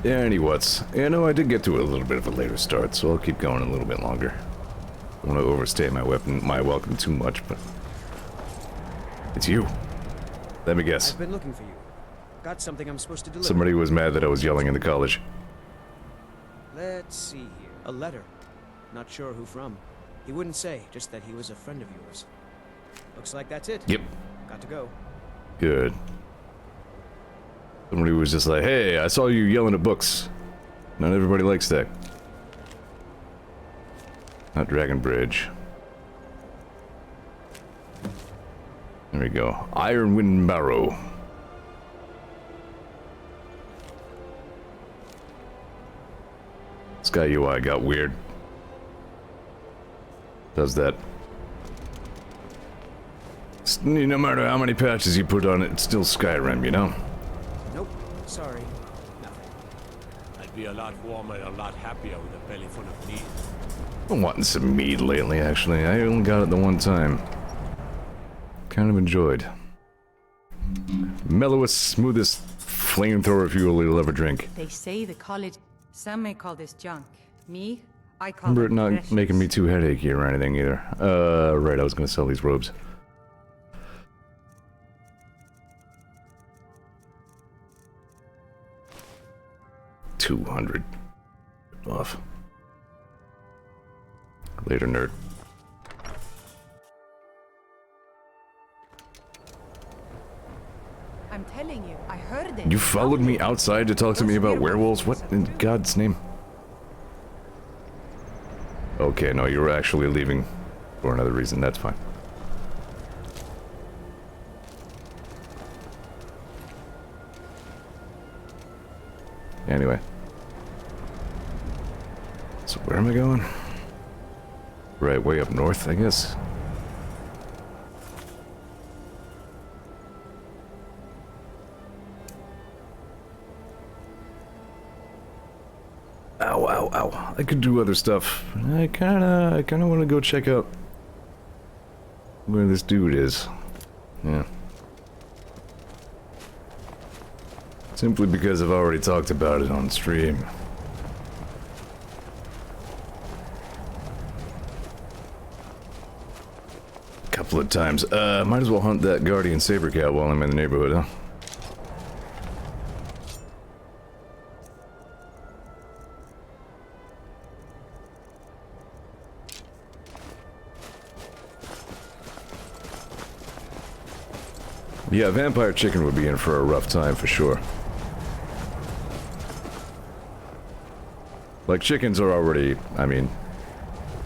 S1: Yeah, anyways. You know, I did get to a little bit of a later start, so I'll keep going a little bit longer. I don't want to overstay my welcome too much, but... It's you. Let me guess.
S16: I've been looking for you. Got something I'm supposed to deliver.
S1: Somebody was mad that I was yelling in the college.
S16: Let's see here. A letter. Not sure who from. He wouldn't say, just that he was a friend of yours. Looks like that's it.
S1: Yep.
S16: Got to go.
S1: Good. Somebody was just like, hey, I saw you yelling at books. Not everybody likes that. Not Dragon Bridge. There we go. Iron Wind Barrow. Sky UI got weird. Does that. No matter how many patches you put on it, it's still Skyrim, you know?
S16: Nope. Sorry.
S21: Nothing. I'd be a lot warmer and a lot happier with a belly full of meat.
S1: I've been wanting some mead lately, actually. I only got it the one time. Kind of enjoyed. Mellowest, smoothest flamethrower fuel you'll ever drink.
S10: They say the college... Some may call this junk. Me? I call
S1: Remember it
S10: it
S1: not
S10: precious.
S1: making me too headachy or anything either. Right, I was gonna sell these robes. $200 off. Later, nerd.
S10: I'm telling you, I heard it.
S1: You followed me outside to talk to me about werewolves? What in God's name? Okay, no, you were actually leaving for another reason. That's fine. Anyway. So where am I going? Right, way up north, I guess. Ow, ow, ow. I could do other stuff. I kinda want to go check out where this dude is. Yeah. Simply because I've already talked about it on stream. A couple of times. Might as well hunt that guardian saber cat while I'm in the neighborhood, huh? Yeah, vampire chicken would be in for a rough time for sure. Like, chickens are already, I mean,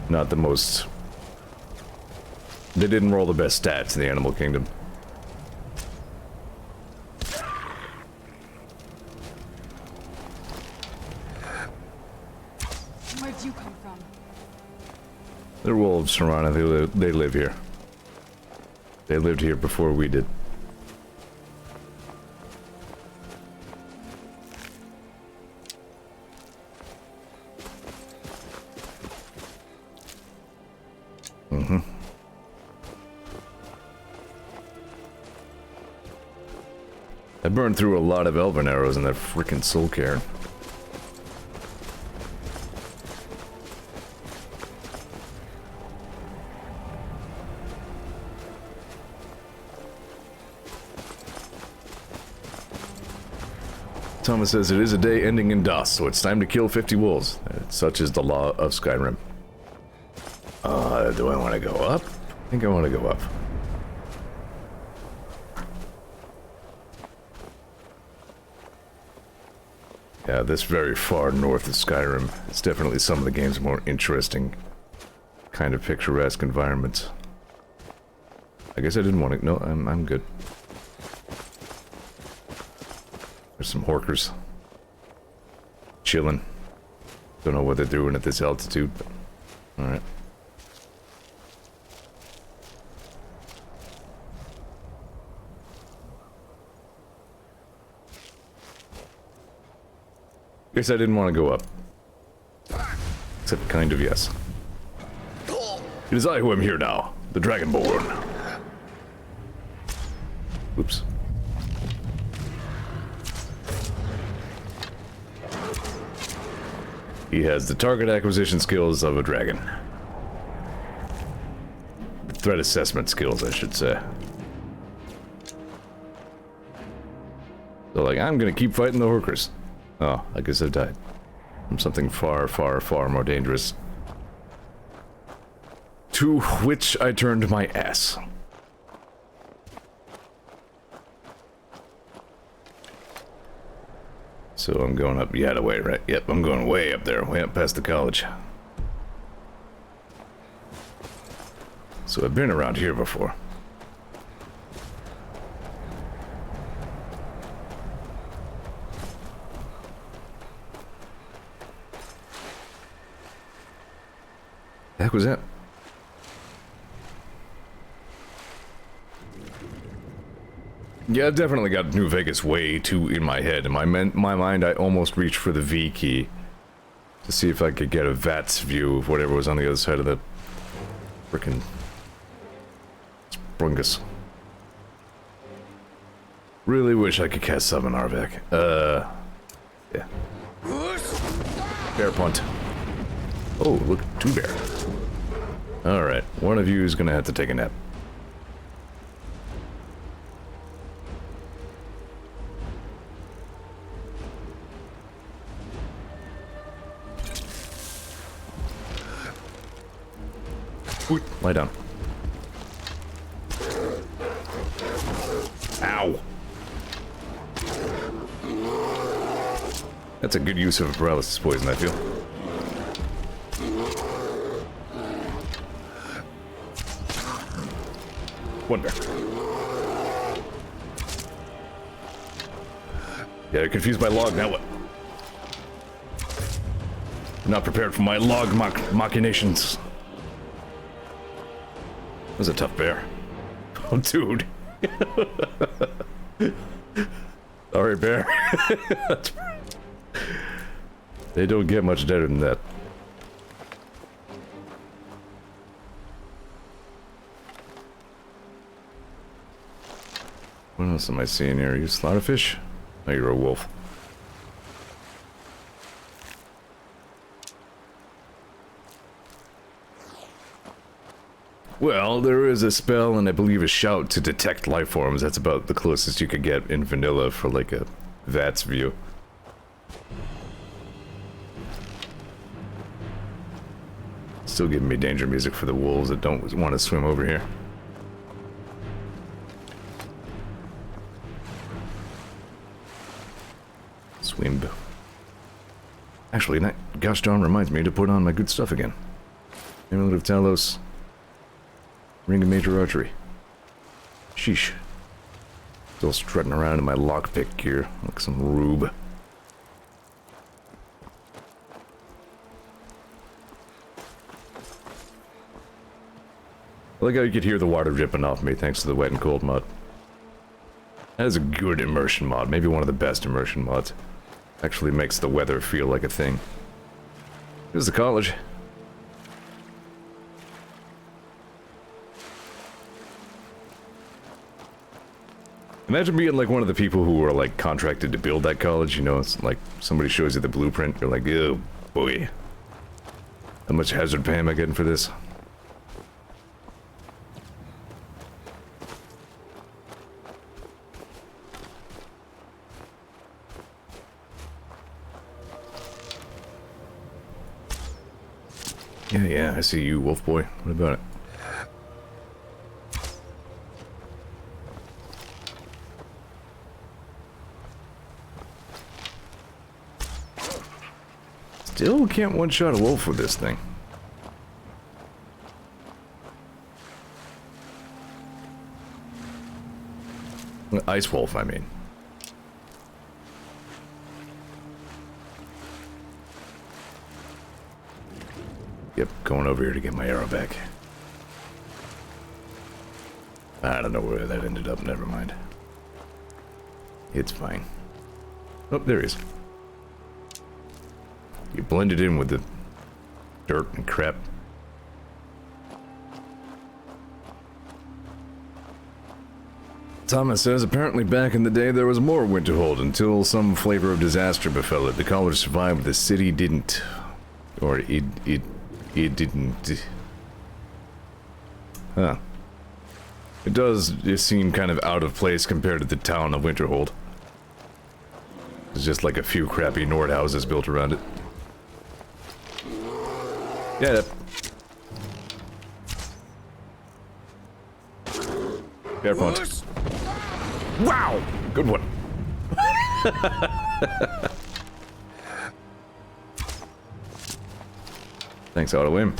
S1: not the most They didn't roll the best stats in the Animal Kingdom.
S3: Where'd you come from?
S1: They're wolves, Serana. They live here. They lived here before we did. Mm-hmm. I burned through a lot of elven arrows in that frickin' soul cairn. Thomas says it is a day ending in dust, so it's time to kill 50 wolves. Such is the law of Skyrim. Do I want to go up? I think I want to go up. Yeah, this very far north of Skyrim. It's definitely some of the game's more interesting, kind of picturesque environments. I guess I didn't want to. No, I'm good. There's some horkers. Chilling. Don't know what they're doing at this altitude, but alright. Guess I didn't want to go up. Except kind of yes. It is I who am here now, the Dragonborn. Oops. He has the target acquisition skills of a dragon. Threat assessment skills, I should say. So, like, I'm gonna keep fighting the horkers. Oh, I guess I've died. From something far, far, far more dangerous. To which I turned my ass. So I'm going up Yadaway, right? Yep, I'm going way up there, way up past the college. So I've been around here before. The heck was that? Yeah, I definitely got New Vegas way too in my head. In my mind, I almost reached for the V key to see if I could get a VATS view of whatever was on the other side of the frickin' Sprungus. Really wish I could cast Summon Arvak. Yeah. Bear punt. Oh, look, 2 bear. Alright, one of you is gonna have to take a nap. Ooh, lie down. Ow. That's a good use of a paralysis poison, I feel. One bear. Yeah, they're confused by log, now what? Not prepared for my log machinations. That was a tough bear. Oh, dude. Sorry, bear. They don't get much better than that. What else am I seeing here? Are you a slaughterfish? Oh, you're a wolf. Well, there is a spell and I believe a shout to detect life forms. That's about the closest you could get in vanilla for like a VATS view. Still giving me danger music for the wolves that don't want to swim over here. Swim. Actually, that gosh darn reminds me to put on my good stuff again. Amulet of Talos. Ring of major archery. Sheesh. Still strutting around in my lockpick gear like some rube. I like how you could hear the water dripping off me thanks to the wet and cold mod. That is a good immersion mod, maybe one of the best immersion mods. Actually makes the weather feel like a thing. Here's the college. Imagine being like one of the people who are like contracted to build that college, you know, it's like somebody shows you the blueprint, you're like, oh boy. How much hazard pay am I getting for this? Yeah, I see you, wolf boy. What about it? Still can't one-shot a wolf with this thing. Ice wolf, I mean. Yep, going over here to get my arrow back. I don't know where that ended up, never mind. It's fine. Oh, there he is. You blended in with the dirt and crap. Thomas says, apparently back in the day there was more Winterhold until some flavor of disaster befell it. The college survived, the city didn't. Or it didn't. Huh. It does just seem kind of out of place compared to the town of Winterhold. There's just like a few crappy Nord houses built around it. Yeah. Bear punch. Wow! Good one. Thanks, Auto Aim.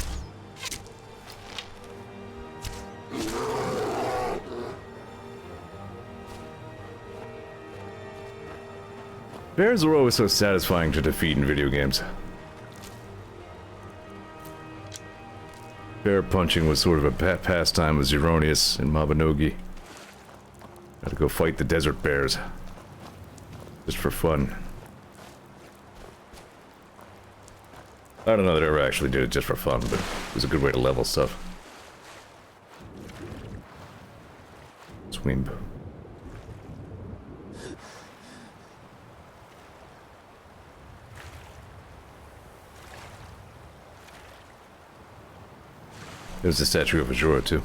S1: Bears are always so satisfying to defeat in video games. Bear punching was sort of a pastime with Zeronius and Mabinogi. Gotta go fight the desert bears. Just for fun. I don't know that I ever actually did it just for fun, but it was a good way to level stuff. Swing. There's the statue of Zeor too.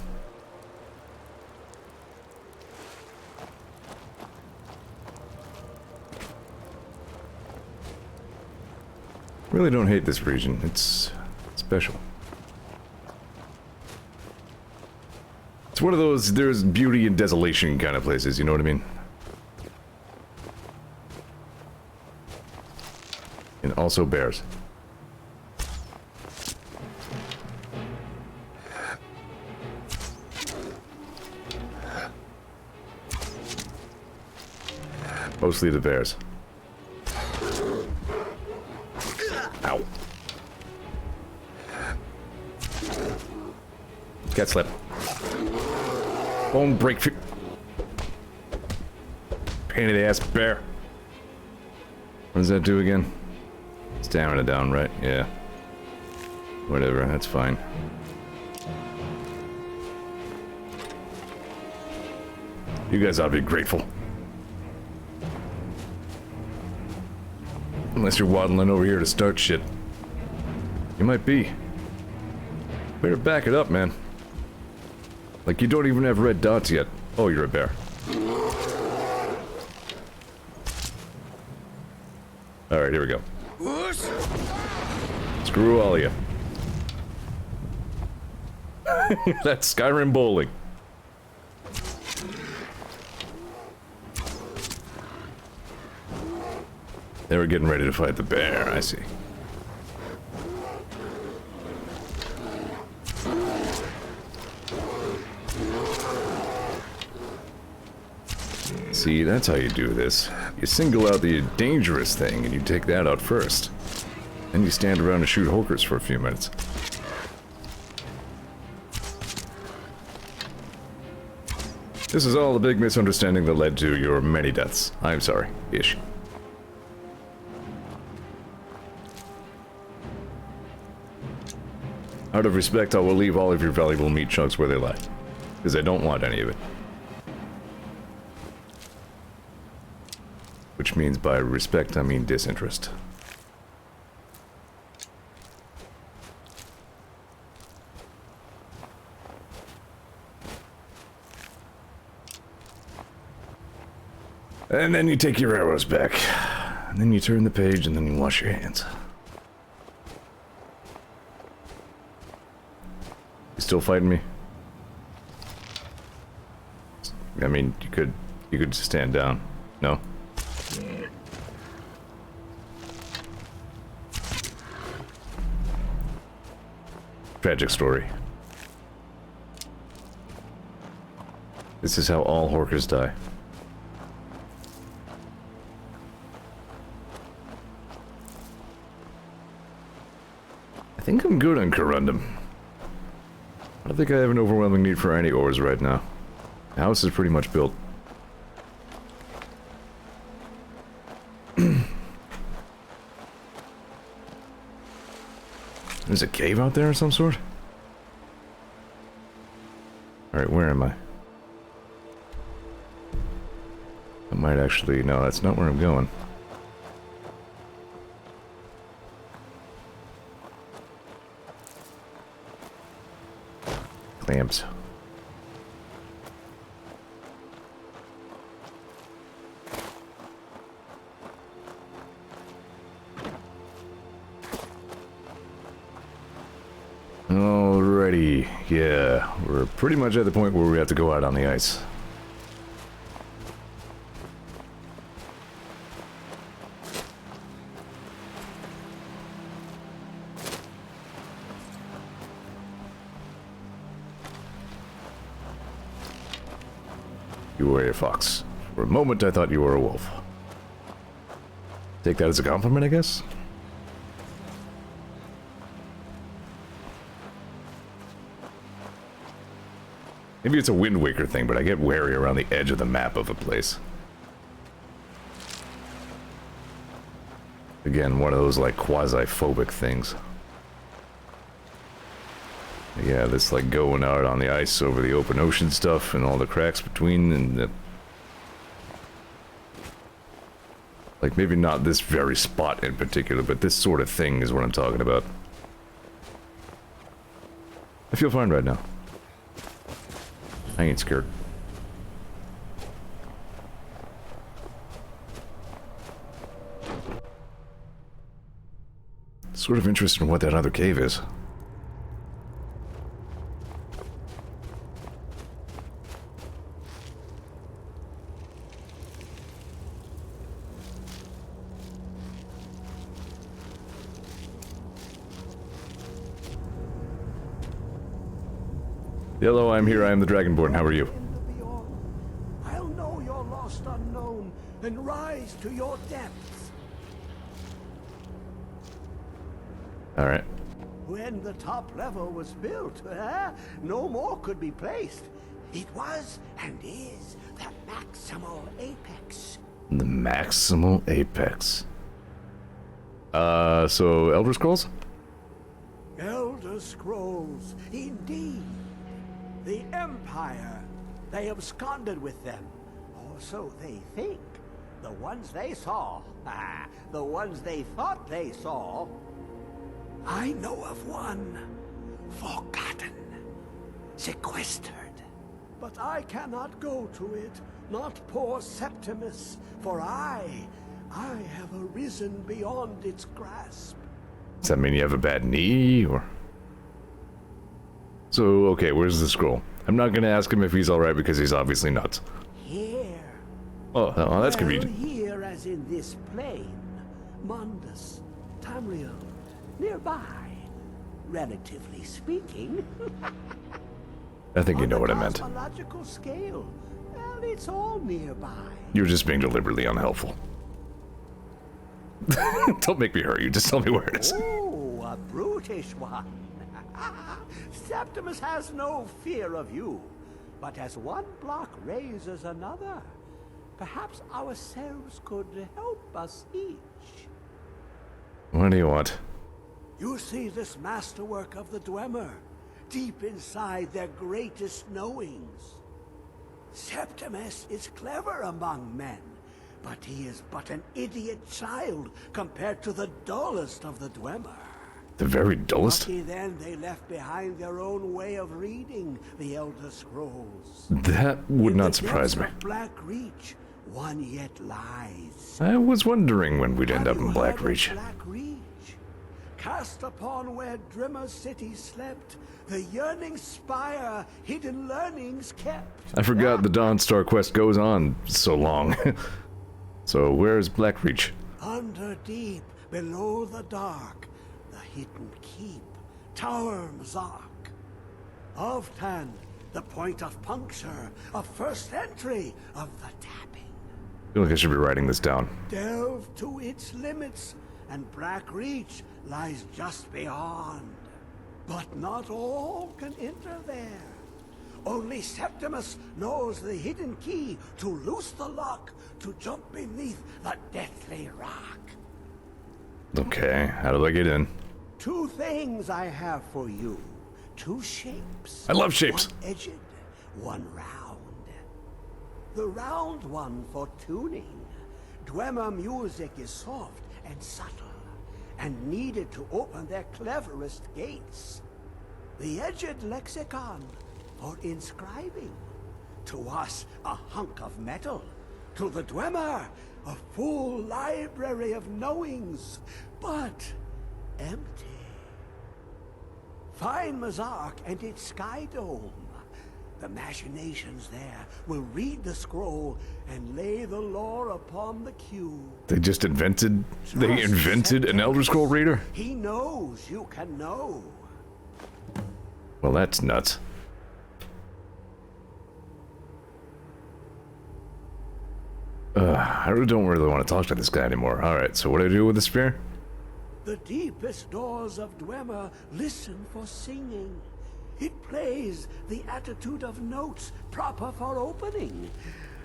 S1: Really don't hate this region. It's special. It's one of those there's beauty and desolation kind of places, you know what I mean? And also bears. Mostly the bears. Ow. Cat slip. Bone break. Pain in the ass bear. What does that do again? Stamina down, right? Yeah. Whatever, that's fine. You guys ought to be grateful. Unless you're waddling over here to start shit. You might be. Better back it up, man. Like you don't even have red dots yet. Oh, you're a bear. Alright, here we go. Screw all of you. That's Skyrim bowling. They were getting ready to fight the bear, I see. See, that's how you do this. You single out the dangerous thing and you take that out first. Then you stand around and shoot hawkers for a few minutes. This is all a big misunderstanding that led to your many deaths. I'm sorry. Ish. Out of respect, I will leave all of your valuable meat chunks where they lie. Because I don't want any of it. Which means by respect, I mean disinterest. And then you take your arrows back. And then you turn the page and then you wash your hands. You still fighting me? I mean, you could just stand down. No? Tragic story. This is how all Horkers die. I think I'm good on Corundum. I don't think I have an overwhelming need for any ores right now. The house is pretty much built. There's a cave out there of some sort? Alright, where am I? I might actually... No, that's not where I'm going. Clamps. Alrighty, yeah, we're pretty much at the point where we have to go out on the ice. You were a fox. For a moment I thought you were a wolf. Take that as a compliment, I guess? Maybe it's a Wind Waker thing, but I get wary around the edge of the map of a place. Again, one of those, like, quasi-phobic things. Yeah, this, like, going out on the ice over the open ocean stuff and all the cracks between and the... Like, maybe not this very spot in particular, but this sort of thing is what I'm talking about. I feel fine right now. I ain't scared. Sort of interested in what that other cave is. Hello, I'm here. I am the Dragonborn. How are you?
S13: I'll know your lost unknown and rise to your depths.
S1: Alright.
S13: When the top level was built, no more could be placed. It was and is the maximal apex.
S1: The maximal apex. So Elder Scrolls?
S13: Elder Scrolls, indeed. The Empire. They absconded with them. Or so they think. The ones they saw. The ones they thought they saw. I know of one. Forgotten. Sequestered. But I cannot go to it. Not poor Septimus. For I have arisen beyond its grasp.
S1: Does that mean you have a bad knee, or...? So, okay, where's the scroll? I'm not gonna ask him if he's alright because he's obviously nuts.
S13: Here.
S1: Oh, that's
S13: well,
S1: convenient.
S13: Here, as in this plane. Mundus, Tamriel, nearby. Relatively speaking.
S1: I think you know what I meant.
S13: On a cosmological scale,
S3: it's all nearby.
S1: You're just being deliberately unhelpful. Don't make me hurt you, just tell me where it is.
S3: Oh, a brutish one. Septimus has no fear of you, but as one block raises another, perhaps ourselves could help us each.
S1: What do you want?
S3: You see this masterwork of the Dwemer, deep inside their greatest knowings. Septimus is clever among men, but he is but an idiot child compared to the dullest of the Dwemer.
S1: The very dullest?
S3: Lucky then they left behind their own way of reading the Elder Scrolls.
S1: That would not surprise me.
S3: In Black Reach, one yet lies.
S1: I was wondering when we'd end up in Black Reach.
S3: Black Reach, cast upon where Drimmer City slept, the yearning spire, hidden learnings kept.
S1: I forgot the Dawnstar quest goes on so long. So where's Black Reach?
S3: Under deep, below the dark, the hidden keep, Tower Mzark. Ovtan, the point of puncture, of first entry, of the tapping.
S1: I feel like I should be writing this down.
S3: Delve to its limits, and Black Reach lies just beyond. But not all can enter there. Only Septimus knows the hidden key to loose the lock, to jump beneath the deathly rock.
S1: Okay, how do I get in?
S3: Two things I have for you. Two shapes.
S1: I love shapes.
S3: One edged, one round. The round one for tuning. Dwemer music is soft and subtle, and needed to open their cleverest gates. The edged lexicon for inscribing. To us, a hunk of metal. To the Dwemer, a full library of knowings, but empty. Find Mzark and its sky dome. The machinations there will read the scroll and lay the lore upon the cube.
S1: They just invented... They invented an Elder Scroll reader?
S3: He knows you can know.
S1: Well, that's nuts. I don't really want to talk to this guy anymore. Alright, so what do I do with the spear?
S3: The deepest doors of Dwemer listen for singing. It plays the attitude of notes proper for opening.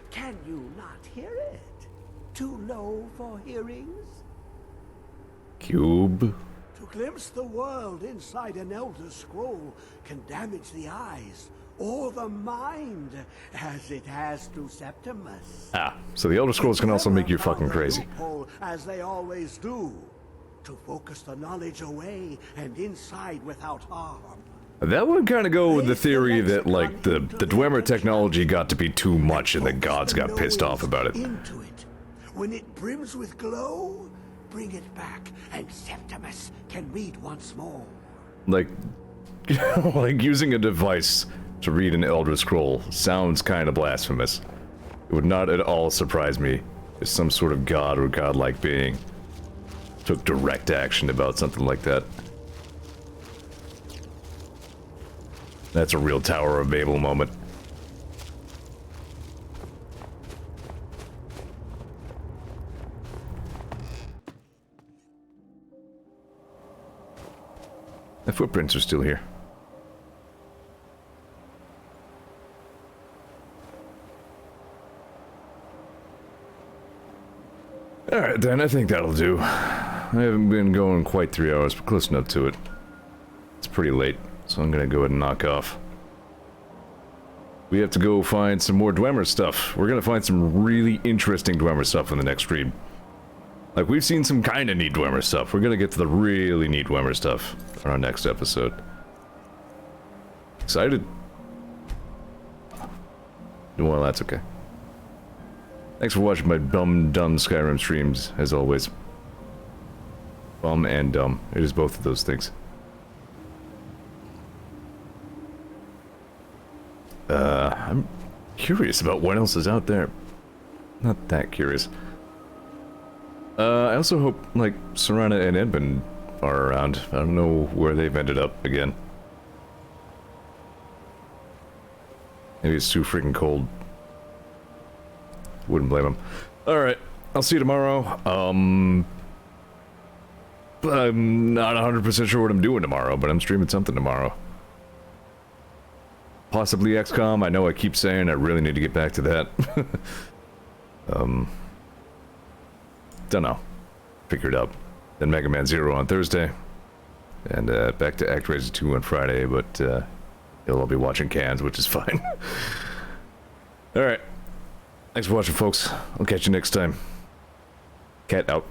S3: Can you not hear it? Too low for hearings?
S1: Cube?
S3: To glimpse the world inside an Elder Scroll can damage the eyes or the mind, as it has to Septimus.
S1: Ah, so the Elder Scrolls can also make you fucking crazy.
S3: As they always do, to focus the knowledge away and inside without harm.
S1: That would kind of go with the theory that, like, the Dwemer technology got to be too much and the gods got pissed off about it.
S3: Into it. When it brims with glow, bring it back, and Septimus can read once more.
S1: Like, like using a device to read an Elder Scroll sounds kind of blasphemous. It would not at all surprise me if some sort of god or godlike being took direct action about something like that. That's a real Tower of Babel moment. The footprints are still here. Alright then, I think that'll do. I haven't been going quite 3 hours, but close enough to it. It's pretty late, so I'm gonna go ahead and knock off. We have to go find some more Dwemer stuff. We're gonna find some really interesting Dwemer stuff in the next stream. Like, we've seen some kinda neat Dwemer stuff. We're gonna get to the really neat Dwemer stuff on our next episode. Excited? Well, that's okay. Thanks for watching my dumb Skyrim streams, as always. Bum and dumb. It is both of those things. I'm curious about what else is out there. Not that curious. I also hope, like, Serana and Edmund are around. I don't know where they've ended up again. Maybe it's too freaking cold. Wouldn't blame him. Alright, I'll see you tomorrow. I'm not 100% sure what I'm doing tomorrow, but I'm streaming something tomorrow. Possibly XCOM. I know I keep saying I really need to get back to that. Don't know. Figure it out. Then Mega Man Zero on Thursday. And back to ActRaiser 2 on Friday, but you'll all be watching cans, which is fine. Alright. Thanks for watching, folks. I'll catch you next time. Cat out.